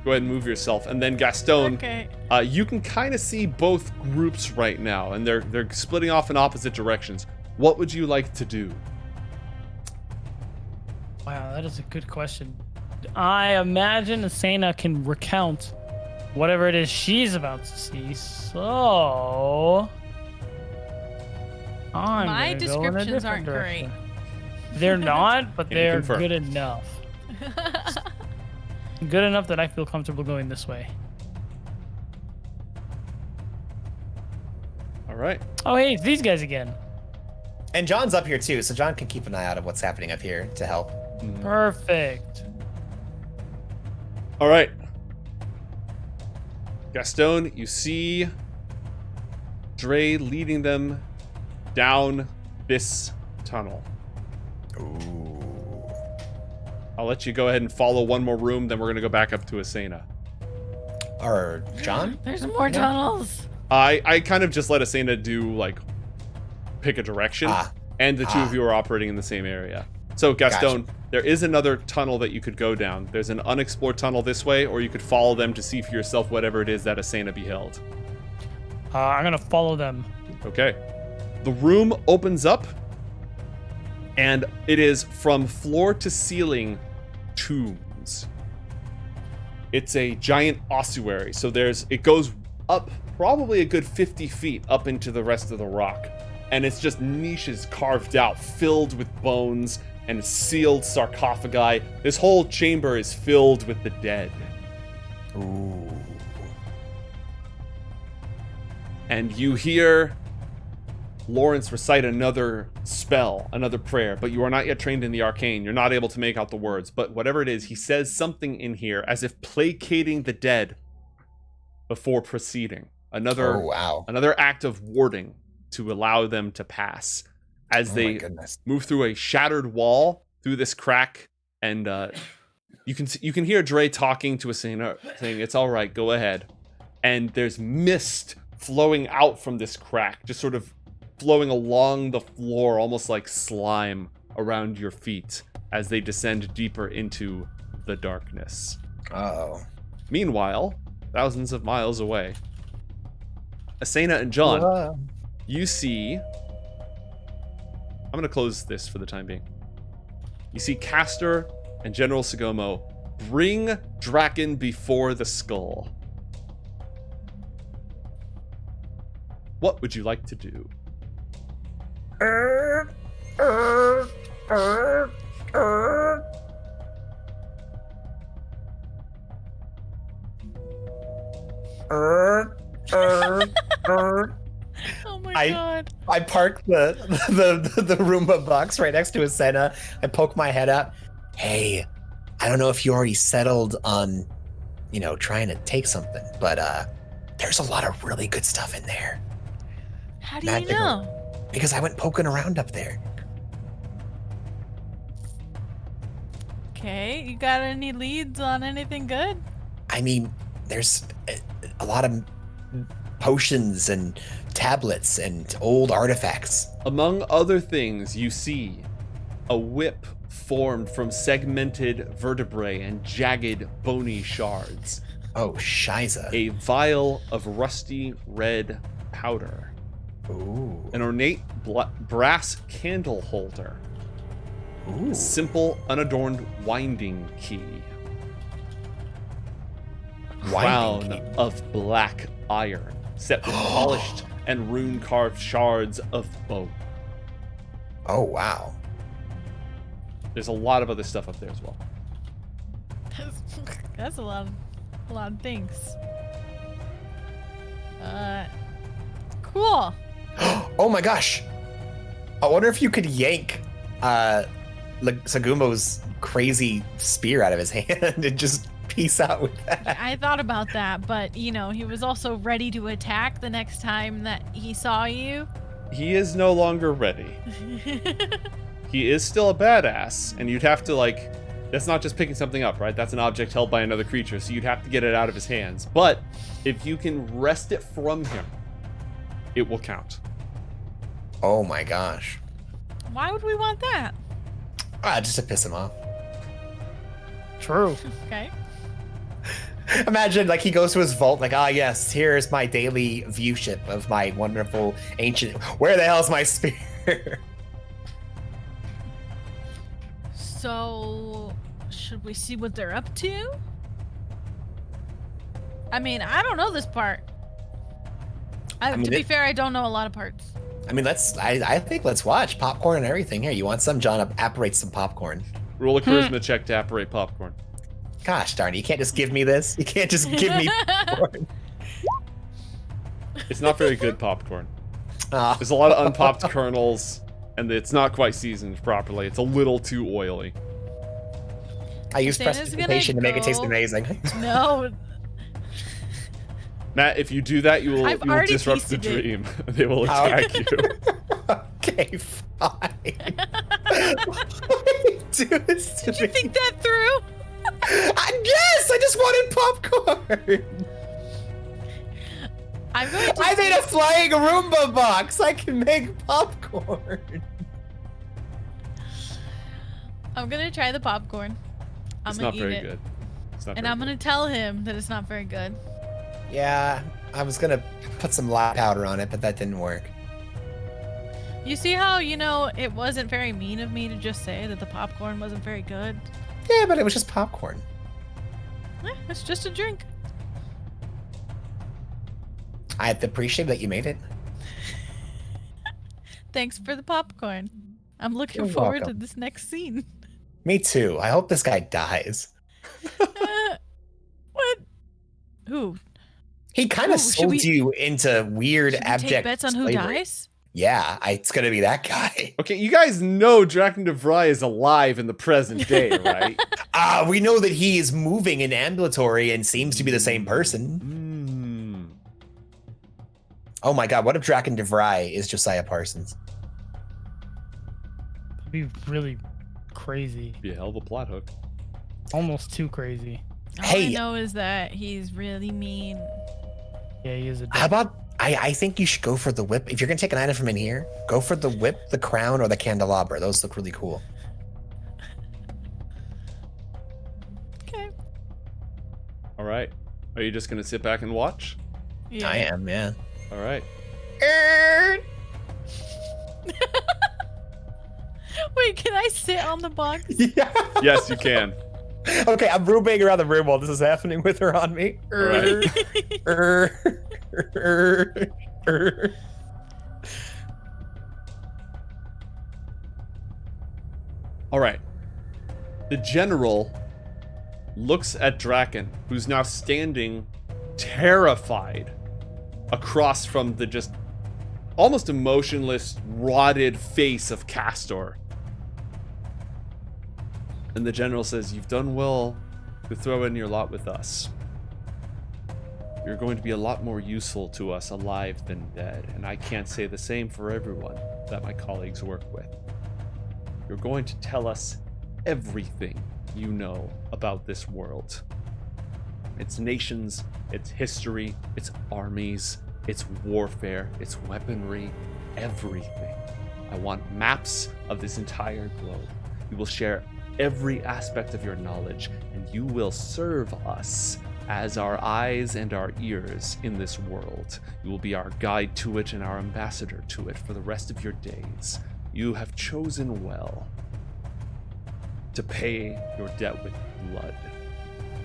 Go ahead and move yourself, and then Gaston. Okay. You can kind of see both groups right now, and they're splitting off in opposite directions. What would you like to do? Wow, that is a good question. I imagine Asena can recount whatever it is she's about to see. So My descriptions aren't great. They're not, but Can they're confirm. good enough. Good enough that I feel comfortable going this way. All right. Oh, hey, it's these guys again. And John's up here too, so John can keep an eye out of what's happening up here to help. Perfect. All right. Gaston, you see Dre leading them down this tunnel. Ooh. I'll let you go ahead and follow one more room, then we're gonna go back up to Asena. Or John? There's more tunnels. I kind of just let Asena do like pick a direction, and the two of you are operating in the same area. So Gaston, there is another tunnel that you could go down. There's an unexplored tunnel this way, or you could follow them to see for yourself whatever it is that Asena beheld. I'm gonna follow them. Okay. The room opens up, and it is from floor to ceiling tombs. It's a giant ossuary, so it goes up probably a good 50 feet up into the rest of the rock. And it's just niches carved out, filled with bones and sealed sarcophagi. This whole chamber is filled with the dead. Ooh. And you hear Lawrence recite another spell, another prayer, but you are not yet trained in the arcane. You're not able to make out the words, but whatever it is, he says something in here as if placating the dead before proceeding. Another act of warding to allow them to pass as they move through a shattered wall through this crack, and you can hear Dre talking to Asena saying, "It's all right, go ahead." And there's mist flowing out from this crack, just sort of flowing along the floor, almost like slime around your feet as they descend deeper into the darkness. Uh-oh. Meanwhile, thousands of miles away, Asena and John, you see... I'm going to close this for the time being. You see Castor and General Sagomo bring Draken before the skull. What would you like to do? Oh my god. I park the Roomba box right next to Asena. I poke my head up. Hey, I don't know if you already settled on, trying to take something, but there's a lot of really good stuff in there. How do you know? Because I went poking around up there. Okay, you got any leads on anything good? I mean, there's a lot of potions and tablets and old artifacts. Among other things, you see a whip formed from segmented vertebrae and jagged bony shards. Oh, shiza. A vial of rusty red powder. Ooh. An ornate brass candle holder. Ooh. A simple, unadorned winding key. Crown of black iron, set with polished and rune-carved shards of bone. Oh, wow. There's a lot of other stuff up there as well. That's a lot of things. Cool. Oh my gosh. I wonder if you could yank Sagumo's crazy spear out of his hand and just peace out with that. I thought about that, but he was also ready to attack the next time that he saw you. He is no longer ready. He is still a badass, and you'd have to that's not just picking something up, right? That's an object held by another creature, so you'd have to get it out of his hands. But if you can wrest it from him, it will count. Oh my gosh. Why would we want that? Just to piss him off. True. Okay. Imagine he goes to his vault yes, here's my daily viewship of my wonderful ancient. Where the hell's my spear? So, should we see what they're up to? I mean, I don't know this part. To be fair, I don't know a lot of parts. I mean, I think let's watch popcorn and everything. Here, you want some? John, apparate some popcorn. Roll a charisma check to apparate popcorn. Gosh darn it, you can't just give me this. You can't just give me popcorn. It's not very good popcorn. There's a lot of unpopped kernels, and it's not quite seasoned properly. It's a little too oily. I use Asena's precipitation to make it taste gonna amazing. No, Matt, if you do that, you will I've you will already disrupt the tasted it. dream. They will attack you. Okay, fine. Why do you do this to did you me? think that through? Yes, I just wanted popcorn. I'm going to I made a flying Roomba box. I can make popcorn. I'm gonna try the popcorn. I'm It's gonna not eat very it. good. It's not And very I'm gonna tell him that it's not very good. Yeah, I was gonna put some lye powder on it, but that didn't work. You see how, it wasn't very mean of me to just say that the popcorn wasn't very good? Yeah, but it was just popcorn. It's just a drink. I appreciate that you made it. Thanks for the popcorn. I'm looking You're forward welcome. to this next scene. Me too. I hope this guy dies. What? Who? He kind of Ooh, should sold we- you into weird, Should we abject take bets on who slavery. dies? Yeah, it's gonna be that guy. Okay, you guys know Draken de Vry is alive in the present day, right? We know that he is moving and ambulatory and seems to be the same person. Oh my god, what if Draken de Vry is Josiah Parsons? It'd be really crazy. Be a hell of a plot hook. Almost too crazy. All Hey. I know is that he's really mean. Yeah, he is a How about I think you should go for the whip. If you're gonna take an item from in here, go for the whip, the crown, or the candelabra. Those look really cool. Okay. All right. Are you just gonna sit back and watch? Yeah. I am, yeah. All right. Wait, can I sit on the box? Yeah. Yes, you can. Okay, I'm rooming around the room while this is happening with her on me. Right. All right. The general looks at Draken, who's now standing terrified across from the just almost emotionless, rotted face of Castor. And the general says, "You've done well to throw in your lot with us. You're going to be a lot more useful to us alive than dead, and I can't say the same for everyone that my colleagues work with. You're going to tell us everything you know about this world. Its nations, its history, its armies, its warfare, its weaponry, everything. I want maps of this entire globe. You will share every aspect of your knowledge, and you will serve us as our eyes and our ears in this world. You will be our guide to it and our ambassador to it for the rest of your days. You have chosen well to pay your debt with blood.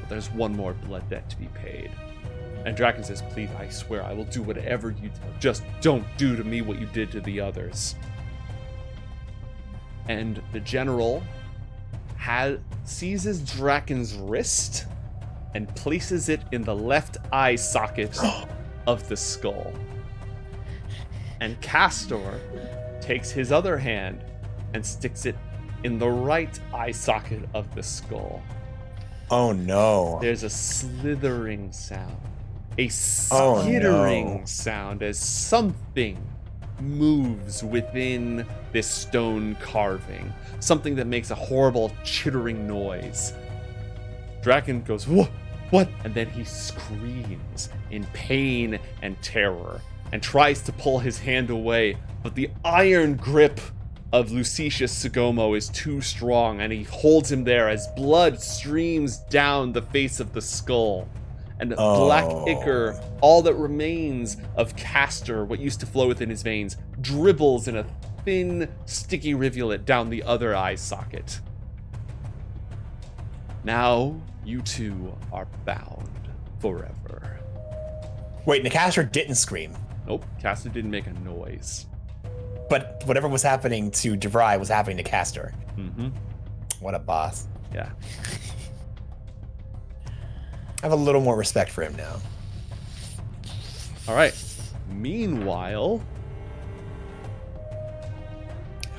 But there's one more blood debt to be paid." And Draken says, "Please, I swear, I will do whatever you tell. Just don't do to me what you did to the others." And the general seizes Draken's wrist and places it in the left eye socket of the skull. And Castor takes his other hand and sticks it in the right eye socket of the skull. Oh no. There's a slithering sound, a Oh, skittering no. sound as something moves within this stone carving. Something that makes a horrible chittering noise. Draken goes, What? And then he screams in pain and terror and tries to pull his hand away, but the iron grip of Lucius Sagomo is too strong, and he holds him there as blood streams down the face of the skull. And black ichor, all that remains of Castor, what used to flow within his veins, dribbles in a thin, sticky rivulet down the other eye socket. Now, you two are bound forever. Wait, Nicastro didn't scream, Nope, Castor didn't make a noise. but whatever was happening to DeVry was happening to Castor. Mm-hmm. What a boss. Yeah. I have a little more respect for him now. All right. Meanwhile,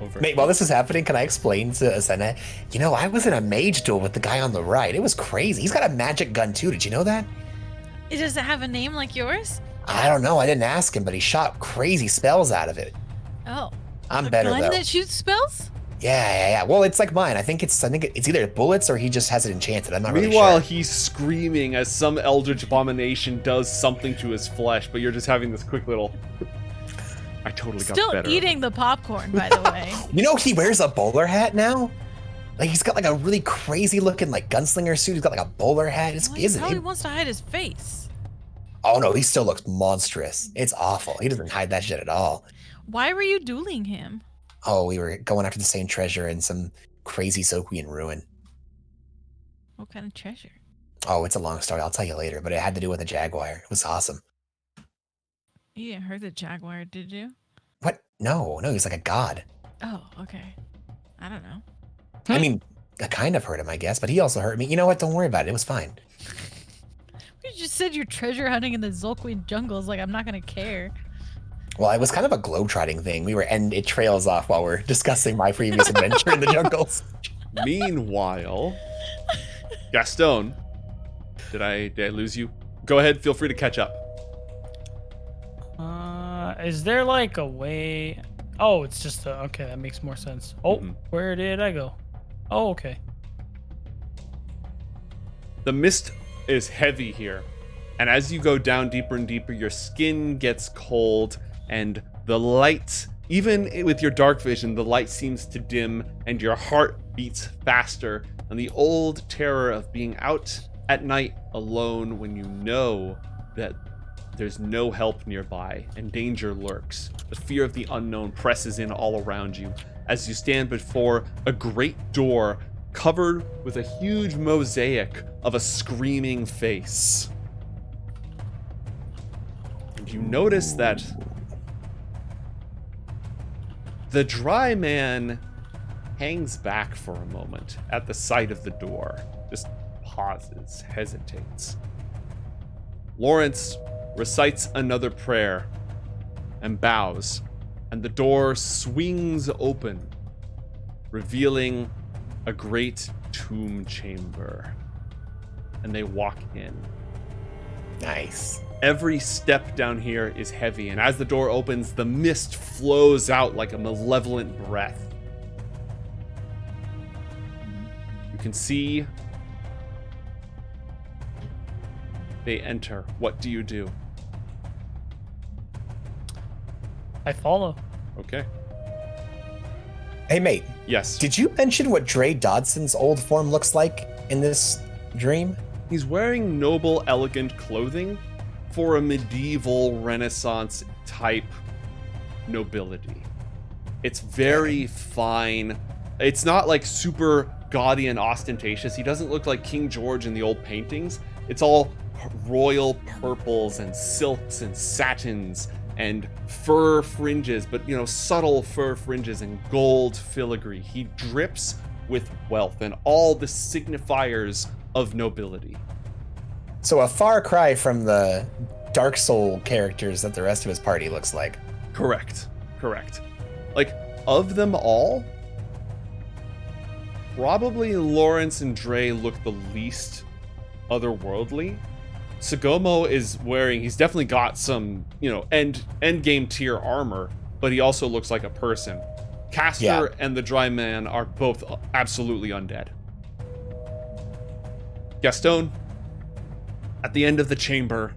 over. Mate, while this is happening, can I explain to Asena? You know, I was in a mage duel with the guy on the right. It was crazy. He's got a magic gun too. Did you know that? Does it have a name like yours? I don't know. I didn't ask him, but he shot crazy spells out of it. Oh. I'm a better gun though. that shoots spells? Yeah. Well, it's like mine. I think it's either bullets or he just has it enchanted. I'm not really Meanwhile, sure. he's screaming as some eldritch abomination does something to his flesh, but you're just having this quick little... I totally got Still better. eating the popcorn, by the way. You know, he wears a bowler hat now. Like he's got like a really crazy looking like gunslinger suit. He's got like a bowler hat. Well, he Isn't probably he? wants to hide his face. Oh no, he still looks monstrous. It's awful. He doesn't hide that shit at all. Why were you dueling him? Oh, we were going after the same treasure in some crazy Soquian ruin. What kind of treasure? Oh, it's a long story. I'll tell you later, but it had to do with a jaguar. It was awesome. You didn't hurt the jaguar, did you? What? No, he's like a god. Oh, okay. I don't know. I mean, I kind of hurt him, I guess, but he also hurt me. You know what? Don't worry about it. It was fine. You just said you're treasure hunting in the Zolkwian jungles. Like, I'm not going to care. Well, it was kind of a globetrotting thing. And it trails off while we're discussing my previous adventure in the jungles. Meanwhile, Gaston, did I lose you? Go ahead, feel free to catch up. Is there like a way? Oh, it's just okay. That makes more sense. Oh, where did I go? Oh, okay. The mist is heavy here, and as you go down deeper and deeper, your skin gets cold, and the light, even with your dark vision, the light seems to dim, and your heart beats faster, and the old terror of being out at night alone when you know that there's no help nearby and danger lurks. The fear of the unknown presses in all around you as you stand before a great door covered with a huge mosaic of a screaming face. And you notice that the dry man hangs back for a moment at the sight of the door, just pauses, hesitates. Lawrence recites another prayer and bows, and the door swings open, revealing a great tomb chamber. And they walk in. Nice. Every step down here is heavy, and as the door opens, the mist flows out like a malevolent breath. You can see they enter. What do you do? I follow. Okay. Hey, mate. Yes. Did you mention what Dre Dodson's old form looks like in this dream? He's wearing noble, elegant clothing for a medieval Renaissance type nobility. It's very fine. It's not like super gaudy and ostentatious. He doesn't look like King George in the old paintings. It's all royal purples and silks and satins and fur fringes, but subtle fur fringes and gold filigree. He drips with wealth and all the signifiers of nobility. So a far cry from the Dark Soul characters that the rest of his party looks like. Correct. Like, of them all, probably Lawrence and Dre look the least otherworldly. Sagomo is he's definitely got some, end game tier armor, but he also looks like a person. Castor and the Dry Man are both absolutely undead. Gaston, at the end of the chamber,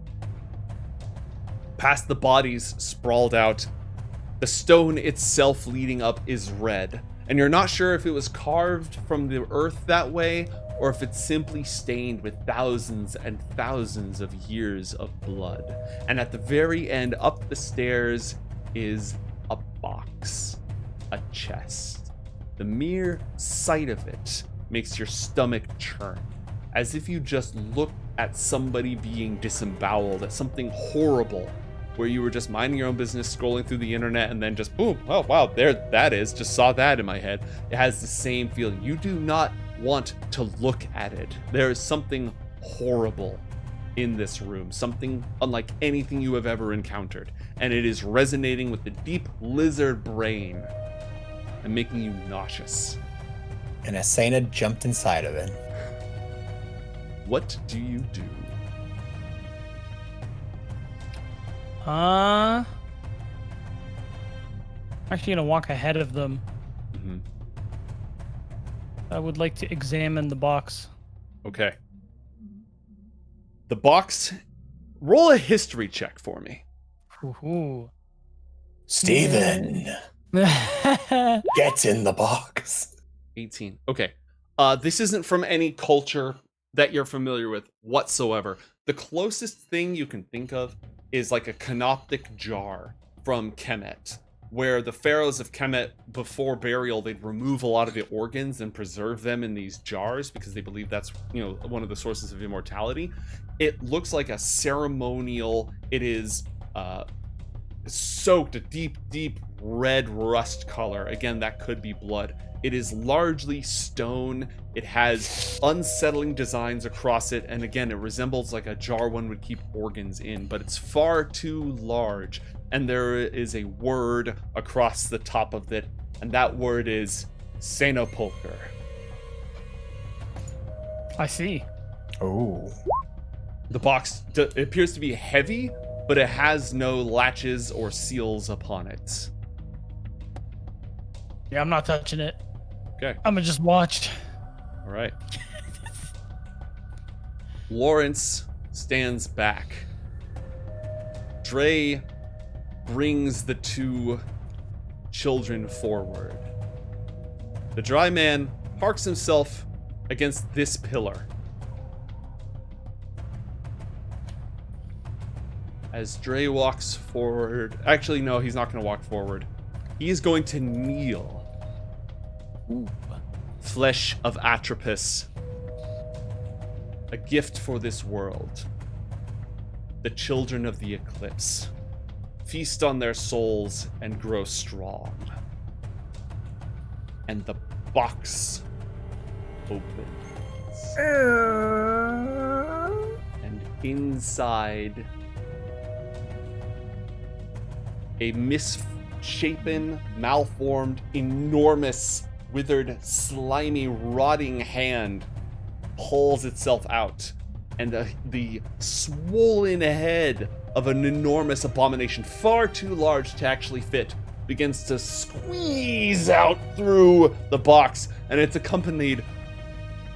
past the bodies sprawled out, the stone itself leading up is red, and you're not sure if it was carved from the earth that way or if it's simply stained with thousands and thousands of years of blood. And at the very end, up the stairs, is a box, a chest. The mere sight of it makes your stomach churn, as if you just looked at somebody being disemboweled, at something horrible, where you were just minding your own business, scrolling through the internet, and then just boom, oh wow, there that is, just saw that in my head. It has the same feeling. You do not want to look at it. There is something horrible in this room, something unlike anything you have ever encountered, and it is resonating with the deep lizard brain and making you nauseous. And Asena jumped inside of it. What do you do? I'm actually gonna walk ahead of them. Mm-hmm. I would like to examine the box. Okay. The box. Roll a history check for me. Ooh. Steven, get in the box. 18. Okay. This isn't from any culture that you're familiar with whatsoever. The closest thing you can think of is like a canoptic jar from Kemet, where the pharaohs of Kemet, before burial, they'd remove a lot of the organs and preserve them in these jars because they believe that's, one of the sources of immortality. It looks like a ceremonial. It is soaked a deep, deep red rust color. Again, that could be blood. It is largely stone. It has unsettling designs across it. And again, it resembles like a jar one would keep organs in, but it's far too large. And there is a word across the top of it. And that word is Cenopulchre. I see. Oh. The box appears to be heavy, but it has no latches or seals upon it. Yeah, I'm not touching it. Okay. I'm gonna just watch. All right. Lawrence stands back. Dre brings the two children forward. The dry man parks himself against this pillar. As Dre walks forward, actually no, he's not going to walk forward. He is going to kneel. Ooh. Flesh of Atropos. A gift for this world. The children of the Eclipse. Feast on their souls and grow strong. And the box opens. And inside, a misshapen, malformed, enormous, withered, slimy, rotting hand pulls itself out, and the swollen head of an enormous abomination, far too large to actually fit, begins to squeeze out through the box, and it's accompanied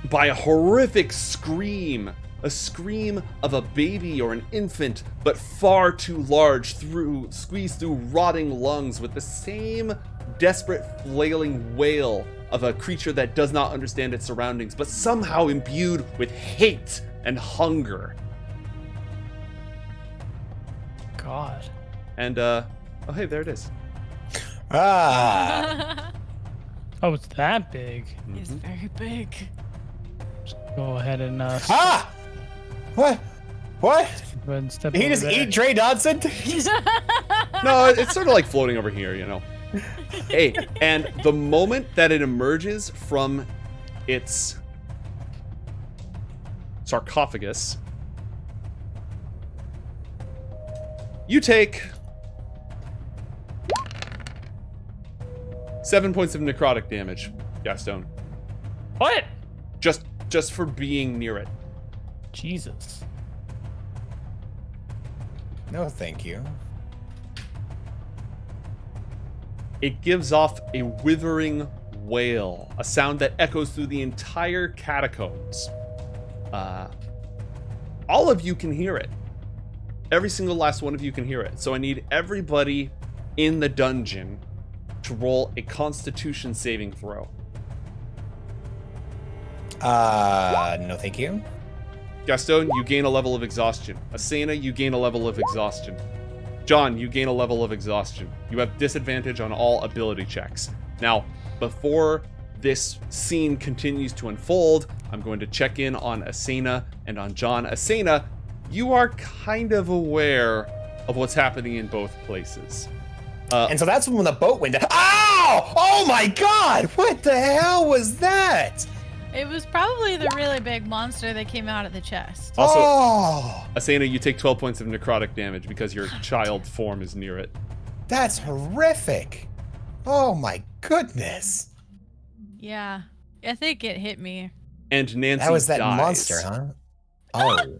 by a horrific scream. A scream of a baby or an infant, but far too large, squeezed through rotting lungs with the same desperate flailing wail of a creature that does not understand its surroundings, but somehow imbued with hate and hunger. God. And, oh hey, there it is. Ah. Oh, it's that big. It's very big. Go ahead and Ah! What? go ahead and step He over just there. eat Dre Dodson? No, it's sort of like floating over here, Hey, and the moment that it emerges from its sarcophagus, you take 7 points of necrotic damage, Gaston. What? Just for being near it. Jesus. No, thank you. It gives off a withering wail, a sound that echoes through the entire catacombs. All of you can hear it. Every single last one of you can hear it. So I need everybody in the dungeon to roll a Constitution saving throw. No, thank you. Gaston, you gain a level of exhaustion. Asena, you gain a level of exhaustion. John, you gain a level of exhaustion. You have disadvantage on all ability checks. Now, before this scene continues to unfold, I'm going to check in on Asena and on John. Asena, you are kind of aware of what's happening in both places. And so that's when the boat went down. Ow! Oh my god! What the hell was that? It was probably the really big monster that came out of the chest. Also, Oh, Asena, you take 12 points of necrotic damage because your child form is near it. that's horrific. Oh my goodness. Yeah. I think it hit me. And Nancy That was that dies. monster, huh? Oh, Oh,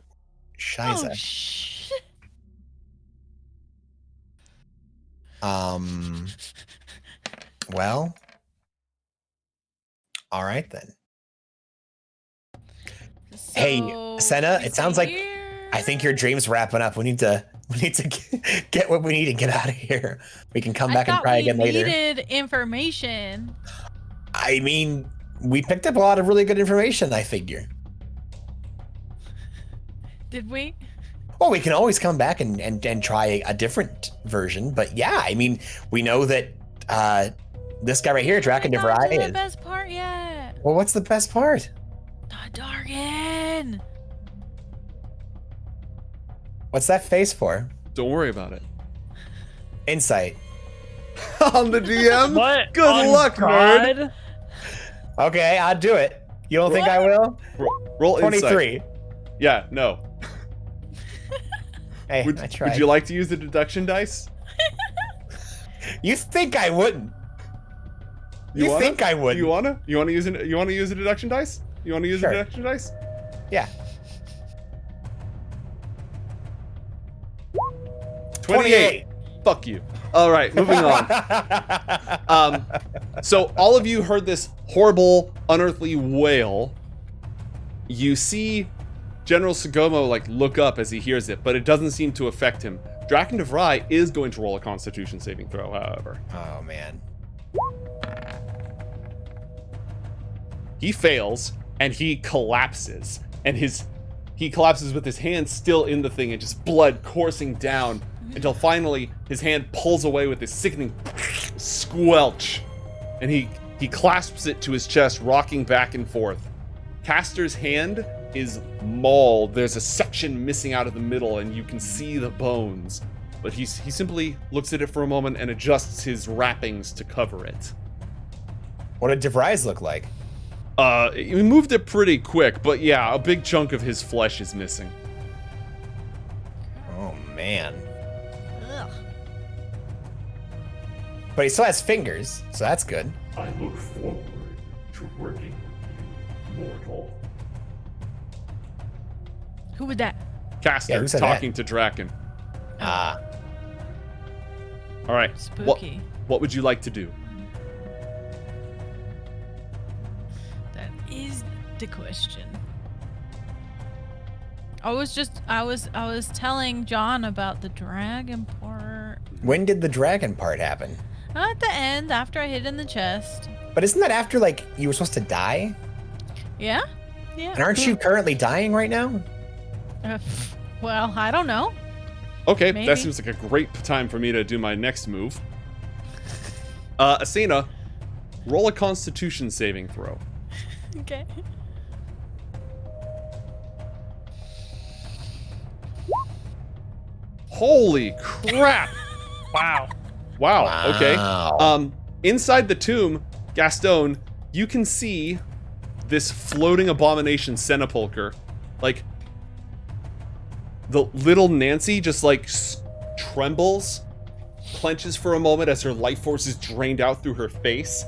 Shiza. shit. Well. All right then. Hey, Asena, it sounds like I think your dream's wrapping up. We need to get what we need to get out of here. We can come back and try again later. We needed information. I mean, we picked up a lot of really good information, I figure. Did we? Well, we can always come back and try a different version. But yeah, I mean, we know that this guy right here, Drakendavrai, The is... best part yet. Well, what's the best part? The Dargan. What's that face for? Don't worry about it. Insight. On the DM? What? Good on luck, nerd. God? Okay, I'll do it. You don't think I will? Roll 23. insight. Yeah, no. Hey, Would, I tried. would you like to use the deduction dice? You think I wouldn't? You wanna? think I would? You wanna use a deduction dice? You wanna use Sure. a deduction dice? Yeah. 28. Fuck you. All right, moving on. So all of you heard this horrible, unearthly wail. You see General Sugomo like look up as he hears it, but it doesn't seem to affect him. Drakendavrai is going to roll a Constitution saving throw, however. Oh man. He fails and he collapses, and he collapses with his hand still in the thing and just blood coursing down until finally his hand pulls away with this sickening squelch, and he clasps it to his chest, rocking back and forth. Caster's hand is mauled. There's a section missing out of the middle and you can see the bones, but he simply looks at it for a moment and adjusts his wrappings to cover it. What did DeVries look like? He moved it pretty quick, but yeah, a big chunk of his flesh is missing. Oh man. Ugh. But he still has fingers, so that's good. I look forward to working with you, mortal. Who was that? Caster Yeah, who said talking to Draken. Ah. All right. Spooky. What would you like to do? That is the question. I was telling John about the dragon part. When did the dragon part happen? At the end, after I hit in the chest. But isn't that after, like, you were supposed to die? Yeah? Yeah. And aren't you currently dying right now? Well, I don't know. Okay, Maybe. that seems like a great time for me to do my next move. Asena, roll a Constitution saving throw. Okay. Holy crap! Wow. Wow. Okay. Wow. Inside the tomb, Gaston, you can see this floating abomination Cenopulchre. Like, the little Nancy just like trembles, clenches for a moment as her life force is drained out through her face,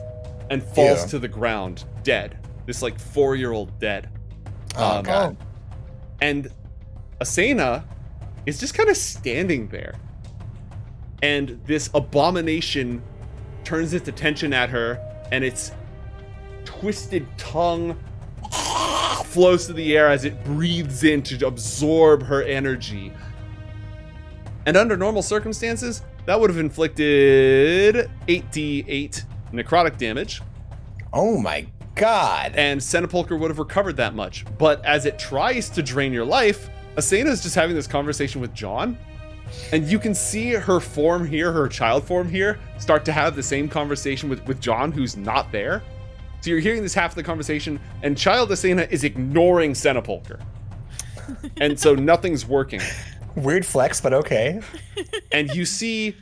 and falls Yeah. to the ground, dead. This like 4-year-old dead. Oh, God. And Asena is just kind of standing there. And this abomination turns its attention at her, and its twisted tongue flows through the air as it breathes in to absorb her energy. And under normal circumstances, that would have inflicted 8d8 necrotic damage, Oh my God. and Cenopulchre would have recovered that much. But as it tries to drain your life, Asena is just having this conversation with John, and you can see her form here, her child form here, start to have the same conversation with John, who's not there. So you're hearing this half of the conversation, and child Asena is ignoring Cenopulchre. And so nothing's working. Weird flex, but okay. And you see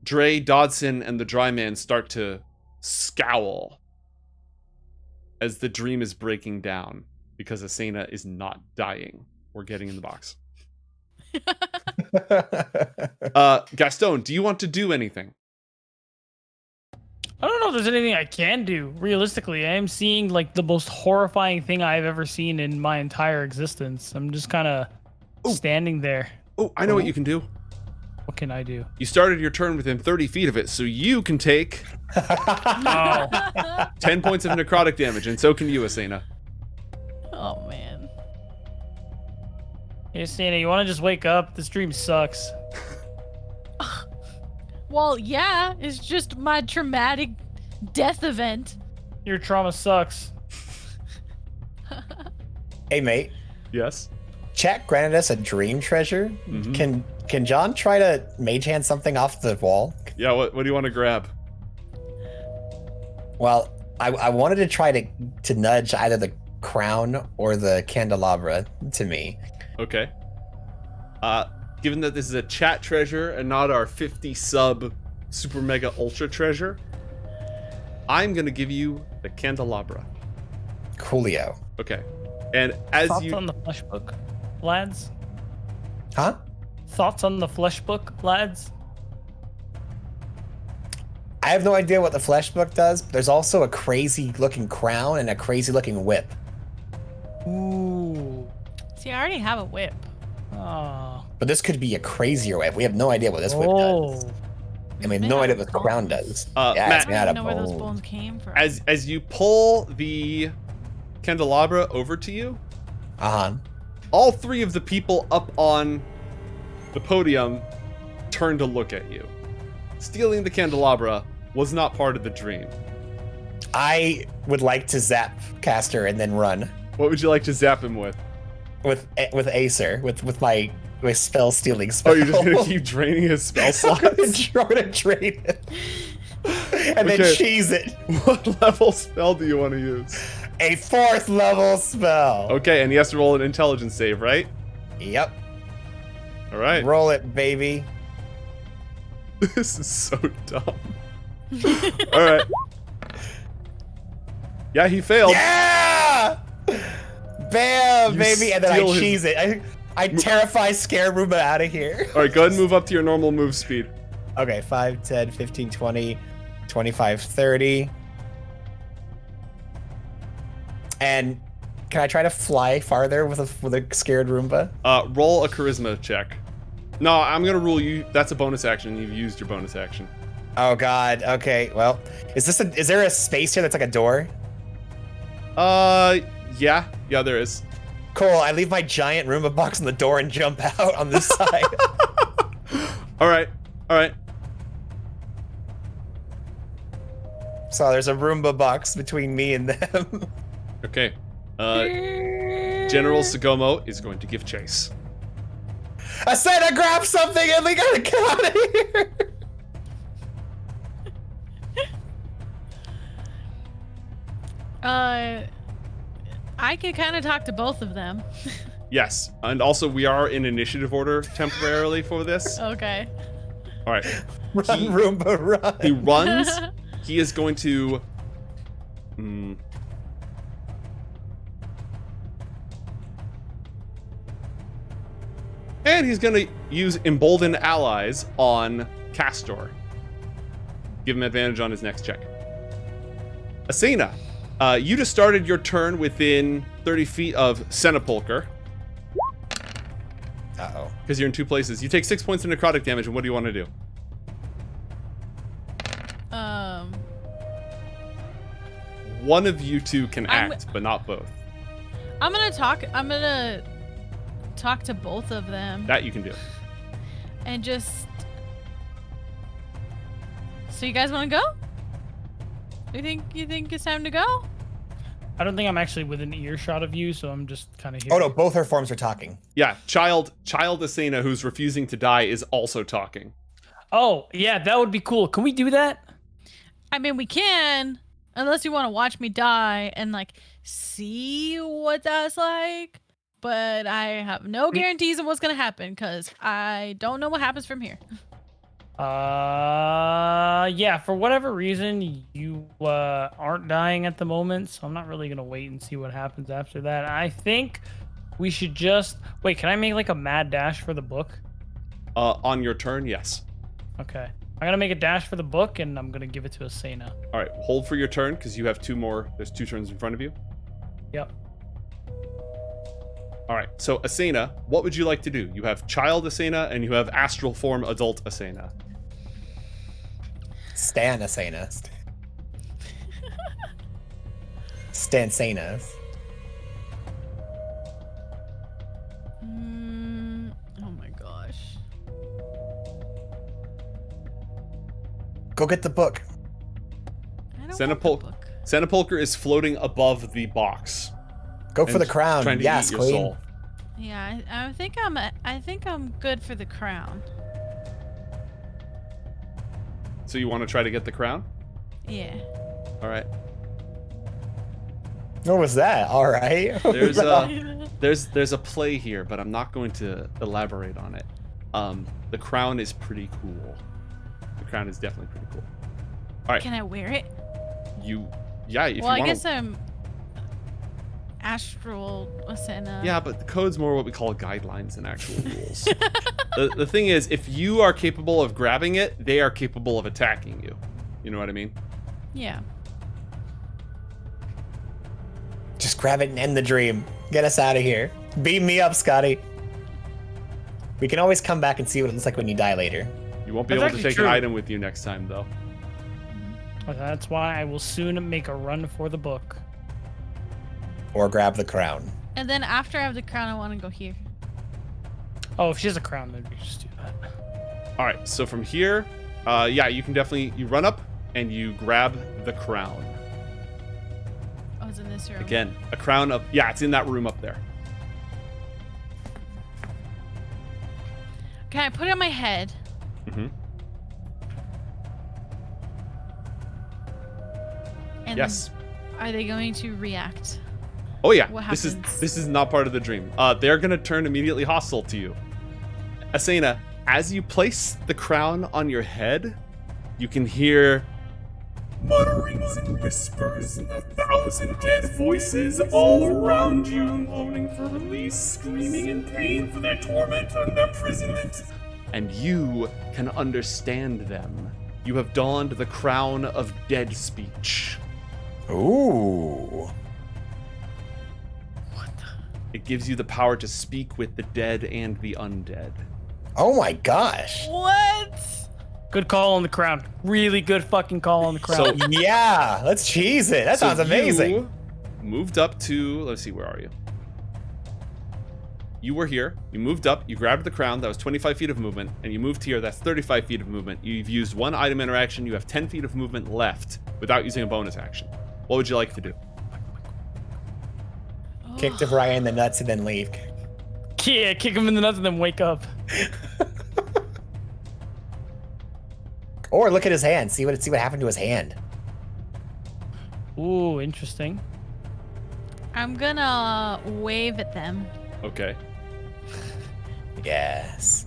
Dre, Dodson, and the Dry Man start to scowl as the dream is breaking down, because Asena is not dying. We're getting in the box. Gaston, do you want to do anything? there's anything I can do. Realistically, I am seeing like the most horrifying thing I've ever seen in my entire existence. I'm just kind of standing there. Oh, I know what you can do. What can I do? You started your turn within 30 feet of it, so you can take Oh, 10 points of necrotic damage, and so can you, Asena. Oh man. hey, Santa, you want to just wake up? This dream sucks. Well, yeah, it's just my traumatic death event. Your trauma sucks. Hey, mate. Yes? Chat granted us a dream treasure. Mhm. Can John try to mage hand something off the wall? Yeah, what do you want to grab? Well, I wanted to try to nudge either the crown or the candelabra to me. Okay. Given that this is a chat treasure and not our 50 sub super mega ultra treasure, I'm gonna give you the candelabra. Coolio. Okay. And as Thoughts you on the flesh book, lads? Huh? Thoughts on the flesh book, lads? I have no idea what the flesh book does, but there's also a crazy looking crown and a crazy looking whip. Ooh. See, I already have a whip. Oh. But this could be a crazier whip. We have no idea what this whip does. I mean, They no have idea what the crown bones. does. Matt- it's I made don't out even of know where those bone. bones came from. as you pull the candelabra over to you, all three of the people up on the podium turn to look at you. Stealing the candelabra was not part of the dream. I would like to zap Caster and then run What would you like to zap him with? with Acer with my spell stealing spell. Oh, you're just gonna keep draining his spell slots? I'm gonna drain it and then Okay. cheese it. What level spell do you want to use? A 4th level spell. Okay, and he has to roll an intelligence save, right? Yep. All right. Roll it, baby. This is so dumb. All right. Yeah, he failed. Yeah! Bam, You baby. And then I steal his- cheese it. I terrify scare Roomba out of here. All right, go ahead and move up to your normal move speed. Okay, 5, 10, 15, 20, 25, 30. And can I try to fly farther with a scared Roomba? Roll a charisma check. No, I'm gonna rule you. That's a bonus action. You've used your bonus action. Oh god. Okay. Well, is there a space here that's like a door? Yeah, there is. Cool. I leave my giant Roomba box on the door and jump out on this side. All right. So there's a Roomba box between me and them. Okay. General Sagomo is going to give chase. I said I grabbed something and we gotta get out of here. I could kind of talk to both of them. Yes, and also we are in initiative order temporarily for this. Okay. All right. Run, He- Roomba, run. He runs. He is going to. And he's going to use Embolden Allies on Castor. Give him advantage on his next check. Asena, you just started your turn within 30 feet of Cenopulchre, Uh-oh. because you're in two places. You take 6 points of necrotic damage, and what do you want to do? One of you two can act, but not both. I'm gonna talk to both of them That you can do. and just. So you guys want to go? You think it's time to go? I don't think I'm actually within earshot of you, so I'm just kind of here. Oh no, both her forms are talking. Yeah, child Asena, who's refusing to die, is also talking. Oh, yeah, that would be cool. Can we do that? I mean, we can, unless you want to watch me die and like see what that's like. But I have no guarantees of what's gonna happen because I don't know what happens from here. Yeah, for whatever reason, you aren't dying at the moment, so I'm not really gonna wait and see what happens after that. I think we should just wait. Can I make like a mad dash for the book? On your turn, yes. Okay. I'm gonna make a dash for the book, and I'm gonna give it to Asena. All right, hold for your turn because you have 2 more. There's 2 turns in front of you. Yep. All right, so Asena, what would you like to do? You have child Asena and you have astral form adult Asena. Stan Asena. Stan Sena. Oh my gosh. Go get the book. I don't Cenopulchre- want the book. Cenopulchre is floating above the box. Go for and the crown. Trying to Yes, eat your queen. soul. Yeah, I think I'm good for the crown. So you want to try to get the crown? Yeah. All right. What was that? All right. There's a play here, but I'm not going to elaborate on it. The crown is pretty cool. The crown is definitely pretty cool. All right. Can I wear it? If Well, you I want guess I'm astral Asena. Yeah, but the code's more what we call guidelines than actual rules. The thing is, if you are capable of grabbing it, they are capable of attacking you. You know what I mean? Yeah. Just grab it and end the dream. Get us out of here. Beam me up, Scotty. We can always come back and see what it looks like when you die later. You won't be That's able to actually take true. an item with you next time, though. That's why I will soon make a run for the book. Or grab the crown. And then after I have the crown, I want to go here. Oh, if she has a crown, then we just do that. All right, so from here, yeah, you can definitely you run up and you grab the crown. Oh, it's in this room. Again, a crown of yeah, it's in that room up there. Can I put it on my head? Mm-hmm. And Yes. Are they going to react? Oh yeah, What this happens? is not part of the dream. They're gonna turn immediately hostile to you. Asena, as you place the crown on your head, you can hear Mutterings and whispers and 1,000 dead voices all around you, moaning for release, screaming in pain for their torment and their imprisonment. and you can understand them. You have donned the crown of dead speech. Ooh. It gives you the power to speak with the dead and the undead. Oh my gosh. What? Good call on the crown. Really good fucking call on the crown. So Yeah, let's cheese it. That sounds amazing. You moved up to, let's see, where are you? You were here, you moved up, you grabbed the crown, that was 25 feet of movement, and you moved here, that's 35 feet of movement. You've used one item interaction, you have 10 feet of movement left without using a bonus action. What would you like to do? Kick the Ryan in the nuts and then leave. Yeah, kick him in the nuts and then wake up. Or look at his hand. See what happened to his hand. Ooh, interesting. I'm gonna wave at them. Okay. Yes.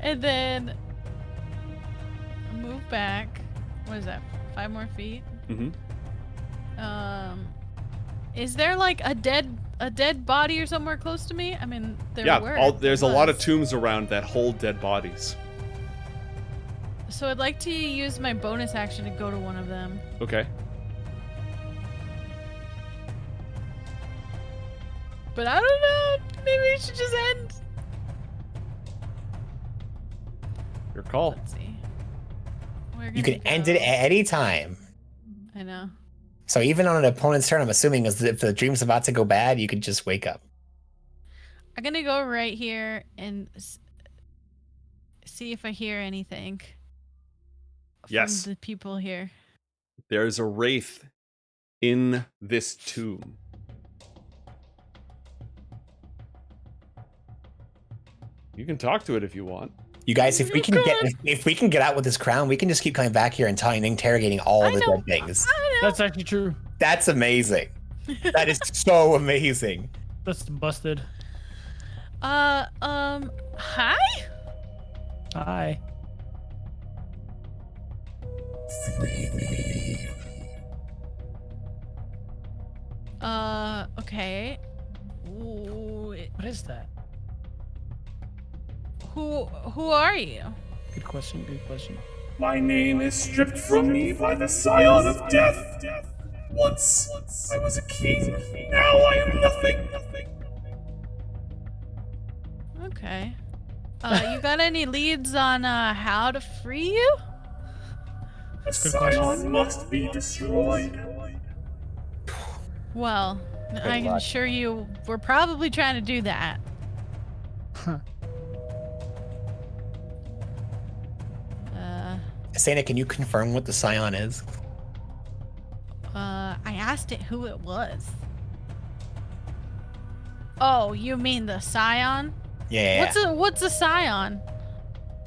And then move back. What is that? 5 more feet? Mm-hmm. Is there like a dead body or somewhere close to me? I mean, there were. Yeah, there's a lot of was. tombs around that hold dead bodies. So I'd like to use my bonus action to go to one of them. Okay. But I don't know. Maybe we should just end. Your call. Let's see. We're You gonna can end it go- at any time. I know. So even on an opponent's turn, I'm assuming is that if the dream's about to go bad, you could just wake up. I'm gonna go right here and see if I hear anything. Yes. From the people here. There's a wraith in this tomb. You can talk to it if you want. You guys, if we can get out with this crown, we can just keep coming back here and interrogating all I the know. dead things. I know. That's actually true. That's amazing. That is so amazing. That's busted. Hi? Hi. Okay. Ooh, What is that? Who are you? Good question. Good question. My name is stripped from me by the Scion of Death. Once I was a king, now I am nothing. Okay. You got any leads on how to free you? The Scion must be destroyed. Well, I can luck. assure you, we're probably trying to do that. Huh. Asena, can you confirm what the Scion is? I asked it who it was. Oh, you mean the Scion? Yeah. What's a Scion?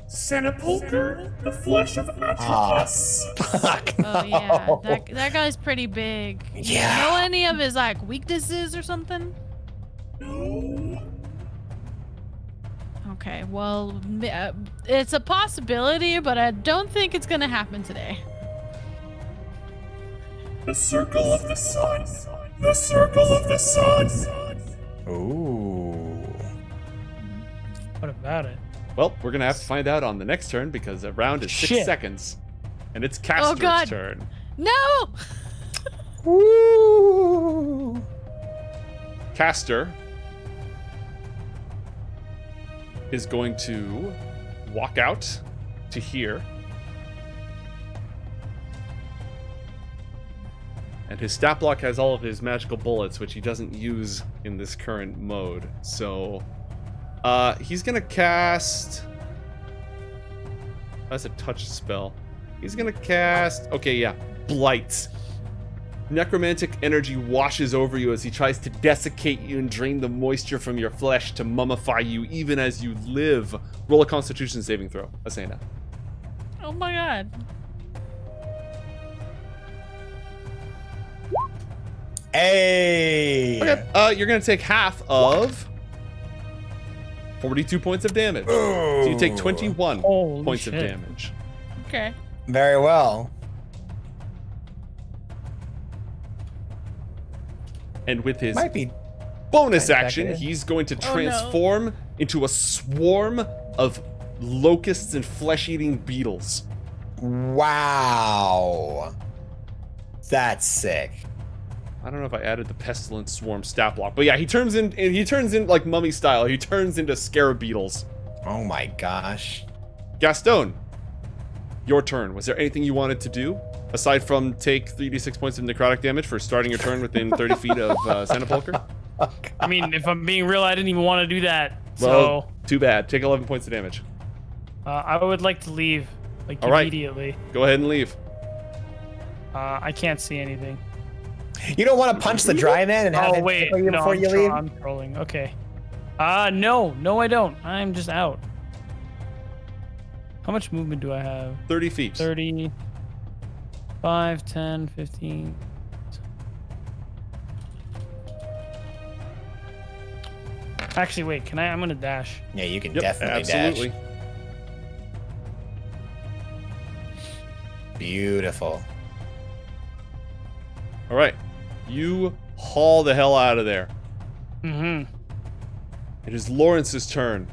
Cenopulchre, the flesh of Atropus. Fuck. Oh yeah, no. that guy's pretty big. Yeah. Know any of his like weaknesses or something? No. Okay, well, it's a possibility, but I don't think it's gonna happen today. The circle of the sun. The circle of the sun. Ooh. What about it? Well, we're gonna have to find out on the next turn because a round is 6 Shit. seconds, and it's Caster's God. turn. No! Ooh. Caster is going to walk out to here. And his stat block has all of his magical bullets, which he doesn't use in this current mode. So, he's gonna cast... That's a touch spell. He's gonna cast... Okay, yeah. Blight. Necromantic energy washes over you as he tries to desiccate you and drain the moisture from your flesh to mummify you even as you live. Roll a Constitution saving throw, Asena. Oh my god. Hey. Okay, you're gonna take half of 42 points of damage. So you take 21 Holy points of shit. damage. Okay. Very well. And with his Might be. bonus Kinda action, back in. he's going to no. transform into a swarm of locusts and flesh-eating beetles. Wow. That's sick. I don't know if I added the pestilence swarm stat block, but yeah, he turns in like mummy style. He turns into scarab beetles. Oh my gosh. Gaston, your turn. Was there anything you wanted to do aside from take 3d6 points of necrotic damage for starting your turn within 30 feet of Cenopulchre? I mean, if I'm being real, I didn't even want to do that. Well, So too bad. Take 11 points of damage. I would like to leave, like, All right. immediately. Go ahead and leave. I can't see anything. You don't want to punch the dry man and have Oh him wait, tickle you no, before you leave? I'm trolling. Okay. No, I don't. I'm just out. How much movement do I have? 30 feet. 30, 5, 10, 15. Actually, wait, can I? I'm gonna dash. Yeah, you can Yep, definitely absolutely. dash. Beautiful. All right. You haul the hell out of there. Mm-hmm. It is Lawrence's turn.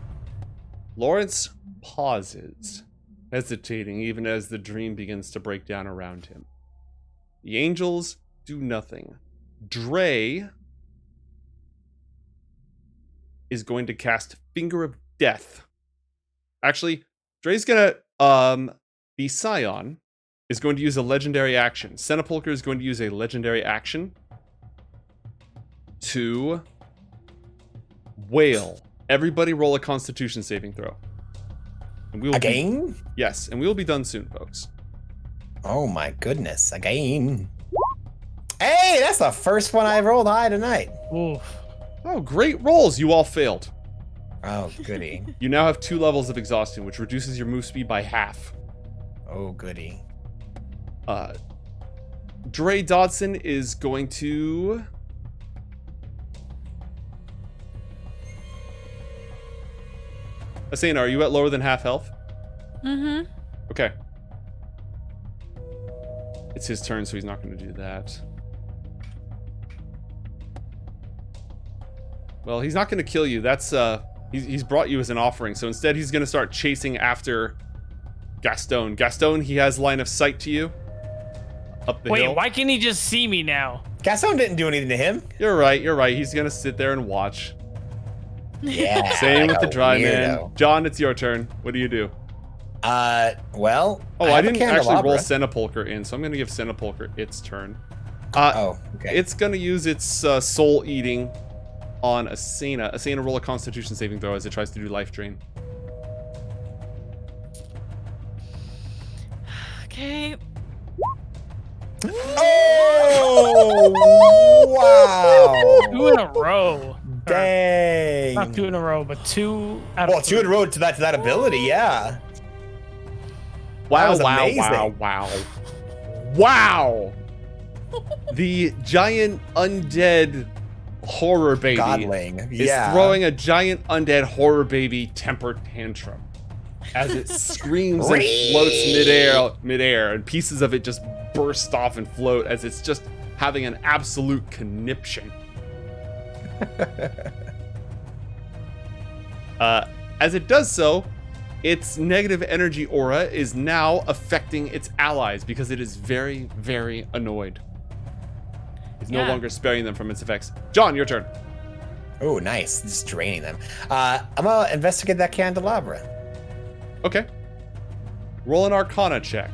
Lawrence pauses, hesitating even as the dream begins to break down around him. The angels do nothing. Dre is going to cast Finger of Death. Actually, Dre's gonna the Scion is going to use a legendary action. Cenopulchre is going to use a legendary action to wail. Everybody roll a Constitution saving throw. And we will Again? yes, and we will be done soon, folks. Oh my goodness. Again. Hey, that's the first one I rolled high tonight. Oof. Oh, great rolls. You all failed. Oh, goody. You now have 2 levels of exhaustion, which reduces your move speed by half. Oh, goody. Dre Dodson is going to... Asena, are you at lower than half health? Mm-hmm. Okay. It's his turn, so he's not going to do that. Well, he's not going to kill you. That's He's brought you as an offering, so instead he's going to start chasing after Gaston. Gaston, he has line of sight to you up the hill. Wait, why can't he just see me now? Gaston didn't do anything to him. You're right. He's going to sit there and watch. Yeah. Same like with the a dry man. weirdo. John, it's your turn. What do you do? Well. Oh, I have a didn't actually roll candelabra. Cenopulchre in, so I'm going to give Cenopulchre its turn. Oh, okay. It's going to use its soul eating on Asena. Asena, roll a Constitution saving throw as it tries to do life drain. Okay. Oh! Wow! 2 in a row. Dang. Not 2 in a row, but 2 out of Well, 2 in a row to that ability, yeah. Wow, was wow, amazing. wow. The giant undead horror baby Godling. is Yeah. throwing a giant undead horror baby temper tantrum as it screams and floats midair, and pieces of it just burst off and float as it's just having an absolute conniption. As it does so, its negative energy aura is now affecting its allies because it is very, very annoyed. It's no Yeah. longer sparing them from its effects. John, your turn. Oh, nice. Just draining them. I'm gonna investigate that candelabra. Okay. Roll an Arcana check.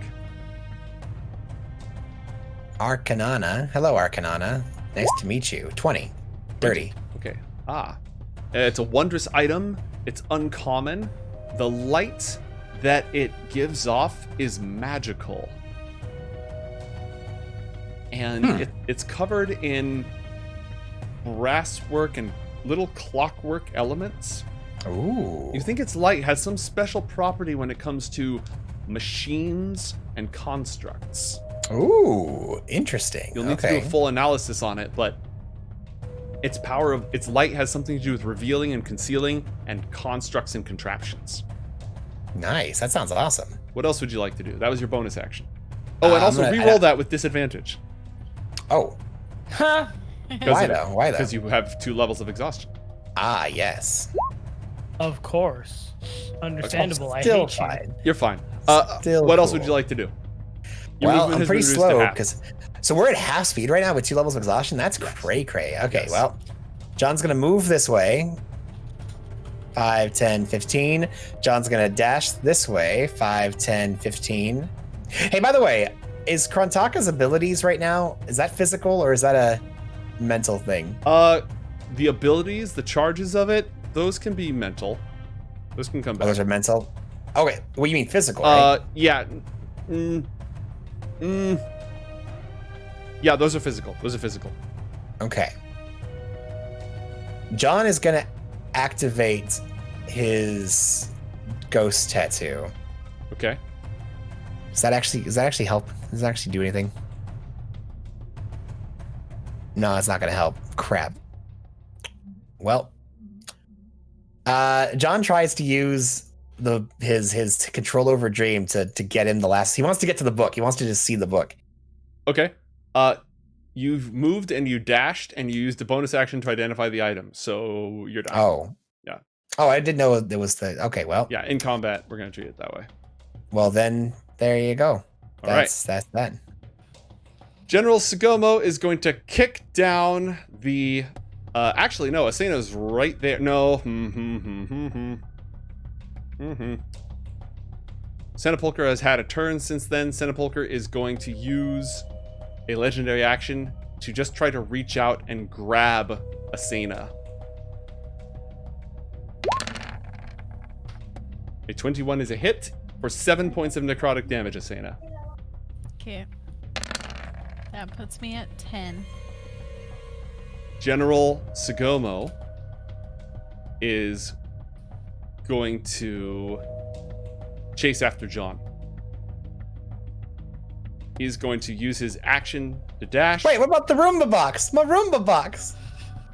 Arcanana. Hello, Arcanana. Nice to meet you. 20. 30. Okay. It's a wondrous item. It's uncommon. The light that it gives off is magical. And it's covered in brasswork and little clockwork elements. Ooh. You think its light has some special property when it comes to machines and constructs. Ooh, interesting. You'll need to do a full analysis on it, but its light has something to do with revealing and concealing and constructs and contraptions. Nice. That sounds awesome. What else would you like to do? That was your bonus action. Oh, and I'm also gonna- re-roll that with disadvantage. Oh, Huh? why though? Why though? Because you have 2 levels of exhaustion. Ah, yes. Of course. Understandable. I Still hate fine. You're fine. Still What else cool. would you like to do? Your Well, movement I'm has pretty been reduced to slow half. because. So we're at half speed right now with 2 levels of exhaustion. That's cray. Okay, Yes. well, John's gonna move this way. 5, 10, 15. John's gonna dash this way. 5, 10, 15. Hey, by the way, is Krontaka's abilities right now, is that physical or is that a mental thing? The abilities, the charges of it, those can be mental. Those can come Oh, back. those are mental? Okay, well, you mean physical, right? Yeah. Yeah, those are physical. Okay. John is gonna activate his ghost tattoo. Okay. Does that actually help? Does that actually do anything? No, it's not gonna help. Crap. Well, John tries to use his control over Dream to get him the last. He wants to get to the book. He wants to just see the book. Okay. You've moved and you dashed and you used a bonus action to identify the item. So you're done. Oh. Yeah. Oh, I didn't know there was the. Okay, well. Yeah, in combat, we're gonna treat it that way. Well, then there you go. All right. That's that. General Sugomo is going to kick down the. Actually, no. Asena's right there. No. Cenopulchre has had a turn since then. Cenopulchre is going to use a legendary action to just try to reach out and grab Asena. A 21 is a hit for 7 points of necrotic damage, Asena. Okay. That puts me at 10. General Sugomo is going to chase after John. He's going to use his action to dash. Wait, what about the Roomba box? My Roomba box.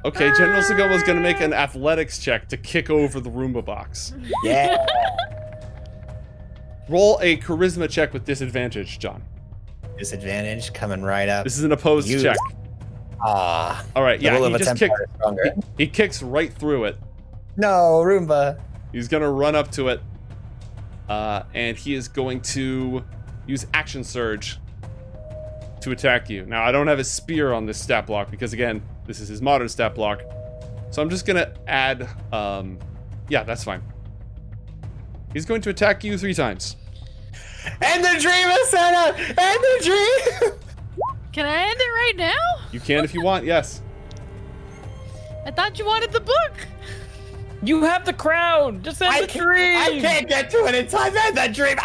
Okay, General Sugomo is going to make an athletics check to kick over the Roomba box. Yeah. Roll a charisma check with disadvantage, John. Disadvantage coming right up. This is an opposed Use. check. Ah. All right, The yeah, will he of a just kicked. Templar is stronger. He kicks right through it. No, Roomba. He's going to run up to it. And he is going to use Action Surge to attack you. Now, I don't have a spear on this stat block because, again, this is his modern stat block. So I'm just going to add... yeah, that's fine. He's going to attack you 3 times. End the dream, Asena! End the dream! Can I end it right now? You can if you want, yes. I thought you wanted the book. You have the crown. Just end the dream. I can't get to it in time. End the dream.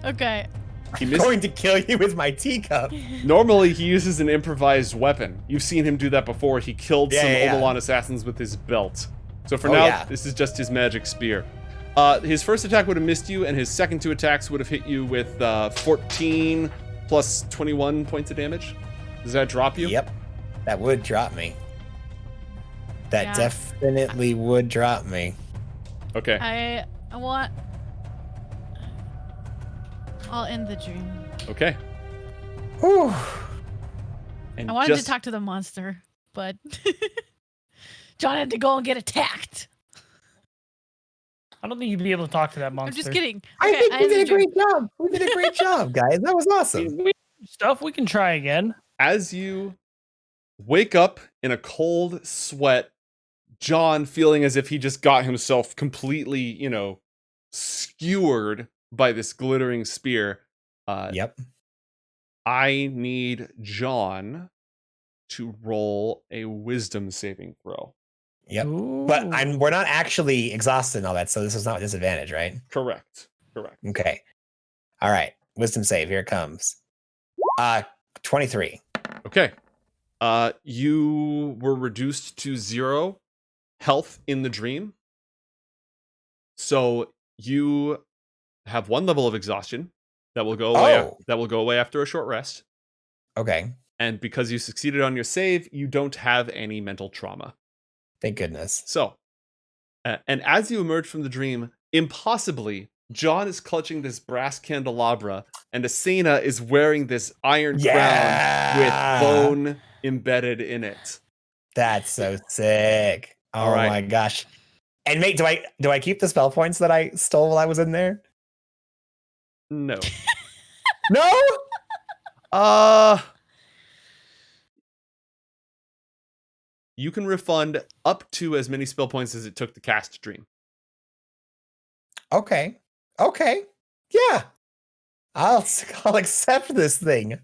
Okay. He I'm missed. going to kill you with my teacup. Normally, he uses an improvised weapon. You've seen him do that before. He killed some Yeah. Oberon assassins with his belt. So for Oh, now, yeah. this is just his magic spear. His first attack would have missed you, and his second 2 attacks would have hit you with 14 plus 21 points of damage. Does that drop you? Yep. That would drop me. That Yeah. definitely would drop me. Okay. I want. I'll end the dream. Okay. Whew. And I wanted just, to talk to the monster, but John had to go and get attacked. I don't think you'd be able to talk to that monster. I'm just kidding. I Okay, think we end the did a dream. great job. We did a great job, guys. That was awesome. We stuff. We can try again. As you wake up in a cold sweat, John feeling as if he just got himself completely, skewered by this glittering spear. Yep. I need John to roll a wisdom saving throw. Yep. Ooh. But we're not actually exhausted and all that, so this is not a disadvantage, right? Correct. Okay. All right. Wisdom save. Here it comes. 23. Okay. You were reduced to 0 health in the dream. So you have 1 level of exhaustion that will go away. Oh. That will go away after a short rest. Okay. And because you succeeded on your save, you don't have any mental trauma. Thank goodness. So, and as you emerge from the dream, impossibly, John is clutching this brass candelabra, and Asena is wearing this iron crown with bone embedded in it. That's so sick. All Oh right. my gosh. And mate, do I keep the spell points that I stole while I was in there? No. No? You can refund up to as many spell points as it took to cast Dream. Okay. Yeah. I'll accept this thing.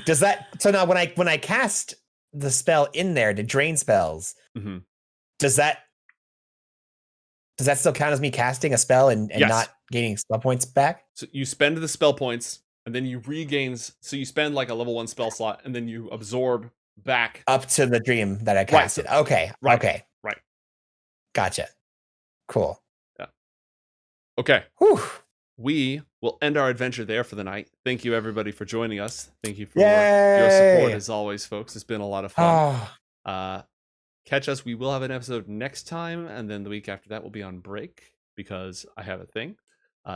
Does that so now when I cast the spell in there to drain spells, Mhm. does that still count as me casting a spell and Yes. not gaining spell points back? So you spend the spell points, and then you regain. So you spend like a level 1 spell slot, and then you absorb back. Up to the dream that I Right, casted. Okay. right, Okay. right. Gotcha. Cool. Okay. Whew. We will end our adventure there for the night. Thank you, everybody, for joining us. Thank you for your Yay! support, as always, folks. It's been a lot of fun. Oh, Catch us. We will have an episode next time, and then the week after that will be on break because I have a thing.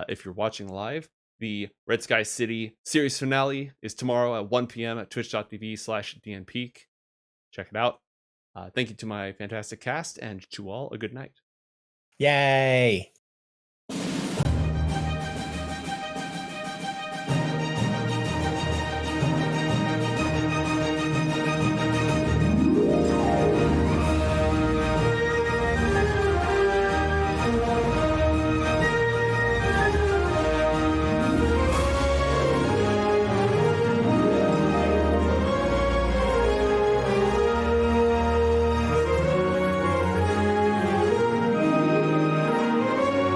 If you're watching live, the Red Sky City series finale is tomorrow at 1 p.m. at twitch.tv/dnpeak. Check it out. Thank you to my fantastic cast, and to all, a good night. yay.